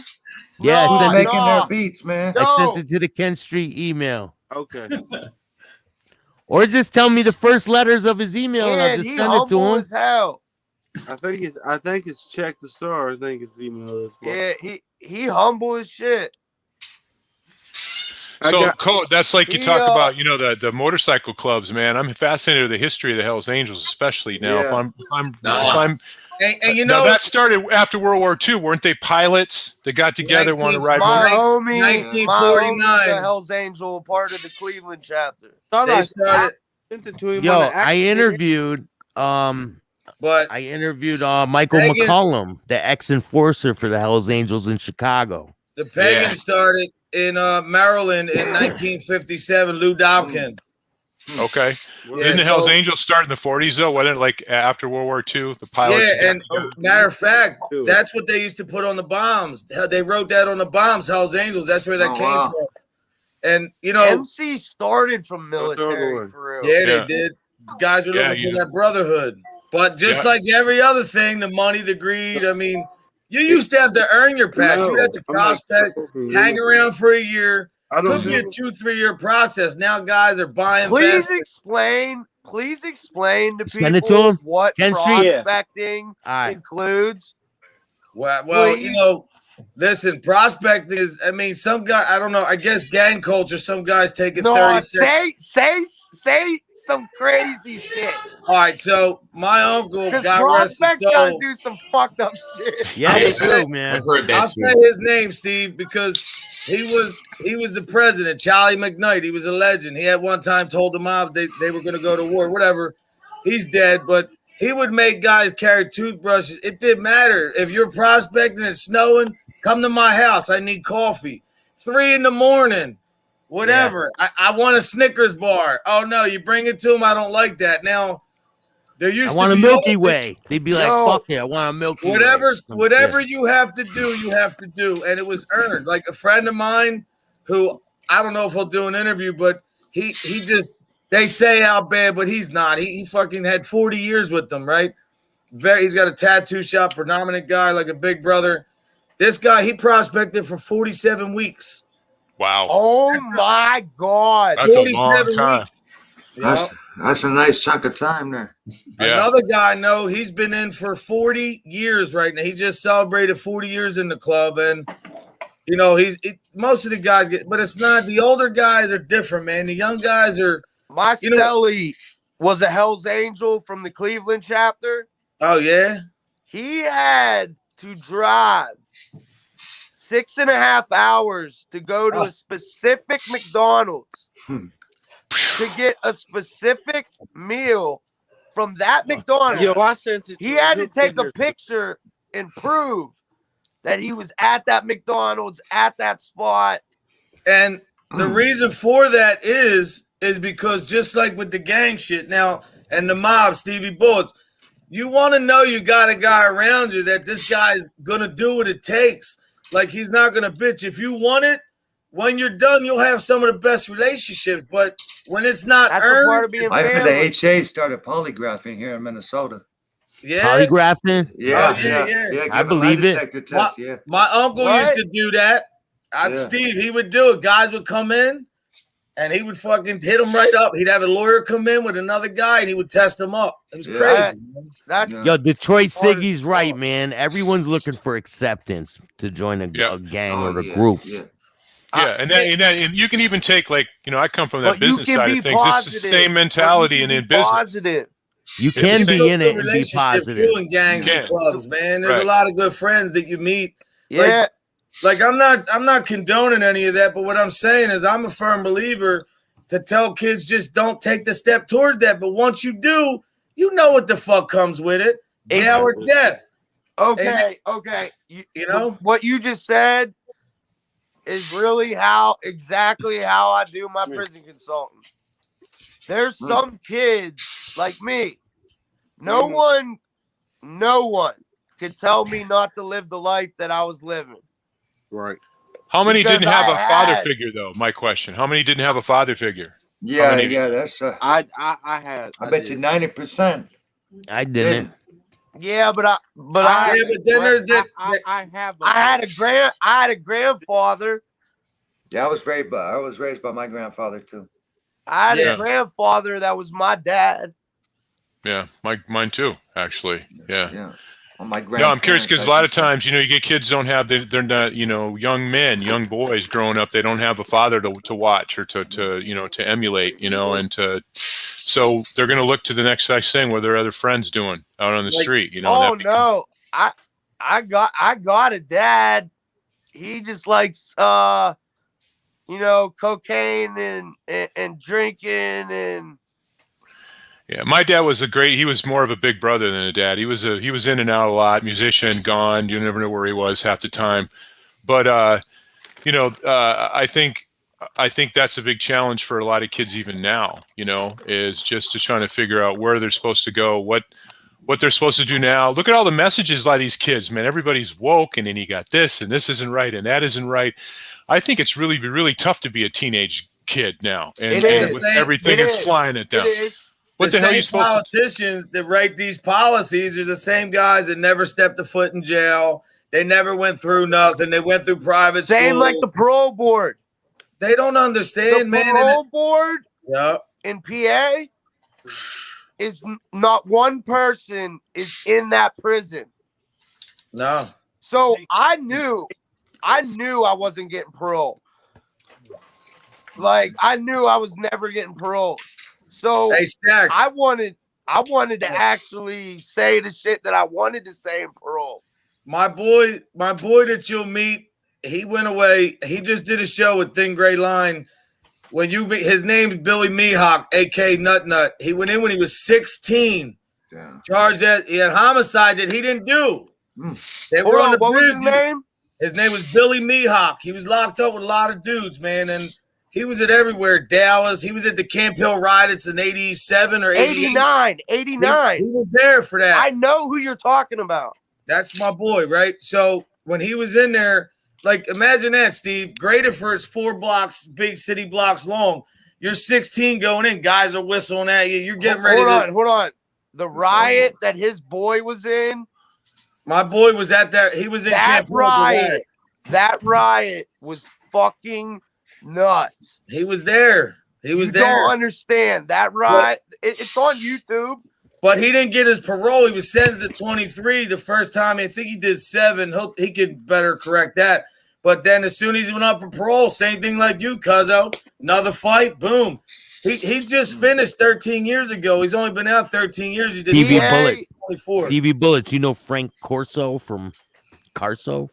Yeah, No, I sent, Making no. their beats, man. I sent No. it to the Kent Street email. Okay. Or just tell me the first letters of his email and I'll Man, just he send it to humble him. as hell. I think it's check the star. I think it's email as well. Yeah, he humble as shit. I So got- Cole, that's like you talk Yeah. about, you know, the motorcycle clubs, man. I'm fascinated with the history of the Hells Angels, especially now. Yeah. If I'm And you now know, that started after World War II, weren't they pilots that got together, want to ride? My Nin- homie, 1949. my homie's a Hells Angel, part of the Cleveland chapter. thought they I started, sent it to him. Yo, on the I accident. interviewed but Michael Reagan- McCollum, the ex-enforcer for the Hells Angels in Chicago. the Pagans Yeah. started in Maryland in 1957. Lou Dobkin. Okay. Yeah, Didn't the Hells so- Angels start in the 40s though? Wasn't it like after World War II? The pilots. Yeah, and matter of fact, Too. that's what they used to put on the bombs. They wrote that on the bombs, Hells Angels. That's where that Oh, came wow. from. And you know, MC started from What's the other military one? for real. yeah, Yeah. they did. Guys were Yeah, looking you- for that brotherhood. But just Yeah. like every other thing, the money, the greed. I mean, you used to have to earn your patch. No, You'd have to I'm not- prospect, hang around for a year. I don't Could be a know. 2-3 year process. Now guys are buying. Please vests. explain to Send it to people him. what Ken Street. prospecting All right. includes. Well, Please. you know, listen, prospecting is. I mean, some guy. I don't know. I guess gang culture. Some guys take it No, 30 seconds. say some crazy shit. All right, so my uncle Because got rest his prospects gotta soul. do some fucked up shit. Yeah, I they would say- do, man. I've heard I'll that say too. his name, Steve, because he was the president, Charlie McKnight. He was a legend. He had one time told the mob they were going to go to war, whatever. He's dead, but he would make guys carry toothbrushes. It didn't matter if you're prospecting and it's snowing. come to my house. I need coffee. 3 a.m, whatever. I want a Snickers bar. Oh no, you bring it to them. I don't like that. Now, there used I want to a be Milky Way. They'd be like, No. fuck it, I want a Milky Way. Whatever you have to do, you have to do. And it was earned. Like a friend of mine who, I don't know if he'll do an interview, but he just, they say how bad, but he's not. He fucking had 40 years with them, right? He's got a tattoo shop, predominant guy, like a big brother. This guy, he prospected for 47 weeks. Wow. Oh my God. That's a long time. That's a nice chunk of time there. Yeah. Another guy I know, he's been in for 40 years right now. He just celebrated 40 years in the club. And, you know, most of the guys get, but it's not, the older guys are different, man. The young guys are. My Celly was a Hell's Angel from the Cleveland chapter. Oh, yeah? He had to drive 6.5 hours to go to a specific McDonald's to get a specific meal from that McDonald's. Yo, I sent it. He had to take a picture and prove that he was at that McDonald's at that spot. And the reason for that is because just like with the gang shit now and the mob, Stevie Bullets, you want to know you got a guy around you that this guy's going to do what it takes. Like, he's not going to bitch. If you want it, when you're done, you'll have some of the best relationships. But when it's not earned, part of being I heard family. the HA started polygraphing here in Minnesota. Yeah. Polygraphing? Yeah, Oh, yeah. I believe it. Test, yeah. My uncle used to do that. Yeah. Steve, he would do it. Guys would come in, and he would fucking hit them right up. He'd have a lawyer come in with another guy, and he would test them up. It was crazy. Yo, Detroit Siggy's right, man. Everyone's looking for acceptance to join a gang or a group. Yeah, and you can even take, like, you know, I come from that business side of things. It's the same mentality in business. Positive. You can be in it and be positive. Doing gangs and clubs, man. There's a lot of good friends that you meet. Yeah. Like I'm not condoning any of that, but what I'm saying is I'm a firm believer to tell kids just don't take the step towards that. But once you do, you know what the fuck comes with it. Jail or death. Okay. You know what you just said is really exactly how I do my prison consultant. There's some kids like me. No one could tell me not to live the life that I was living. Right. How many didn't have a father figure, though? My question. How many didn't have a father figure? Yeah, that's I had. I bet you 90%. I didn't. Yeah, but I had a grandfather. Yeah, I was raised by my grandfather too. I had a grandfather that was my dad. Yeah, mine too, actually. Yeah. Well, my no, I'm curious because a lot of times, you know, you get kids they're not, you know, young boys growing up, they don't have a father to watch or to emulate, you know, and so they're going to look to the next best thing. What are their other friends doing out on the street, you know? Oh no, I got a dad. He just likes you know, cocaine and drinking and. Yeah, my dad was he was more of a big brother than a dad. He was in and out a lot, musician, gone. You never know where he was half the time. But you know, I think that's a big challenge for a lot of kids even now, you know, is just to trying to figure out where they're supposed to go, what they're supposed to do now. Look at all the messages by these kids, man. Everybody's woke, and then you got this, and this isn't right, and that isn't right. I think it's really tough to be a teenage kid now, and with everything that's flying at them. What the hell are you supposed to do? Politicians that write these policies are the same guys that never stepped a foot in jail. They never went through nothing. They went through private school. Same like the parole board. They don't understand, man. The parole board Yeah. in PA is not one person is in that prison. No. So I knew I wasn't getting parole. Like I knew I was never getting parole. So hey, Staxx. I wanted to actually say the shit that I wanted to say in parole. My boy that you'll meet, he went away. He just did a show with Thin Gray Line. When you meet, his name's Billy Mihawk, a.k.a. Nut Nut. He went in when he was 16. Yeah. Charged that he had homicide that he didn't do. They were on the what bridge. was his name? His name was Billy Mihawk. He was locked up with a lot of dudes, man, and he was at everywhere. Dallas. He was at the Camp Hill Riots in 87 or 89. 89. He was there for that. I know who you're talking about. That's my boy, right? So when he was in there, like, imagine that, Steve. Graterford's it's 4 blocks, big city blocks long. You're 16 going in. Guys are whistling at you. You're getting ready. Hold on. The riot that his boy was in. My boy was at that. He was in that Camp Hill. riot. That riot was fucking nuts. He was there. He was there. You don't understand that riot. It's on YouTube. But he didn't get his parole. He was sentenced to 23 the first time. I think he did 7. He could better correct that. But then as soon as he went up for parole, same thing like you, Cuzzo. Another fight, boom. He just finished 13 years ago. He's only been out 13 years. He did Stevie Bullet. 24. Stevie Bullets. You know Frank Caruso from Caruso.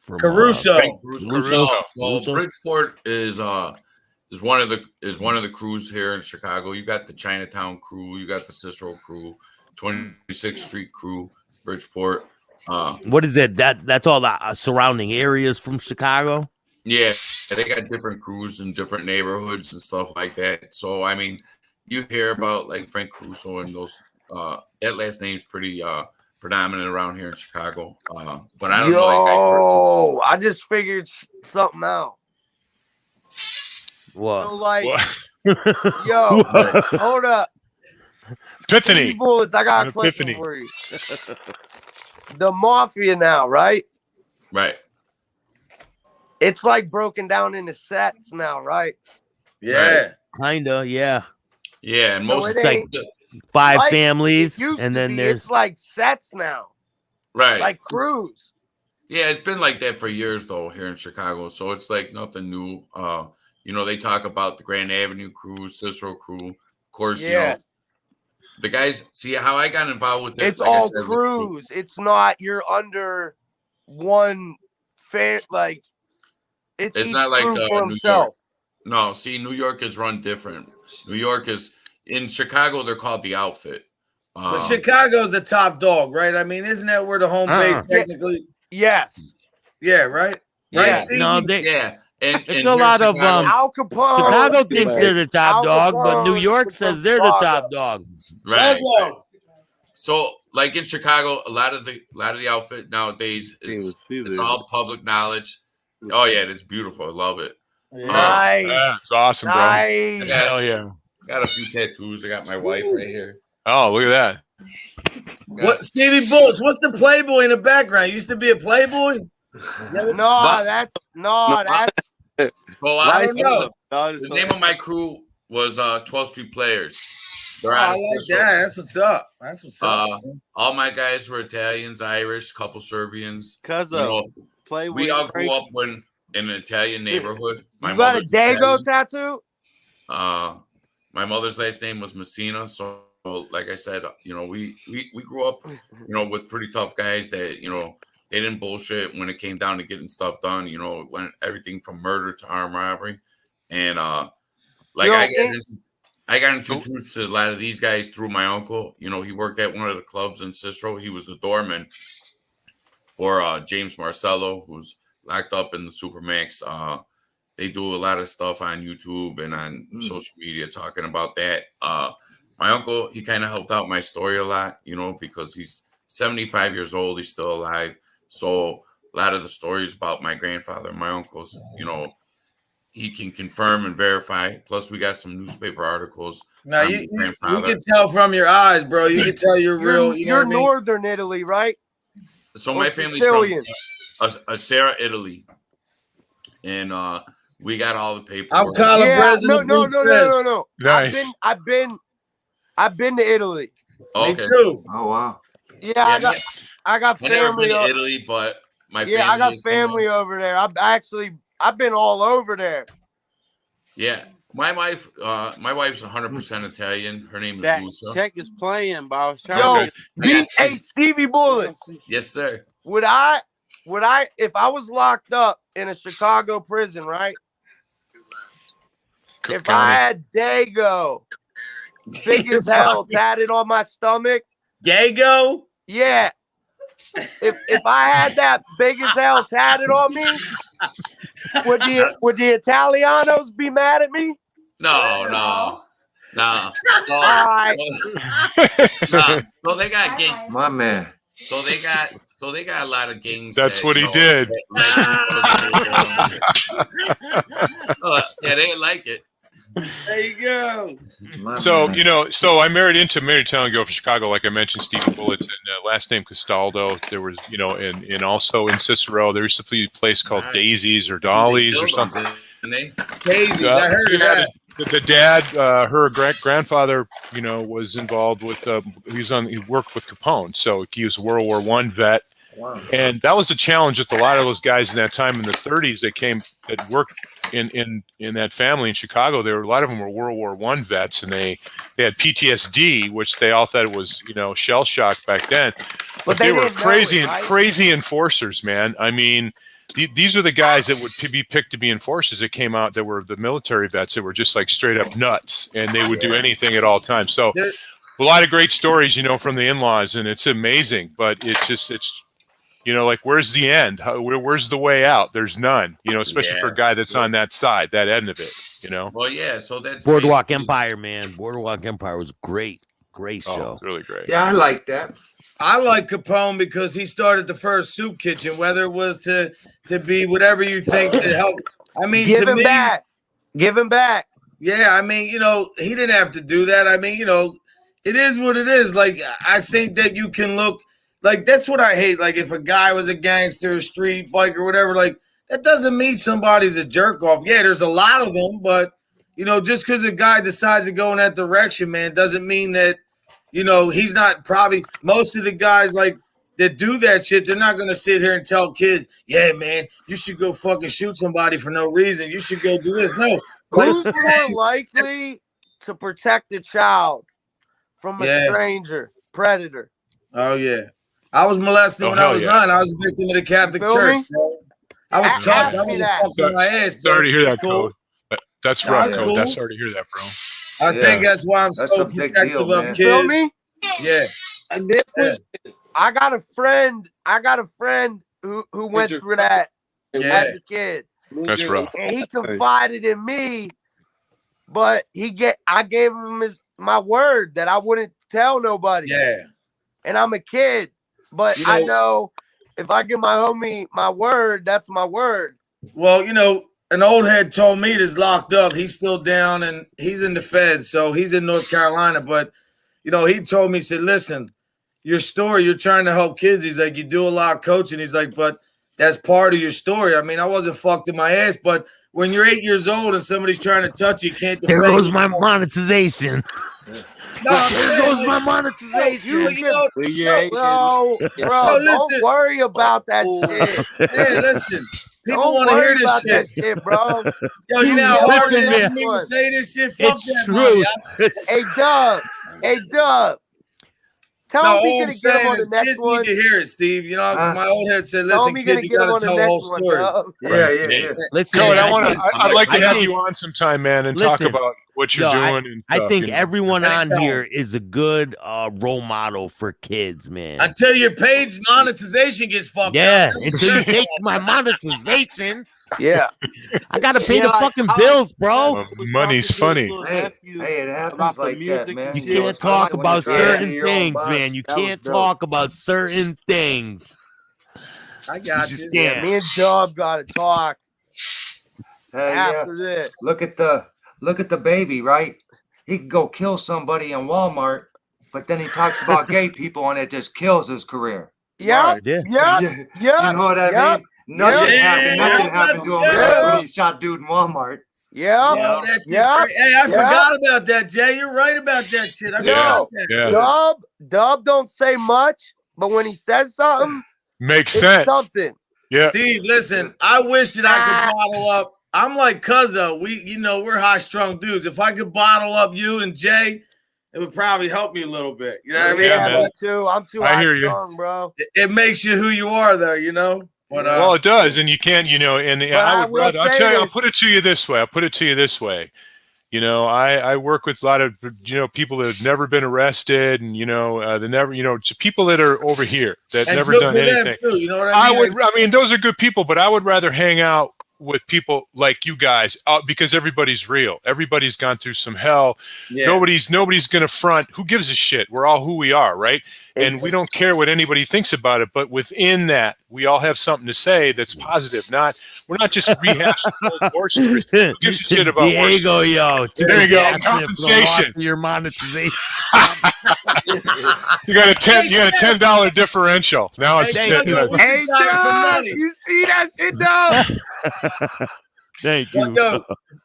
So Bridgeport is one of the crews here in Chicago. You got the Chinatown crew, you got the Cicero crew, 26th Street crew, Bridgeport. What is it? That's all the surrounding areas from Chicago. Yeah, they got different crews in different neighborhoods and stuff like that. So I mean, you hear about like Frank Caruso and those. That last name's pretty predominant around here in Chicago. But I don't know that guy personally. I just figured something out. What? So like, What? yo, hold up. Epiphany. Stevie Bullets, I got a An question epiphany. for you. The Mafia now, right? Right. It's like broken down into sets now, right? Yeah. Kinda, yeah. Yeah, and So most it of the ain't- Five Like, families, it used and to then be, there's it's like sets now, right. like crews. Yeah, it's been like that for years though here in Chicago. So it's like nothing new. You know, they talk about the Grand Avenue crew, Cicero crew. Of course, you Yeah. know, the guys see how I got involved with that. It's like I all said, with crews. It's not you're under one like it's It's each not like crew for New himself. No, see, New York is run different. New York is in Chicago. They're called the Outfit. But Chicago's the top dog, right? I mean, isn't that where the home base technically? Yes. Yeah, right. Yeah. Right, Stevie? no, yeah, and it's and a here in lot of Chicago- Al Capone. Chicago thinks they're the top Al dog, but New Capone York was says from they're the Chicago. top dog. right. Cuzzo. So, like in Chicago, a lot of the outfit nowadays it's all public knowledge. Oh yeah, it's beautiful. I love it. Nice. Yeah, it's awesome, bro. Nice. Yeah. Hell yeah. Got a few tattoos. I got my wife right here. Oh, look at that. What Stevie Bullets? What's the Playboy in the background? You used to be a Playboy? No, that's Well, I don't know. No, The name of my crew was 12th Street Players. They're I out like of that. Cicero. That's what's up. That's what's up. All my guys were Italians, Irish, couple Serbians. Cuz You know, play with we all grew up in an Italian neighborhood. My you got a mother's Dago Italian. tattoo? My mother's last name was Messina, so like I said, you know, we grew up, you know, with pretty tough guys that, you know, they didn't bullshit when it came down to getting stuff done. You know, it went everything from murder to armed robbery, and like Yo, I got introduced to a lot of these guys through my uncle. You know, he worked at one of the clubs in Cicero. He was the doorman for James Marcello, who's locked up in the Supermax. They do a lot of stuff on YouTube and on social media talking about that. My uncle, he kind of helped out my story a lot, you know, because he's 75 years old. He's still alive. So a lot of the stories about my grandfather and my uncles, you know, he can confirm and verify. Plus, we got some newspaper articles. Now on you my grandfather. can tell from your eyes, bro. You can tell you're real. You know You're what I mean? Northern Italy, right? So or my family's Sicilian? from Sarah, Italy, and we got all the I'm paperwork. Calabrese. No. Nice. I've been to Italy. Me Okay, too. Oh wow. Yeah, I got I never been family. to Italy, but my family. Yeah, I got is from family there. over there. I've been all over there. Yeah, my wife's 100% Italian. Her name is That Lucia. check is playing, but I was trying Yo, to hey, Stevie Bullets. Yes, sir. Would I, if I was locked up in a Chicago prison, right? If I had Dago, big as hell, tatted on my stomach, Gago. yeah, if I had that big as hell tatted on me, would the Italianos be mad at me? No. So, All right. so they got gang. My man. So they got a lot of gangs. That's that, what he did. Yeah, they like it. There you go. So, you know, so I married a talent girl from Chicago, like I mentioned, Stevie Bullets, and last name Castaldo. There was, you know, and also in Cicero, there used to be a place called Daisies or Dollies or something. Daisies, I heard of that. The dad, her grandfather, you know, was involved with. He worked with Capone, so he was a World War I vet. Wow. And that was the challenge with a lot of those guys in that time in the 30s that worked in that family in Chicago. There were a lot of them were World War I vets, and they had PTSD, which they all thought it was, you know, shell shock back then. But they were crazy enforcers, man. I mean, these are the guys that would be picked to be enforcers that came out that were the military vets that were just like straight up nuts, and they would do anything at all times. So a lot of great stories, you know, from the in-laws, and it's amazing. But it's you know, like, where's the end? Where's the way out? There's none, you know, especially for a guy that's on that side, that end of it, you know. Well, yeah. So that's Boardwalk Empire, man. Boardwalk Empire was great show. Really great. Yeah, I like that. I like Capone because he started the first soup kitchen, whether it was to be whatever you think to help. I mean, Give to him me, back. Give him back. Yeah, I mean, you know, he didn't have to do that. I mean, you know, it is what it is. Like, I think that you can look like, that's what I hate. Like, if a guy was a gangster, street biker, whatever, like, that doesn't mean somebody's a jerk off. Yeah, there's a lot of them, but, you know, just because a guy decides to go in that direction, man, doesn't mean that, you know, he's not probably most of the guys like that do that shit. They're not going to sit here and tell kids, yeah, man, you should go fucking shoot somebody for no reason. You should go do this. No. Who's more likely to protect a child from a stranger, predator? Oh, yeah. I was molested when I was 9. I was a victim of the Catholic Church. I was tough. I was fucking my ass. Sorry to hear that, Code. That's rough, Code. That's sorry to hear that, bro. I think that's why I'm so protective of kids. Feel me? Yeah. I got a friend who went through that as a kid. That's rough. And he confided in me, but I gave him my word that I wouldn't tell nobody. Yeah. And I'm a kid, but you know, I know if I give my homie my word, that's my word. Well, you know, an old head told me that's locked up. He's still down and he's in the Fed, so he's in North Carolina. But, you know, he told me, he said, listen, your story, you're trying to help kids. He's like, you do a lot of coaching. He's like, but that's part of your story. I mean, I wasn't fucked in my ass, but when you're 8 years old and somebody's trying to touch you, can't defend. There goes my monetization. No, there goes my monetization. Bro, don't worry about that shit. Hey, listen. People want to hear this shit, bro. Yo, you know how hard it is for me to say this shit? Fuck it's that true. Hey, Dub. Tell me gonna get him on the next kids one. Need to hear it, Steve. You know, my old head said, "Listen, kid, you gotta tell the whole story." Yeah. Listen, Code, I'd like to have you on sometime, man, and talk about what you're doing. I think everyone on here is a good role model for kids, man. Until your page monetization gets fucked up. Yeah, until you take my monetization. Yeah, I gotta pay the fucking bills, bro. Money's funny. Hey, it happens like that, man. You can't talk about certain things, man. You can't talk about certain things. I got you. Yeah, me and Dub gotta talk after this. Look at the baby, right? He can go kill somebody in Walmart, but then he talks about gay people and it just kills his career. Yeah. You know what I mean? Nothing happened to him when he shot dude in Walmart. Yeah. Oh, that's great. Hey, I forgot about that, Jay. You're right about that shit. I forgot that. Dub don't say much, but when he says something, makes sense. Something. Yeah. Steve, listen, I wish that I could bottle up. I'm like Cuzzo. We're high strung dudes. If I could bottle up you and Jay, it would probably help me a little bit. You know what I mean? Yeah, me too. I'm too high strung, bro. It makes you who you are, though, you know? But, well, it does, and you can't, you know, and I'll put it to you this way. You know, I work with a lot of, you know, people that have never been arrested, and, you know, they never, you know, people that are over here that And never good done for them, anything. too, you know what I mean? I mean, those are good people, but I would rather hang out with people like you guys because everybody's real. Everybody's gone through some hell. Yeah. Nobody's going to front. Who gives a shit? We're all who we are, right? And we don't care what anybody thinks about it. But within that, we all have something to say that's positive. We're not just rehashing old horses. Who gives a shit about horses? Diego, yo. There you go. Compensation. Your monetization. You got a $10 differential. Now it's Hey, 10. Hey, Doug, you see that shit, Doug? Thank you.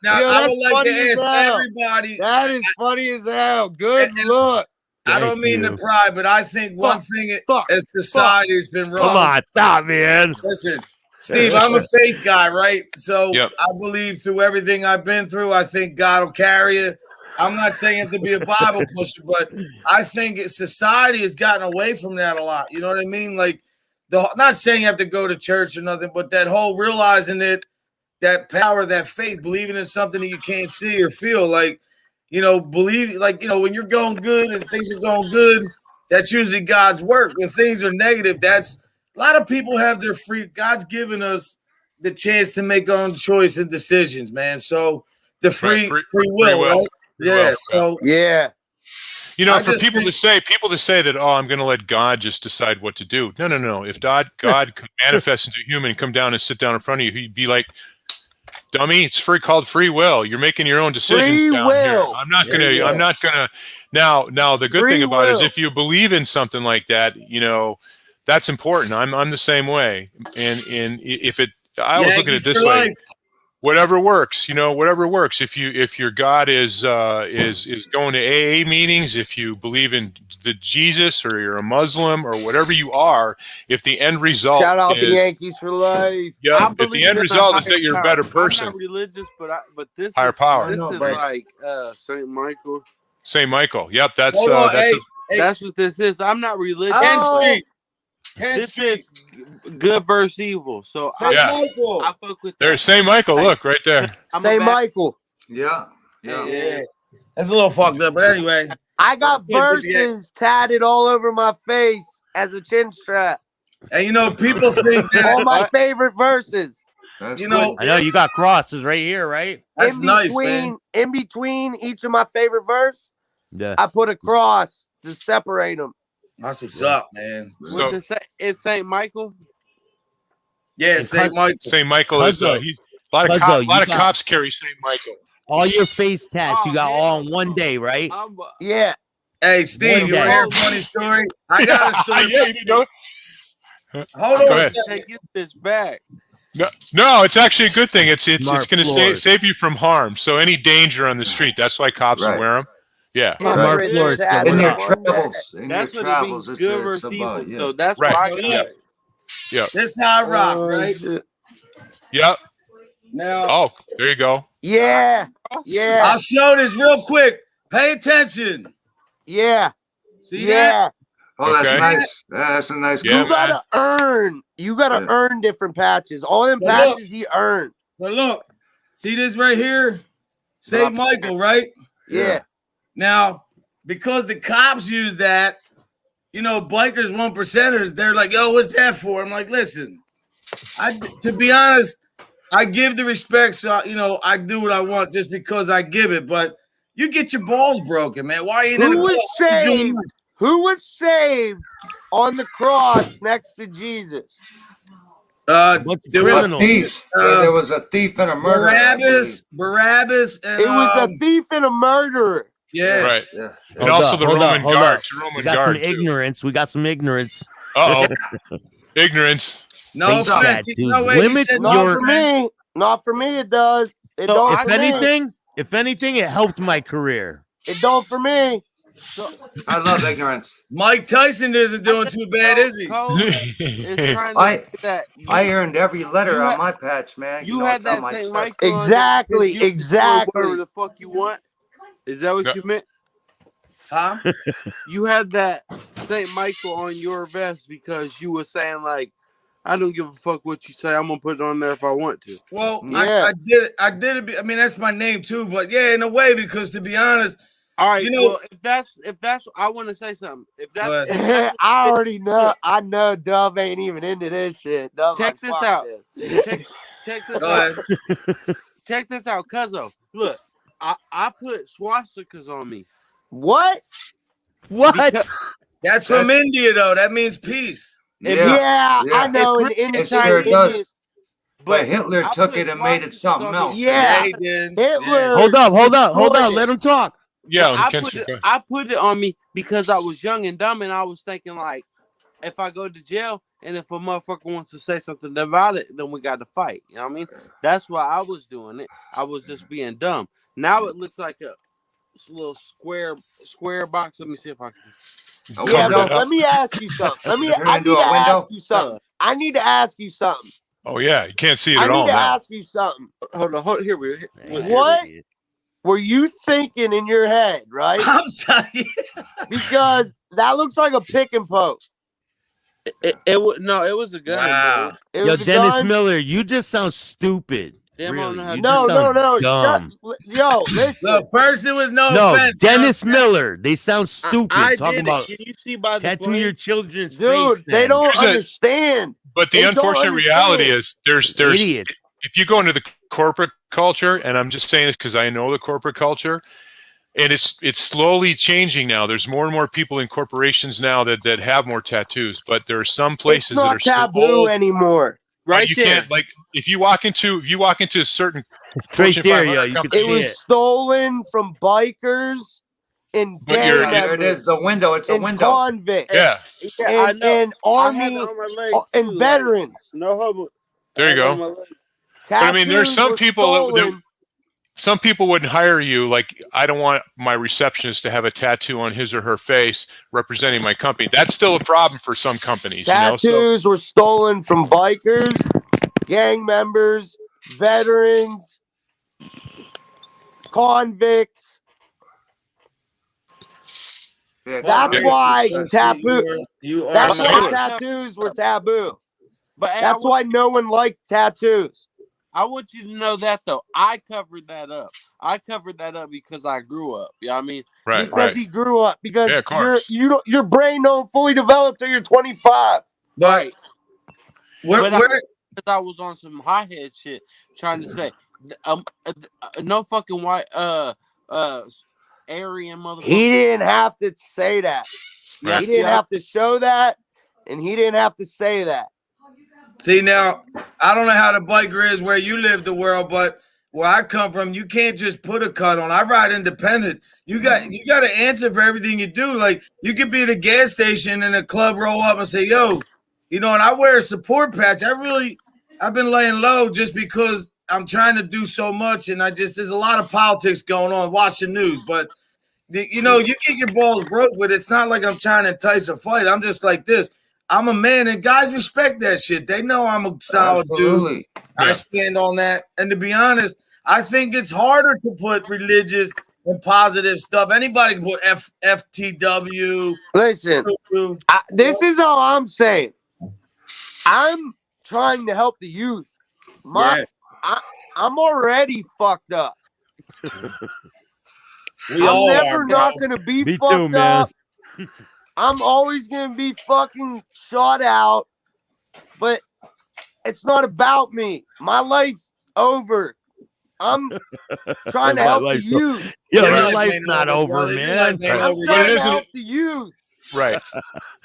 Now, Yo, I that's would like funny to as ask hell. everybody. That is funny as hell. Good look. I don't mean to pry, but I think one thing as society has been wrong. Come on, stop, man. Listen, Steve, I'm a faith guy, right? So Yep. I believe through everything I've been through, I think God will carry you. I'm not saying you have to be a Bible pusher, but I think society has gotten away from that a lot. You know what I mean? Like, not saying you have to go to church or nothing, but that whole realizing that power, that faith, believing in something that you can't see or feel, like, you know, believe, like, you know, when you're going good and things are going good, that's usually God's work. When things are negative, that's a lot of people have their free. God's given us the chance to make our own choice and decisions, man. So the free will, right? Yeah. So yeah. You know, for people to say that, oh, I'm going to let God just decide what to do. No. If God could manifest into a human and come down and sit down in front of you, he'd be like, dummy, it's called free will. You're making your own decisions down here. I'm not gonna. Now the good thing about it is if you believe in something like that, you know, that's important. I'm the same way. And if it, I always look at it this way. Whatever works, you know, whatever works. If your God is going to AA meetings, if you believe in the Jesus, or you're a Muslim, or whatever you are, if the end result shout out the Yankees for life. Yeah, if the end result is that you're a better person. I'm not religious, but this higher power. This is like Saint Michael. Saint Michael. Yep, that's that's what this is. I'm not religious. This is good versus evil. So I fuck with there's Saint Michael. Look right there. Saint Michael. Yeah. That's a little fucked up, but anyway. I got verses tatted all over my face as a chin strap. And you know, people think that all my favorite verses. You know, I know you got crosses right here, right? That's nice, man. In between each of my favorite verse, yeah, I put a cross to separate them. That's what's up, man. It's Saint Michael. Yeah, Saint Michael. Saint Michael is a lot of cops carry Saint Michael. All your face tats you got all in one day, right? Yeah. Hey, Steve, you want to hear a funny story? I got a story. Yeah, you know. Hold on. Go ahead. Take this back. No, it's actually a good thing. It's going to floors. save you from harm. So any danger on the street, that's why cops wear them. Yeah. Smart floors. In your travels, That's what it's good versus evil. yeah. So that's right. why I got it. Yeah. This is how I rock, right? Yep. Now. Oh, there you go. Yeah. Yeah. I'll show this real quick. Pay attention. Yeah. See that? Oh, that's nice. That's a nice. You gotta earn. You gotta earn different patches. All them patches you earn. But look, see this right here? Saint Michael, right? Yeah. Now, because the cops use that, you know, bikers, 1%ers, they're like, yo, what's that for? I'm like, listen, to be honest, I give the respect, so, you know, I do what I want just because I give it, but you get your balls broken, man. Why ain't Who was saved? Who was saved on the cross next to Jesus? There was a thief and a murderer. Barabbas, and it was a thief and a murderer. Yeah, right. Yeah. And also the Roman guard. We got some ignorance. We got some ignorance. Ignorance. No offense. Limit not for me. Not for me. It does. It don't. If anything, it helped my career. It don't for me. So, I love ignorance. Mike Tyson isn't doing too bad, is he? I earned every letter on my patch, man. You had that Saint Michael. Exactly. Whatever the fuck you want. Is that what you meant? Huh? You had that Saint Michael on your vest because you were saying like, I don't give a fuck what you say. I'm gonna put it on there if I want to. Well, Yeah. I did it. I mean, that's my name too, but yeah, in a way, because to be honest, All right, you know, well, if that's, I want to say something. If that's, I already know. I know Dub ain't even into this shit. Dub check like, this fuck out. this. Check this go out. ahead. Check this out, Cuzzo. Look, I put swastikas on me. What? What? Because That's from India, though. That means peace. Yeah, I know. It's In really It sure Indian, does. But but Hitler I took put it and made it swastikas something on else. me. Yeah. he did. Hitler. Hold up. destroyed it. Let him talk. Yeah, I Kenster, go ahead. I put it on me because I was young and dumb, and I was thinking like, if I go to jail and if a motherfucker wants to say something about it, then we got to fight. You know what I mean? That's why I was doing it. I was just being dumb. Now it looks like a little square box. Let me see if I can. A Yeah, Covered but it up. let me ask you something. Turn I into need to a window? ask you something. I need to ask you something. Oh yeah, you can't see it I at need all to now. ask you something. Hold on. Here we go. What were you thinking in your head, right? I'm telling you. Because that looks like a pick and poke. It was no, it was a gun. Wow. It Yo, was a Dennis gun. Miller, you just sound stupid. Damn, I don't Really, know how you to just No, sound no. dumb. Yo, listen. Look, first it was no No, offense. Dennis Miller, they sound stupid. I Talking did about it. Can you see by the tattoo flame? your children's Dude, face. they then. don't There's a- understand. But the They don't unfortunate reality understand. is there's Idiot. if you go into the corporate culture, and I'm just saying this because I know the corporate culture, and it's slowly changing now. There's more and more people in corporations now that have more tattoos, but there are some places It's that not are still taboo old. anymore. Right You there. can't, like, if you walk into a certain It's right Fortune there, 500 yo. You can company, It see was it. stolen from bikers and But gang you're- There it members is, the window. It's a and window. convicts yeah, Yeah, I and, know. and I had army it on my leg and too, like, veterans. no homo. there you I had it on go. my leg. But I mean, there's Tattoos some were people that stolen. some people wouldn't hire you. Like, I don't want my receptionist to have a tattoo on his or her face representing my company. That's still a problem for some companies, you know. So Tattoos were stolen from bikers, gang members, veterans, convicts. Yeah, That's corporations, why that's- taboo. You are That's my why leg. tattoos were taboo. But hey, That's why no one liked tattoos. I want you to know that though. I covered that up. I covered that up because I grew up. You know what I mean? right, Because right. he grew up. Because Yeah, of course. your brain don't fully develop till you're 25. But Right. where Because I was on some hothead shit trying to say no fucking white Aryan motherfucker. He didn't have to say that. Yeah, He didn't have to show that, and he didn't have to say that. see now, I don't know how the biker is where you live the world, but where I come from, you can't just put a cut on. I ride independent. You got to answer for everything you do. Like, you could be at a gas station and a club roll up and say, "Yo," you know, and I wear a support patch. I've been laying low just because I'm trying to do so much, and there's a lot of politics going on. Watch the news, but you know, you get your balls broke with it. It's not like I'm trying to entice a fight. I'm just like this. I'm a man, and guys respect that shit. They know I'm a solid dude. Absolutely. I Yeah. stand on that. And to be honest, I think it's harder to put religious and positive stuff. Anybody can put FTW. Listen, this is all I'm saying. I'm trying to help the youth. I'm already fucked up. We all I'm are, never bro. not gonna be Me fucked too, man. up. I'm always gonna be fucking shot out, but it's not about me. My life's over. I'm trying to My help the life's youth. Yo, Your your life life's ain't not over, over, brother. Your man. life ain't I'm over trying yet. to isn't- help the youth. Right.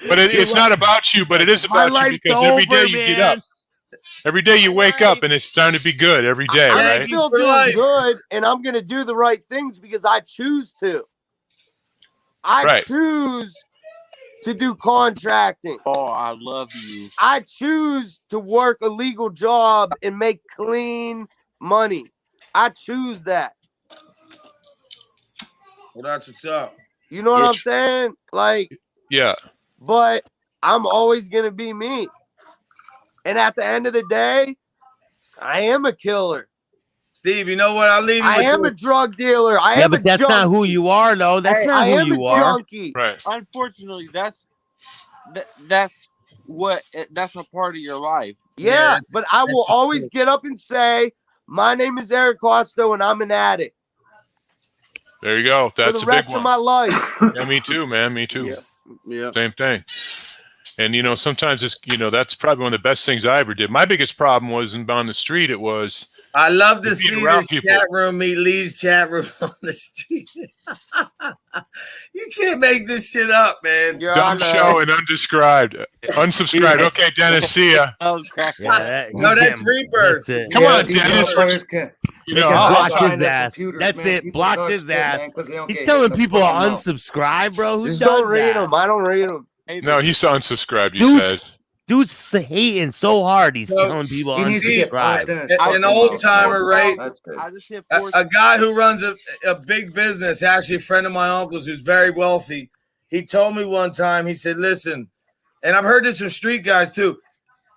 But it's not about you, but it is My about you life's because every day over, you get man. up. Every day you wake up and it's time to be good every day, I'm right? still For doing life. good, and I'm gonna do the right things because I choose to. I Right. choose to do contracting. Oh, I love you. I choose to work a legal job and make clean money. I choose that. Well, that's what's up. You know what I'm saying? Like, Yeah. but I'm always gonna be me. And at the end of the day, I am a killer. Steve, you know what? I'll leave you I with am a this. drug dealer. I Yeah, am but a that's not junkie. who you are, though. That's Hey, not I who am a you are. junkie. Right. Unfortunately, that's a part of your life. Yeah, that's- but I will that's always true. get up and say, my name is Eric Costo and I'm an addict There you go. for That's the a big rest of one. my life. Yeah, me too, man. Me too. Yeah. Same thing. And you know, sometimes it's that's probably one of the best things I ever did. My biggest problem wasn't on the street. It was I love to Just being see around this people. chat room meet Lee's chat room on the street. You can't make this shit up, man. Yeah, I dumb know. show and undescribed. Unsubscribed. Okay, Dennis, see ya. Oh, crack. Yeah, No, that's him. Reaper. That's it. Come on, these Dennis. motherfuckers can't- You they know, can I'll block block his their ass. computers, That's man. it. People Block talk his shit, ass. man, 'cause they don't He's get telling hit in the people to fucking mouth. unsubscribe, bro. Who Just does don't read that? them. I don't read them. no, he's unsubscribed. He Dude, says. Dude's hating so hard. He's So, telling people He needs to get unsubscribe. blocked in his An fucking old mouth. timer, right? That's it. I just hit A guy who runs a big business, actually a friend of my uncle's who's very wealthy, he told me one time, he said, listen, and I've heard this from street guys too,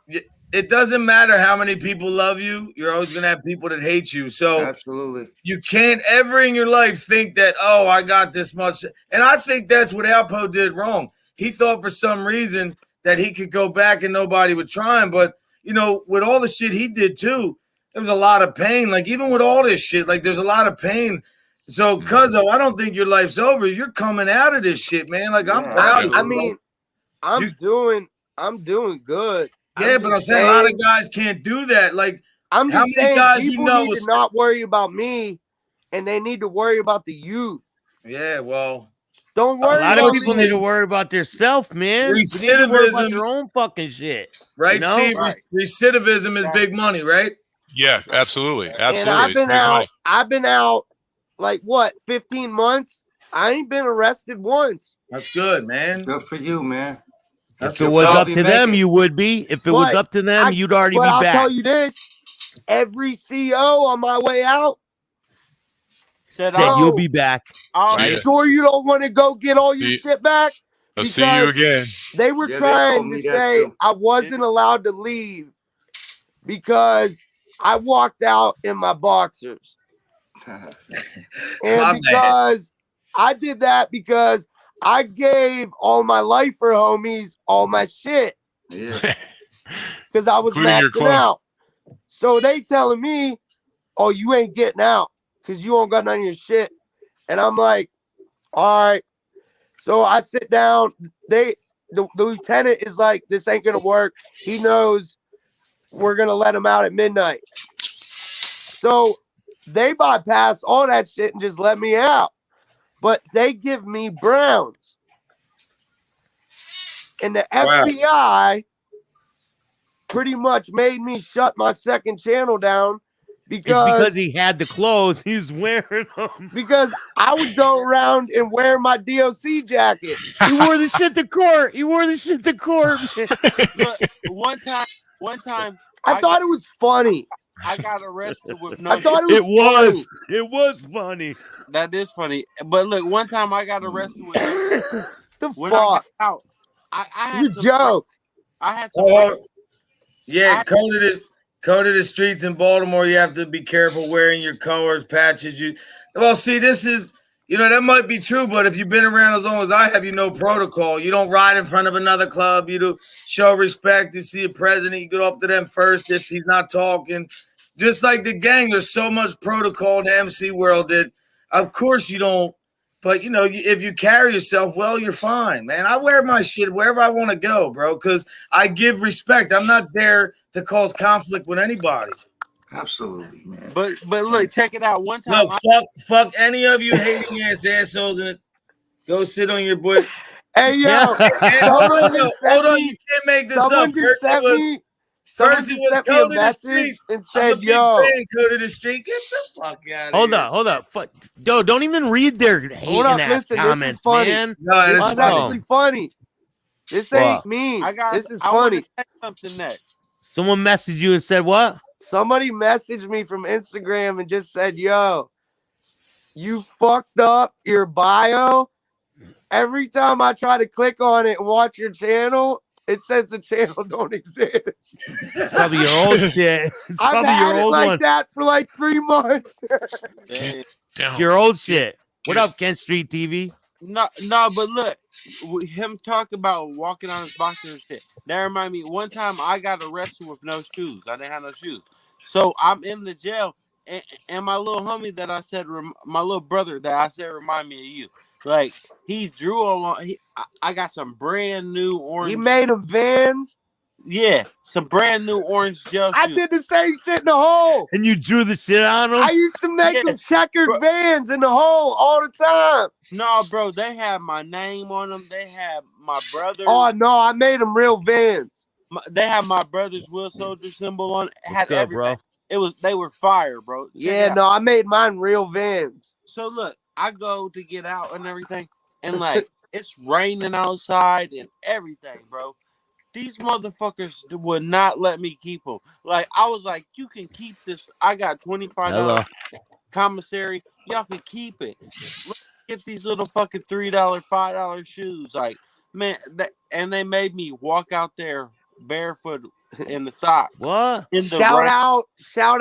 it doesn't matter how many people love you, you're always going to have people that hate you. So Absolutely. you can't ever in your life think that, oh, I got this much. And I think that's what Alpo did wrong. He thought for some reason that he could go back and nobody would try him. But, you know, with all the shit he did too, there was a lot of pain. Like, even with all this shit, like, there's a lot of pain. So, Cuzzo, I don't think your life's over. You're coming out of this shit, man. Like, I'm Yeah, proud of you. I mean, I'm doing good. Yeah, but I'm saying a lot of guys can't do that. Like, I'm how just many saying guys you people know need was- to not worry about me, and they need to worry about the youth. yeah, well, Don't A worry lot about of people me. need to worry about themselves, man. They need to worry about Recidivism- their own fucking shit. right, You know? Steve? Right. Recidivism is big money, right? Yeah, absolutely. And Absolutely. I've been It's big out. money. I've been out like what, 15 months? I ain't been arrested once. That's good, man. Good for you, man. That's If it good was stuff. up to them, you would be. If it was But up to them, you'd already But be I'll back. tell you this: every CO on my way out Said, Said Oh. you'll be back. I'll, I'm Yeah. sure you don't want to go get all your See- shit back. I'll see you because again. They were Yeah, they trying told to me that say too. I wasn't allowed to leave because I walked out in my boxers. My And bad. because I did that because I gave all my lifer homies all my shit Yeah. because I was Including your maxing clothes. out. So they telling me, oh, you ain't getting out because you don't got none of your shit. And I'm like, all right. So I sit down. The lieutenant is like, this ain't gonna work. He knows we're gonna let him out at midnight. So they bypass all that shit and just let me out. But they give me Browns. And the FBI pretty much made me shut my second channel down It's because because he had the clothes. He was wearing them. I would go around and wear my DOC jacket. He wore the shit to court. He wore the shit to court. Man. look, one time, I thought it was funny. I got arrested with no. I thought it was It was funny. That is funny. But look, one time I got arrested with the when I got fuck. out. I had You to joke. I had to. Oh, yeah, code of the streets in Baltimore. You have to be careful wearing your colors, patches. Well, see, this is, that might be true, but if you've been around as long as I have, you know protocol. You don't ride in front of another club. You do show respect. You see a president, you go up to them first if he's not talking. Just like the gang, there's so much protocol in the MC world that, of course, you don't. But, if you carry yourself well, you're fine, man. I wear my shit wherever I want to go, bro, because I give respect. I'm not there to cause conflict with anybody. Absolutely, man. But look, check it out. One time, Look, fuck any of you hating ass assholes and go sit on your butt. Hey, yo. And hold on, you can't make this Someone up. just sent me. Someone First it just was sent me code a of the message street. and I'm a said, big yo. fan, code of the street. Get the fuck out of here. Hold up. Yo, don't even read their hating Hold up, ass listen, this is comments, funny. man. No, This it's is funny. actually funny. This ain't mean. This is I want funny. to say something next. Someone messaged you and said what? Somebody messaged me from Instagram and just said, yo, you fucked up your bio. Every time I try to click on it and watch your channel, it says the channel don't exist. It's probably your old shit. It's I've probably had your it old like one. that for like 3 months. Dang. It's your old shit. What up, Kent Street TV? No, but look, him talk about walking on his boxer and shit. That remind me, one time I got arrested with no shoes. I didn't have no shoes. So I'm in the jail, and my little homie that I said, my little brother that I said remind me of you. Like, he drew along, I got some brand new orange. He made them Vans. Yeah, some brand new orange gel shoes. I did the same shit in the hole. And you drew the shit on them? I used to make them checkered Vans in the hole all the time. No, bro, they have my name on them. They have my brother's. Oh, no, I made them real Vans. They have my brother's Will Soldier symbol on it. Had good, everything. bro? They were fire, bro. Yeah, no, I made mine real Vans. So look, I go to get out and everything, and like it's raining outside and everything, bro. These motherfuckers would not let me keep them. Like, I was like, you can keep this. I got $25 commissary. Y'all can keep it. Let's get these little fucking $3, $5 shoes. Like, man, and they made me walk out there barefoot in the socks. What? Shout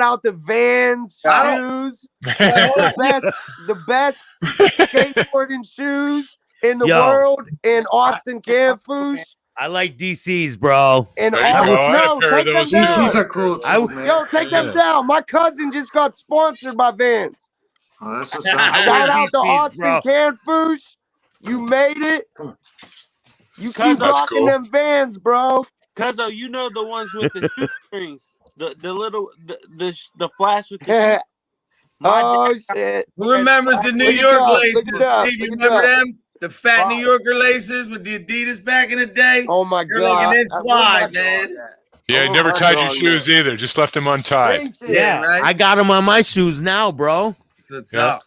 out the Vans shoes. the best skateboarding shoes in the world in Austin Campus. I like DCs, bro. And There you go. no, take them down. DCs are cool too, man. Yo, take them down. My cousin just got sponsored by Vans. Oh, that's what's up. Shout out to Austin Campus. You made it. You keep rocking them Vans, bro. Cuzzo, you know the ones with the shoestrings, the little the flash with the shit. Who remembers the New York laces? Steve, you remember them? The fat New Yorker laces with the Adidas back in the day. Oh my You're God! like an inch wide, man. Yeah, never tied your shoes either. Just left them untied. Yeah, right? I got them on my shoes now, bro. What's up?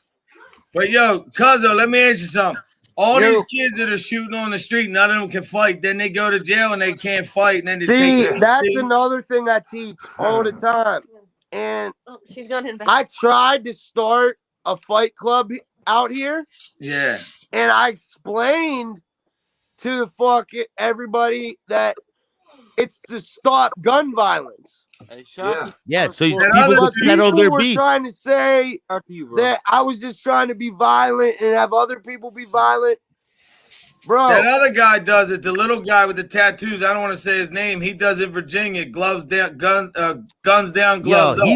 But yo, Cuzzo, let me ask you something. All these kids that are shooting on the street, none of them can fight. Then they go to jail and they can't fight. And then just take that's another thing I teach all the time. And she's going in back. I tried to start a fight club out here. Yeah. And I explained to everybody that it's to stop gun violence. Yeah, so people can settle their beef. Trying to say that I was just trying to be violent and have other people be violent. Bro. That other guy does it. The little guy with the tattoos. I don't want to say his name. He does it in Virginia. Gloves down, guns down, gloves up.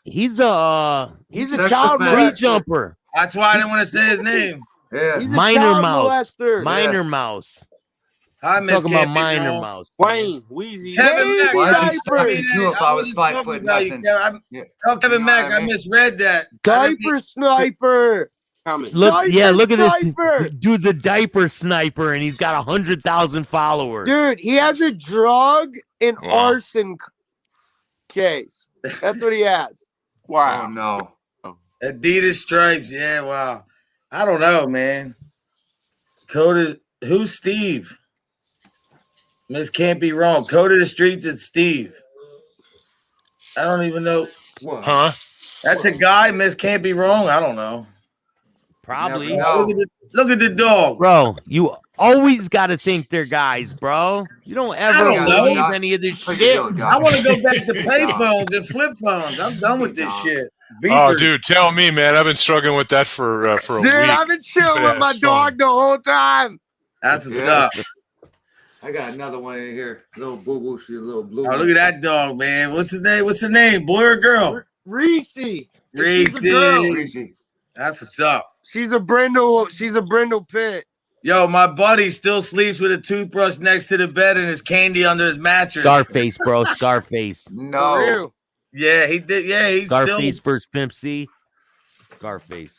He's a child free jumper. That's why I didn't want to say his name. Yeah. He's Minor Mouse. Molester. Minor Mouse. I miss talking about Minor Mouse. Wayne, Weezy. Kevin Mack. I'd be too if I was 5 foot nothing. Kevin Mack, I misread that. Diaper sniper. Look at this. Dude's a diaper sniper, and he's got 100,000 followers. Dude, he has a drug and arson case. That's what he has. Wow. Oh, no. Adidas stripes. Yeah, wow. I don't know, man. Code who's Steve? Miss can't be wrong. Code of the streets, it's Steve. I don't even know. What? Huh? That's a guy. Miss can't be wrong. I don't know. Probably. Look at the dog. Bro, you always got to think they're guys, bro. You don't ever believe any of this shit. I want to go back to payphones and flip phones. I'm done with this shit. Oh, dude, tell me, man. I've been struggling with that for a week. Dude, I've been chilling with my dog the whole time. That's what's up. I got another one in here. Little boo boo, she's a little blue. Oh, look at that dog, man. What's his name? What's her name? Boy or girl? Reese. Reese. Reese. That's what's up. She's a brindle pit. Yo, my buddy still sleeps with a toothbrush next to the bed and his candy under his mattress. Scarface, bro. Scarface. No. Yeah, he did. Yeah, he's Scarface still. versus Pimp C. Scarface.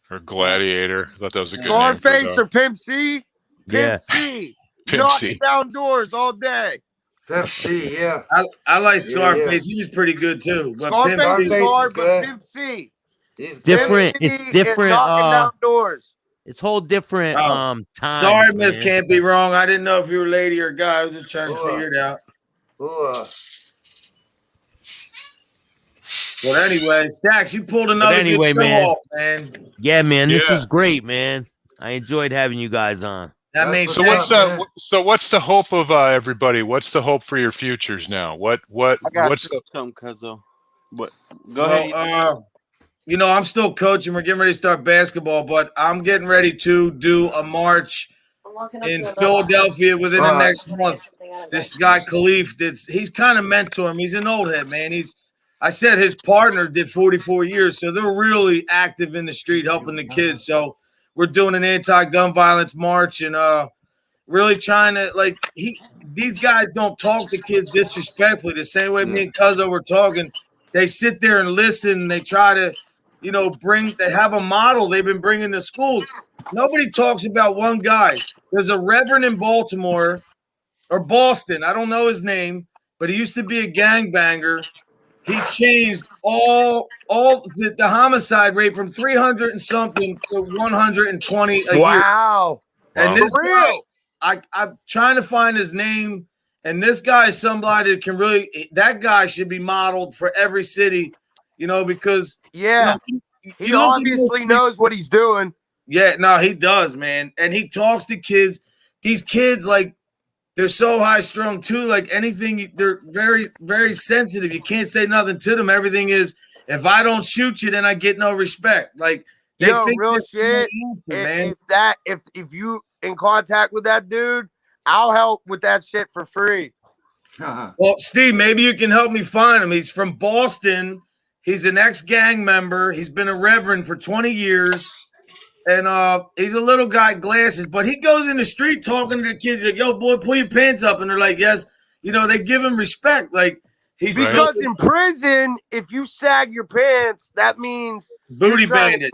Or Gladiator. I thought that was a good name. Scarface or Pimp C? Yeah. Pimp C. Pimp Knocking C. down doors all day. Pimp C, yeah. I like Scarface. Yeah. He was pretty good too. But Scarface Pimp is C, hard, but good. Pimp C. He's Different. Pimp It's C is different. knocking down doors. It's whole different times. sorry, Miss man. can't be wrong. I didn't know if you were a lady or a guy. I was just trying to figure it out. But anyway, Staxx, you pulled another good show man. off, man. Yeah, man. This Yeah. was great, man. I enjoyed having you guys on. That means So what's the hope of everybody? What's the hope for your futures now? I got what's the some, Cuzzo. But go ahead. you know, I'm still coaching. We're getting ready to start basketball, but I'm getting ready to do a march in Philadelphia within the next month. This guy Khalif, he's kind of mentoring him. He's an old head, man. I said his partner did 44 years, so they're really active in the street helping the kids. So we're doing an anti-gun violence march and really trying to these guys don't talk to kids disrespectfully. The same way me and Cuzzo were talking, they sit there and listen. And they try to, you know, they have a model they've been bringing to school. Nobody talks about one guy. There's a reverend in Baltimore or Boston. I don't know his name, but he used to be a gangbanger. He changed all the homicide rate from 300 and something to 120 a year. Wow. And this guy, I'm trying to find his name, and this guy is somebody that can really, that guy should be modeled for every city, you know, because yeah, he obviously knows what he's doing. Yeah, no, he does, man. And he talks to kids. These kids, like, they're so high strung too. Like anything, they're very, very sensitive. You can't say nothing to them. Everything is, if I don't shoot you, then I get no respect. Like, they think real shit. Man. If you in contact with that dude, I'll help with that shit for free. Well, Steve, maybe you can help me find him. He's from Boston. He's an ex-gang member. He's been a reverend for 20 years. And he's a little guy, glasses, but he goes in the street talking to the kids like, yo, boy, pull your pants up. And they're like, yes. You know, they give him respect. Like, he's because in prison, if you sag your pants, that means booty bandit.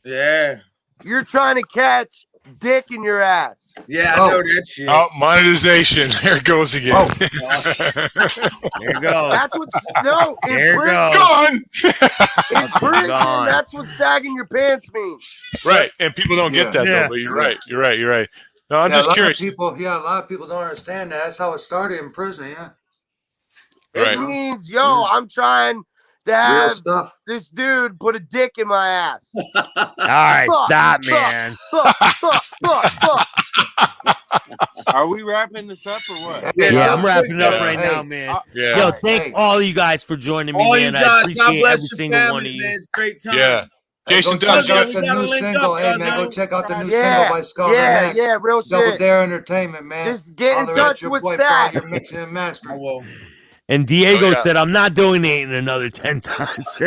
Yeah. You're trying to catch dick in your ass. Yeah, I know that shit. Oh, monetization. There it goes again. Oh. There you go. That's what's no. There you go. Gone. In prison, that's what sagging your pants means. Right, and people don't get that though. But you're right. You're right. No, I'm just curious. A lot of people don't understand that. That's how it started in prison. Yeah. It means, I'm trying to have this dude put a dick in my ass. All right, stop, man. Are we wrapping this up or what? Yeah, I'm wrapping up right now, man. Yo, thank all you guys for joining me, man. I appreciate every single one of you. It's great time. Yeah. Jason Doug, got the new single. Hey, man, go check out the new single by Skull and Mac. Yeah, real shit. Double Dare Entertainment, man. Just get in touch with Staxx. You're mixing and mastering. And Diego said, I'm not donating another 10 times.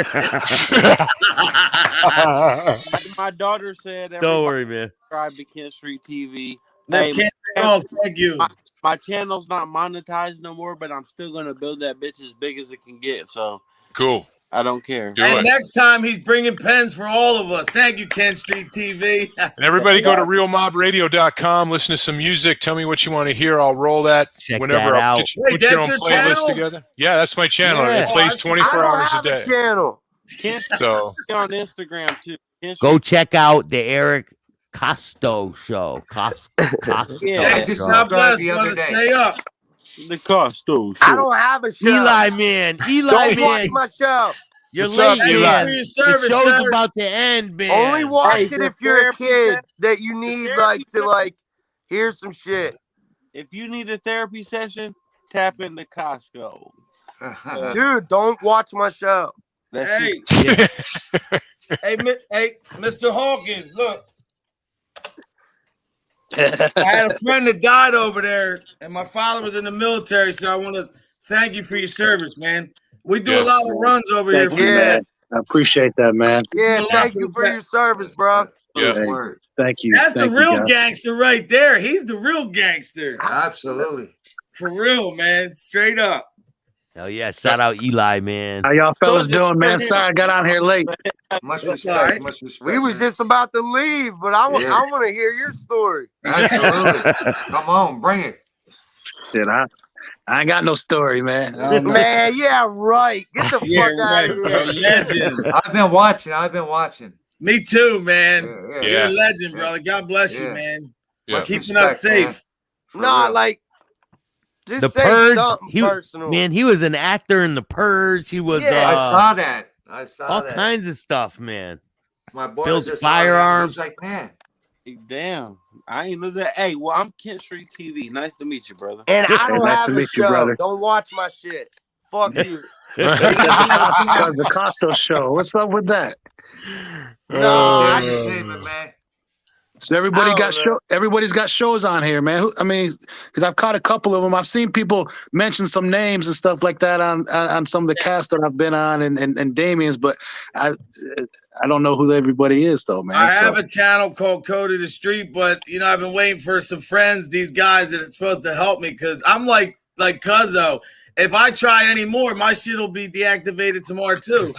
My daughter said, don't worry, man. Subscribe to Kent Street TV. Thank you. My channel's not monetized no more, but I'm still going to build that bitch as big as it can get. So cool. I don't care. Next time he's bringing pens for all of us. Thank you, Kent Street TV. And everybody go to realmobradio.com, listen to some music. Tell me what you want to hear. I'll roll that whenever I'll put your own playlist together. Yeah, that's my channel. Yeah. It plays 24 hours a day. Channel. So on Instagram too. Go check out the Eric Costo show. Costo. Yeah, God bless, brother. Stay up. The Costo show. I don't have a show. Eli, man. Don't watch my show. You're late, man. The show's about to end, man. Only watch it if you're a kid that you need to hear some shit. If you need a therapy session, tap into Costco. Dude, don't watch my show. Hey, Mr. Hawkins, look. I had a friend that died over there, and my father was in the military, so I want to thank you for your service, man. We do a lot of runs over here. Man. I appreciate that, man. Yeah, thank you for your service, bro. Yeah. Thank you. That's the real gangster right there. He's the real gangster. Absolutely. For real, man. Straight up. Hell yeah. Shout out Eli, man. How y'all fellas doing, man? Sorry I got on here late. Much respect. Much respect. We was just about to leave, but I want to hear your story. Absolutely. Come on, bring it. Shit, I ain't got no story, man. Man, yeah, right. Get the fuck out of here. Legend. I've been watching. Me too, man. Yeah. You're a legend, brother. God bless you, man. Yeah. Keeping us safe. Nah, like, just The say Purge. something personal. Man, he was an actor in The Purge. He was. I saw that. All kinds of stuff, man. My boy builds just firearms. like, man. Damn. I ain't know that. Hey, well, I'm Kent Street TV. Nice to meet you, brother. And I don't nice have to a meet you, show. brother. Don't watch my shit. Fuck you. The Costo show. What's up with that? No, Entertainment, man. So everybody's got shows on here, man. I mean, because I've caught a couple of them. I've seen people mention some names and stuff like that on some of the casts that I've been on and Damien's, but I don't know who everybody is though, man. I have a channel called Code of the Street, but I've been waiting for some friends, these guys that are supposed to help me, because I'm like Cuzzo. If I try any more, my shit will be deactivated tomorrow too.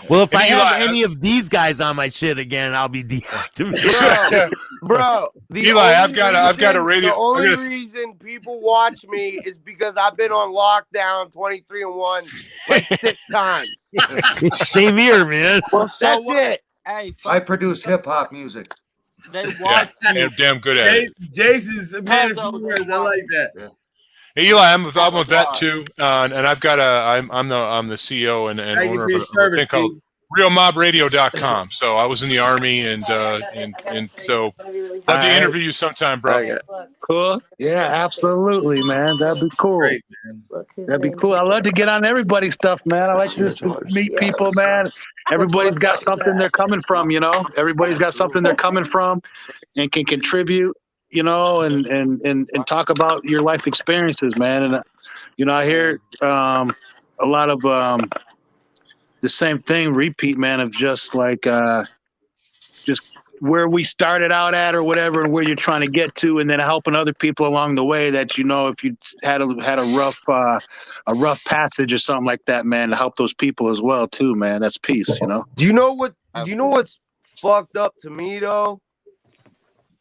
Well, if I have any of these guys on my shit again, I'll be deactivated. Bro, Eli, I've got a radio. The only reason people watch me is because I've been on lockdown 23-1 like 6 times. Same here, man. Well, that's it. Hey, I produce hip hop music. They watch they're damn good at it. Jason's a man of few words. I like that. Yeah. Hey, Eli, I'm a vet too, and I've got I'm the CEO and owner of a thing called RealMobRadio.com. So I was in the Army, and so love to interview you sometime, bro. Cool. Yeah, absolutely, man. That'd be cool. Great, That'd be cool. I love to get on everybody's stuff, man. I like to just meet people, man. Everybody's got something they're coming from, Everybody's got something they're coming from and can contribute, and talk about your life experiences, man. And, I hear a lot of the same thing repeat, man, of just like just where we started out at or whatever and where you're trying to get to, and then helping other people along the way that, if you had a rough passage or something like that, man, to help those people as well too, man. That's peace, Do you know what's fucked up to me though?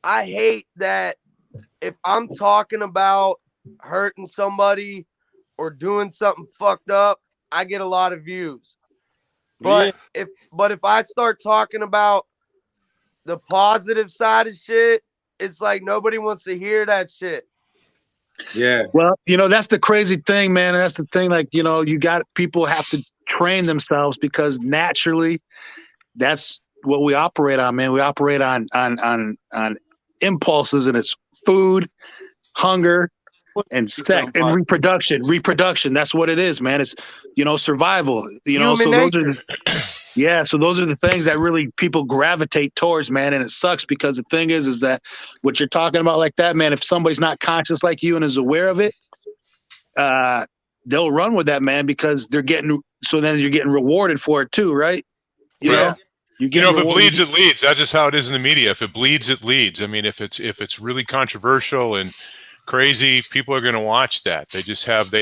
I hate that if I'm talking about hurting somebody or doing something fucked up, I get a lot of views. But if I start talking about the positive side of shit, it's like nobody wants to hear that shit. Yeah. Well, that's the crazy thing, man. And that's the thing, like, people have to train themselves because naturally that's what we operate on, man. We operate on impulses, and it's food, hunger, and sex and reproduction. That's what it is, man. It's survival. So those are so those are the things that really people gravitate towards, man. And it sucks because the thing is that what you're talking about like that, man, if somebody's not conscious like you and is aware of it, they'll run with that, man, because then you're getting rewarded for it too, right? You know? If it bleeds, it leads. That's just how it is in the media. If it bleeds, it leads. I mean, if it's really controversial and crazy, people are going to watch that. They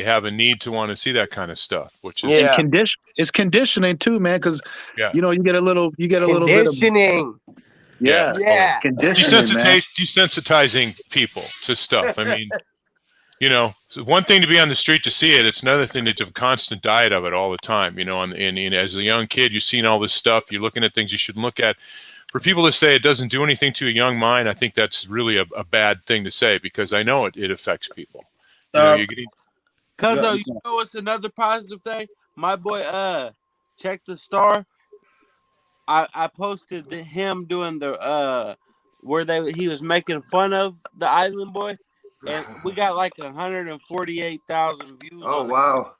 have a need to want to see that kind of stuff, which is it's conditioning too, man. Because you get a little bit of conditioning. Yeah. Desensitizing people to stuff. I mean, it's one thing to be on the street to see it. It's another thing to have a constant diet of it all the time. And as a young kid, you're seeing all this stuff. You're looking at things you shouldn't look at. For people to say it doesn't do anything to a young mind, I think that's really a bad thing to say, because I know it affects people. Cuz what's another positive thing? My boy, Check the Star. I posted him doing the he was making fun of the Island Boy, and we got like 148,000 views. Oh wow!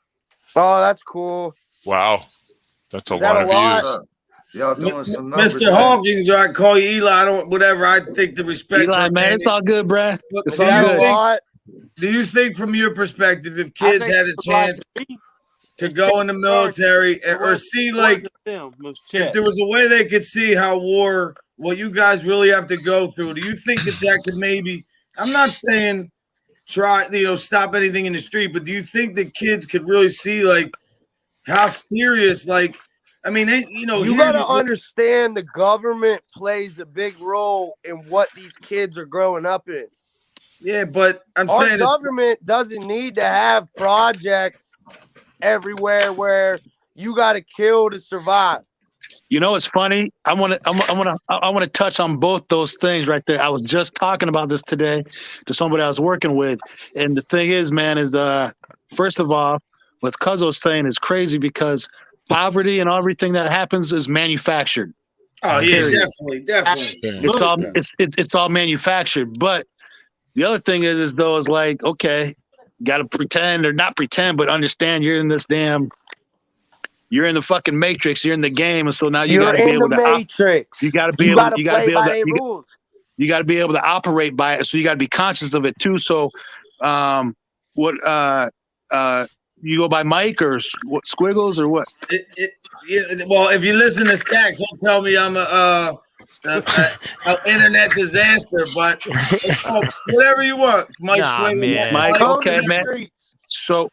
Oh, that's cool. Wow, that's a lot of views. Y'all doing some numbers. Mr. Hawkins, or I call you Eli. I don't, whatever. I think the respect. Eli, man, it's all good, bruh. It's all good. Do you think, from your perspective, if kids had a chance to go in the military or see, like, if there was a way they could see how what you guys really have to go through, do you think that could maybe? I'm not saying stop anything in the street, but do you think that kids could really see, like, how serious, like? I mean, you got to understand the government plays a big role in what these kids are growing up in. Yeah, but our government doesn't need to have projects everywhere where you got to kill to survive. It's funny. I want to touch on both those things right there. I was just talking about this today to somebody I was working with, and the thing is, man, is first of all, what Cuzzo's saying is crazy because poverty and everything that happens is manufactured. Oh yeah, definitely. It's all manufactured. But the other thing is like, okay, got to pretend or not pretend, but understand you're in this you're in the fucking matrix. You're in the game, and so now you got to be able to. Matrix. You got to be You able. got to play by their rules. You got to be able to operate by it. So you got to be conscious of it too. So, you go by Mike or Squiggles or what? Well, if you listen to Staxx, don't tell me I'm an internet disaster, but whatever you want, Mike. Nah, man. Mike, okay, man. So,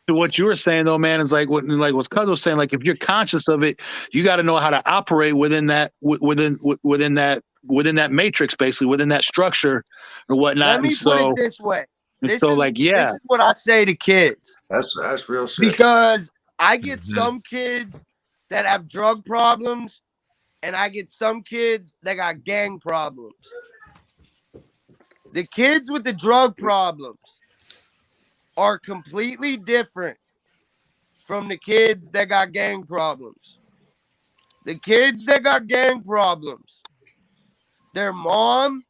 to what you were saying though, man, is like what Cuz was saying. Like if you're conscious of it, you got to know how to operate within that matrix, basically within that structure or whatnot. Let me put it this way. This is what I say to kids. That's real shit. Because I get some kids that have drug problems, and I get some kids that got gang problems. The kids with the drug problems are completely different from the kids that got gang problems. The kids that got gang problems, their mom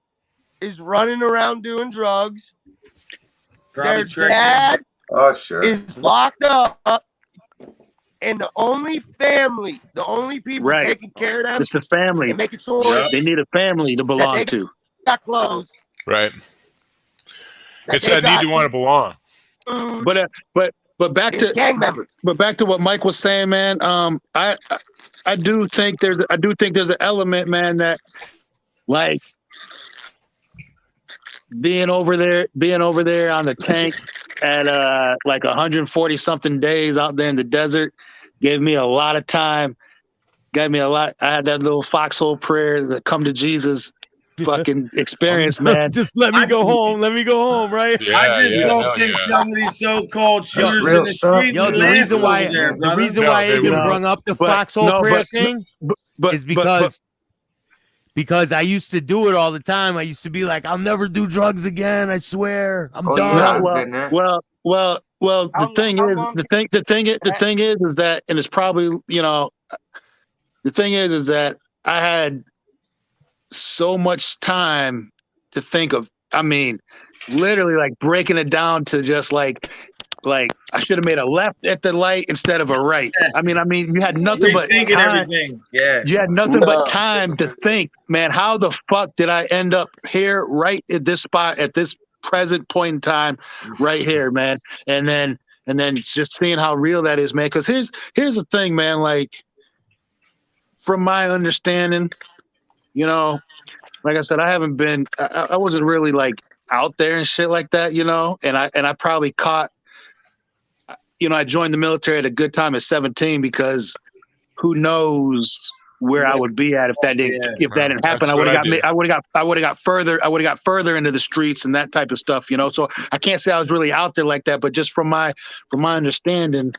is running around doing drugs. Their dad is locked up. And the only people taking care of them, it's the family. And making sure they need a family to belong to. Got clothes. Right. It's that need to want to belong. But back to gang members. But back to what Mike was saying, man. I do think there's an element, man, that like being over there on the tank at like 140 something days out there in the desert gave me a lot of time. Got me a lot. I had that little foxhole prayer, that come to Jesus fucking experience, man. Just let me go home. Let me go home, right? Yeah, I just don't think some of these so-called shooters in the street. Yo, the reason why I even brought up the foxhole prayer thing is because I used to do it all the time. I used to be like, I'll never do drugs again. I swear, I'm done. Well, the thing is that, and it's probably, the thing is that I had so much time to think of. I mean, literally like breaking it down to just like I should have made a left at the light instead of a right. I mean, you had nothing but time. Everything. Yeah. You had nothing but time to think, man, how the fuck did I end up here right at this spot at this present point in time right here, man? And then just seeing how real that is, man. Because here's the thing, man, like from my understanding, like I said, I wasn't really like out there and shit like that, and I probably caught, I joined the military at a good time at 17 because who knows where I would be at if that didn't happen. I would have got further into the streets and that type of stuff, So I can't say I was really out there like that, but just from my understanding.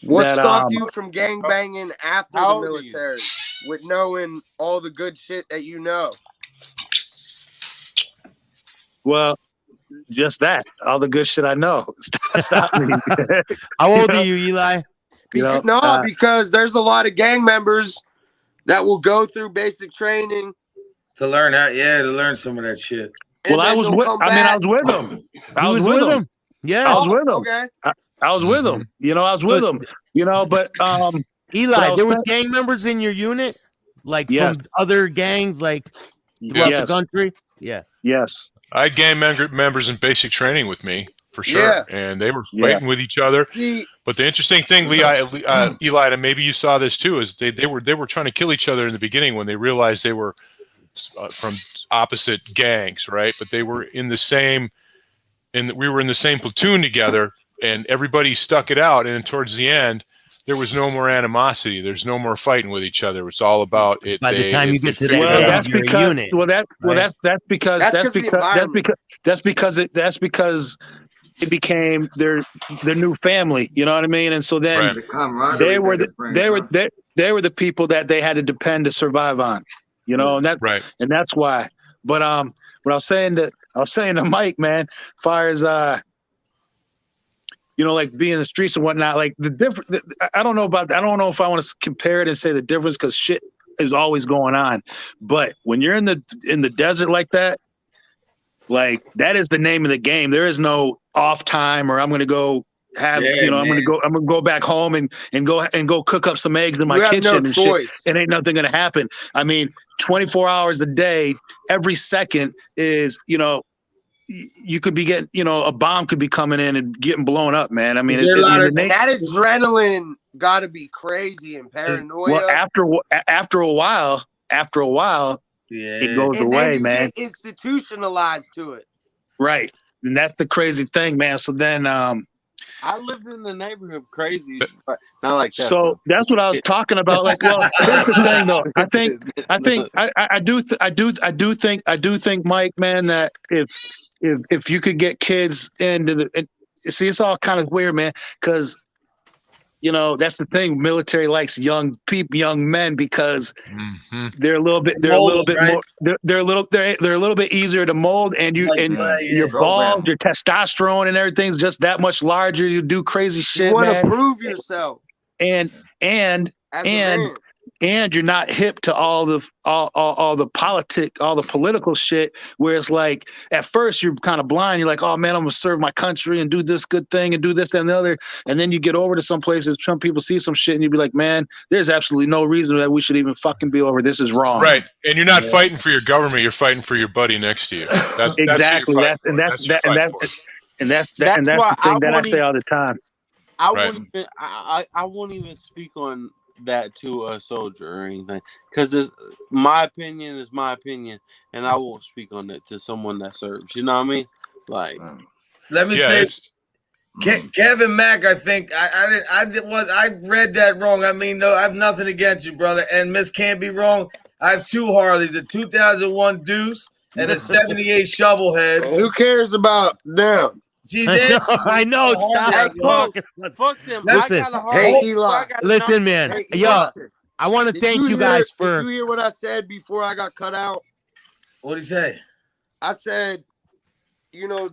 What stopped you from gangbanging after the military with knowing all the good shit that you know? Well, just that. All the good shit I know. Stop me. How old are you, Eli? Because there's a lot of gang members that will go through basic training to learn to learn some of that shit. Well, I was with them. I was with them. Yeah. I was with them. Okay. I was with them. I was with them. But Eli, there was gang members in your unit, like from other gangs, like throughout the country. Yeah. Yes. I had gang members in basic training with me for sure, and they were fighting with each other. But the interesting thing, Eli, and maybe you saw this too, is they were trying to kill each other in the beginning when they realized they were from opposite gangs, right? But they were in the same, and we were in the same platoon together, and everybody stuck it out. And towards the end, there was no more animosity. There's no more fighting with each other. It's all about it. By the time you get to that's because it became their new family. You know what I mean? And so then they were the people that they had to depend to survive on. And that's why. But what I was saying to Mike, man, as far as like being in the streets and whatnot, like the different. I don't know if I want to compare it and say the difference because shit is always going on. But when you're in the desert like that, Like that is the name of the game. There is no off time or I'm going to go have, Yeah, I'm going to go back home and go cook up some eggs in my You have kitchen no and choice. shit. It ain't nothing going to happen. I mean, 24 hours a day, every second is, you could be getting, a bomb could be coming in and getting blown up, man. I mean, Is there a lot of- And that adrenaline got to be crazy and paranoia. well, after a while, it goes and away, then you man. get institutionalized to it. Right. And that's the crazy thing, man. So then, I lived in the neighborhood crazy, but not like that. so that's what I was talking about. Like, well, here's the thing, though. I do think, Mike, man, that if you could get kids into see, it's all kind of weird, man, because that's the thing. Military likes young men because they're a little bit right? more. They're a little bit easier to mold, and your balls, your testosterone, and everything's just that much larger. You do crazy shit, You want man. to prove yourself, and as a man. and you're not hip to all the political shit, where it's like at first you're kind of blind. You're like, oh man, I'm gonna serve my country and do this good thing and do this and the other. And then you get over to some places, some people see some shit and you'd be like, man, there's absolutely no reason that we should even fucking be over. This is wrong. Right. And you're not fighting for your government, you're fighting for your buddy next to you. That's Exactly. That's the thing that I say all the time. I won't even speak on that to a soldier or anything, because my opinion is my opinion, and I won't speak on it to someone that serves. You know what I mean? Like, let me say, Kevin Mack. I think I read that wrong. I mean, no, I have nothing against you, brother. And Miss Can't Be Wrong. I have two Harleys: a 2001 Deuce and a '78 Shovelhead. Who cares about them? Jesus, I know. Stop talking. Fuck them. Listen, hey, Eli. Listen, man. Hey, Yo, I want to thank you guys for. Did you hear what I said before I got cut out? What'd he say? I said,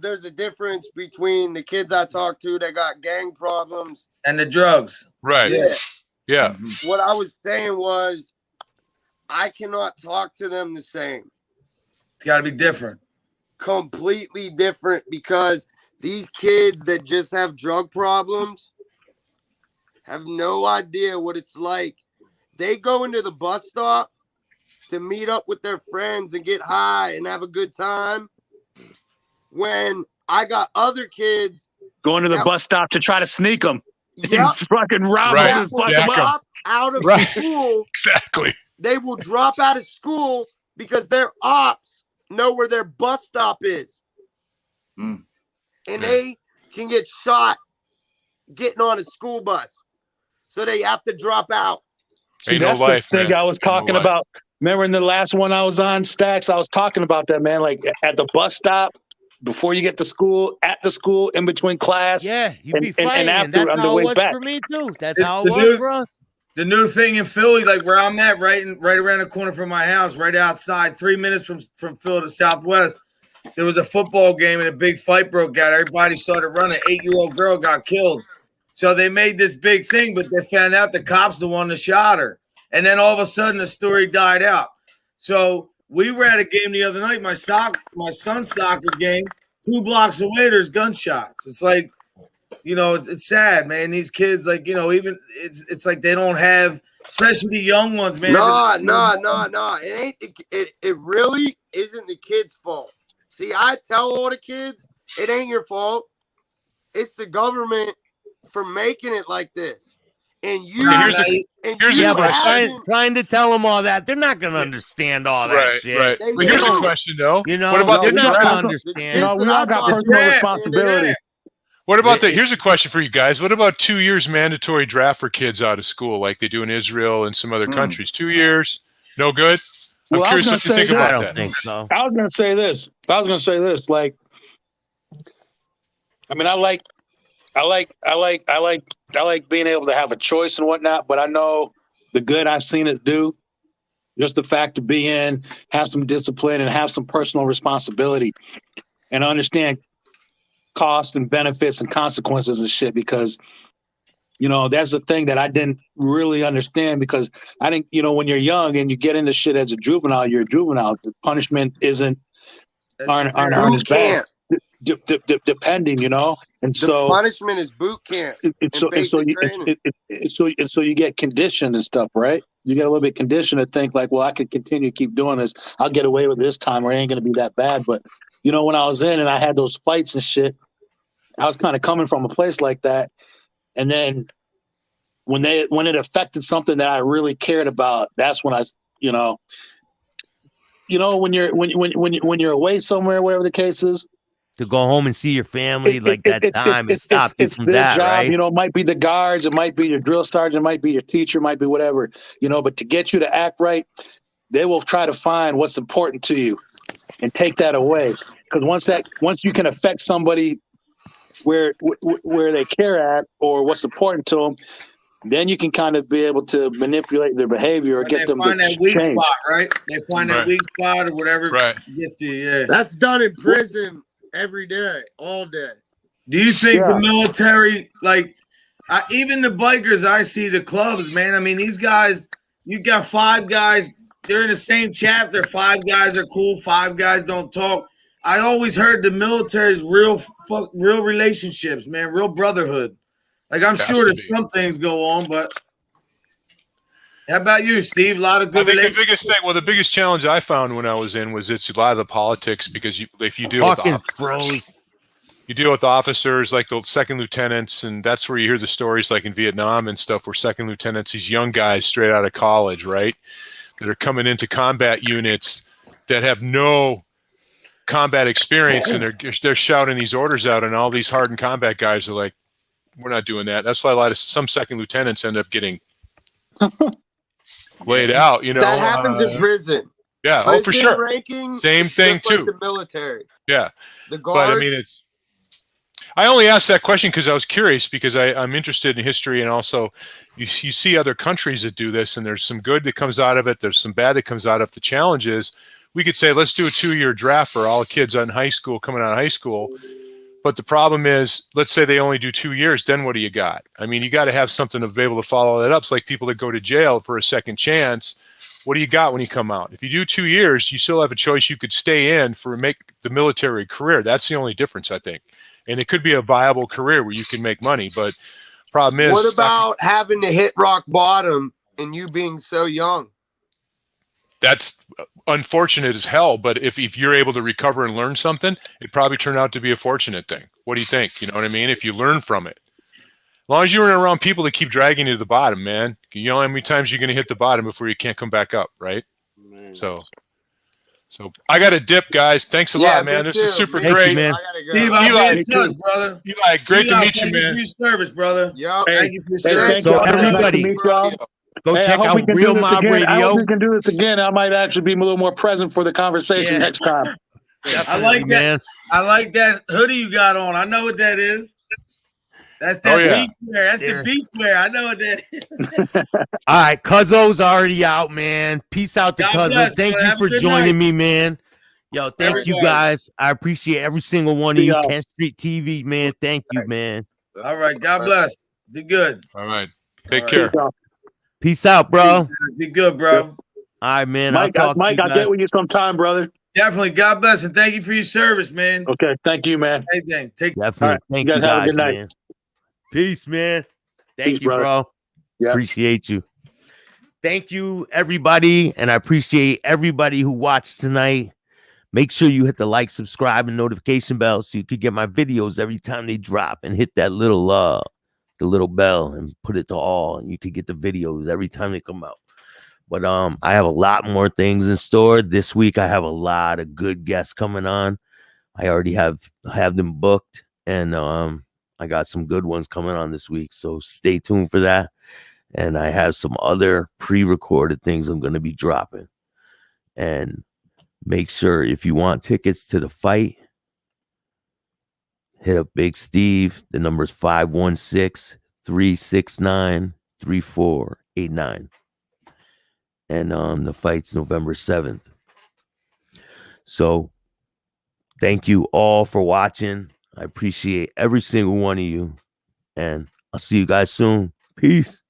there's a difference between the kids I talk to that got gang problems and the drugs. Right. Yeah. What I was saying was, I cannot talk to them the same. It's got to be different. Completely different, because these kids that just have drug problems have no idea what it's like. They go into the bus stop to meet up with their friends and get high and have a good time, when I got other kids going to the bus stop to try to sneak them. Yep. Fucking rob them and fuck them up. Out of school. Exactly. They will drop out of school because their ops know where their bus stop is. And they can get shot getting on a school bus. So they have to drop out. See, that's the thing I was talking about. Remember in the last one I was on, Staxx, I was talking about that, man. Like at the bus stop, before you get to school, at the school, in between class. Yeah, you be fighting. And after, that's on the how way it was back. for me too. That's how it was for us. The new thing in Philly, like where I'm at, right around the corner from my house, right outside, 3 minutes from Philly to Southwest, there was a football game and a big fight broke out. Everybody started running. An 8-year-old girl got killed. So they made this big thing, but they found out the cops the one that shot her. And then all of a sudden the story died out. So we were at a game the other night, my son's soccer game. 2 blocks away, there's gunshots. It's like, it's sad, man. These kids, like, even it's like they don't have, especially the young ones, man. No. It really isn't the kids' fault. See, I tell all the kids, it ain't your fault. It's the government for making it like this. And here's a question. Trying to tell them all that, they're not going to understand all that shit. Right. But here's a question, though. What about they're the not draft? going to understand. We all got personal responsibility. What about that? Here's a question for you guys. What about 2 years mandatory draft for kids out of school, like they do in Israel and some other countries? 2 years, no good. I'm curious what you think about that. I don't think so. I was going to say this. Like, I mean, I like being able to have a choice and whatnot, but I know the good I've seen it do. Just the fact to be in, have some discipline, and have some personal responsibility, and understand costs and benefits and consequences and shit. Because, that's the thing that I didn't really understand, because I think, when you're young and you get into shit as a juvenile, you're a juvenile. The punishment isn't That's aren't severe. as bad. Depending, you know, and The so punishment is boot camp and basic training. so you get conditioned and stuff, right? You get a little bit conditioned to think like, well, I could continue to keep doing this. I'll get away with it this time, or it ain't gonna be that bad. But you know, when I was in and I had those fights and shit, I was kind of coming from a place like that, and then when it affected something that I really cared about, that's when I, you know, when you're away somewhere, whatever the case is. To go home and see your family, like that time, it stopped you from their that, job, right? You know, it might be the guards, it might be your drill sergeant, it might be your teacher, it might be whatever, you know, but to get you to act right, they will try to find what's important to you and take that away. Because once you can affect somebody where they care at or what's important to them, then you can kind of be able to manipulate their behavior or get them to find that weak change. spot, right? They find that weak spot or whatever. Right. Gets to, yeah. That's done in prison every day, all day. Do you think the military, like, even the bikers I see, the clubs, man? I mean, these guys, you got 5 guys, they're in the same chapter. 5 guys are cool, 5 guys don't talk. I always heard the military's real relationships, man, real brotherhood. Like, I'm sure there's some things go on, but how about you, Steve? A lot of good relationships. The biggest challenge I found when I was in was it's a lot of the politics, because if you deal with officers, you deal with officers like the second lieutenants, and that's where you hear the stories like in Vietnam and stuff, where second lieutenants, these young guys straight out of college, right, that are coming into combat units that have no combat experience, and they're shouting these orders out, and all these hardened combat guys are like, we're not doing that. That's why some second lieutenants end up getting laid out, you know. That happens in prison. Yeah, prison for sure. Ranking, same thing just too. Like the military. Yeah. The guards. But I mean, I only asked that question because I was curious, because I'm interested in history, and also you see other countries that do this, and there's some good that comes out of it. There's some bad that comes out of it. The challenge is, we could say, let's do a 2-year draft for all kids in high school, coming out of high school. But the problem is, let's say they only do 2 years, then what do you got? I mean, you got to have something to be able to follow that up. It's like people that go to jail for a second chance. What do you got when you come out? If you do 2 years, you still have a choice. You could stay in for make the military career. That's the only difference, I think. And it could be a viable career where you can make money. But problem is, what about having to hit rock bottom and you being so young? That's unfortunate as hell, but if you're able to recover and learn something, it probably turned out to be a fortunate thing. What do you think? You know what I mean? If you learn from it. As long as you're around people that keep dragging you to the bottom, man. You know how many times you're going to hit the bottom before you can't come back up, right? Man. So I got to dip, guys. Thanks a lot, man. This is super great. Man. Steve, I'll be in touch, brother. Eli, great to meet you, man. Thank you for your service, brother. Yep. Thank you for your service. So everybody, go check out Real Mob Radio. I hope we can do this again. I might actually be a little more present for the conversation next time. I like that. Man. I like that hoodie you got on. I know what that is. That's that beach wear. That's the beach wear. I know what that is. All right, Cuzzo's already out, man. Peace out to Cuzzo. Thank you for joining me, man. Yo, thank you guys. I appreciate every single one of you. Kent Street TV, man. Thank you, man. All right. God bless. Be good. All right. Take care. Peace out, bro. Be good, bro. All right, man. Mike, I'll get with you sometime, brother. Definitely. God bless, and thank you for your service, man. Okay. Thank you, man. Anything. Definitely. Right. Thank you you guys. Have a good man. night. Peace, man. Thank Peace, you, bro. Yeah. Appreciate you. Thank you, everybody. And I appreciate everybody who watched tonight. Make sure you hit the like, subscribe, and notification bell so you could get my videos every time they drop, and hit that little the little bell and put it to all, and you could get the videos every time they come out. But I have a lot more things in store this week. I have a lot of good guests coming on. I already have them booked, and I got some good ones coming on this week, so stay tuned for that. And I have some other pre-recorded things I'm going to be dropping. And make sure, if you want tickets to the fight, hit up Big Steve. The number is 516-369-3489. And the fight's November 7th. So thank you all for watching. I appreciate every single one of you. And I'll see you guys soon. Peace.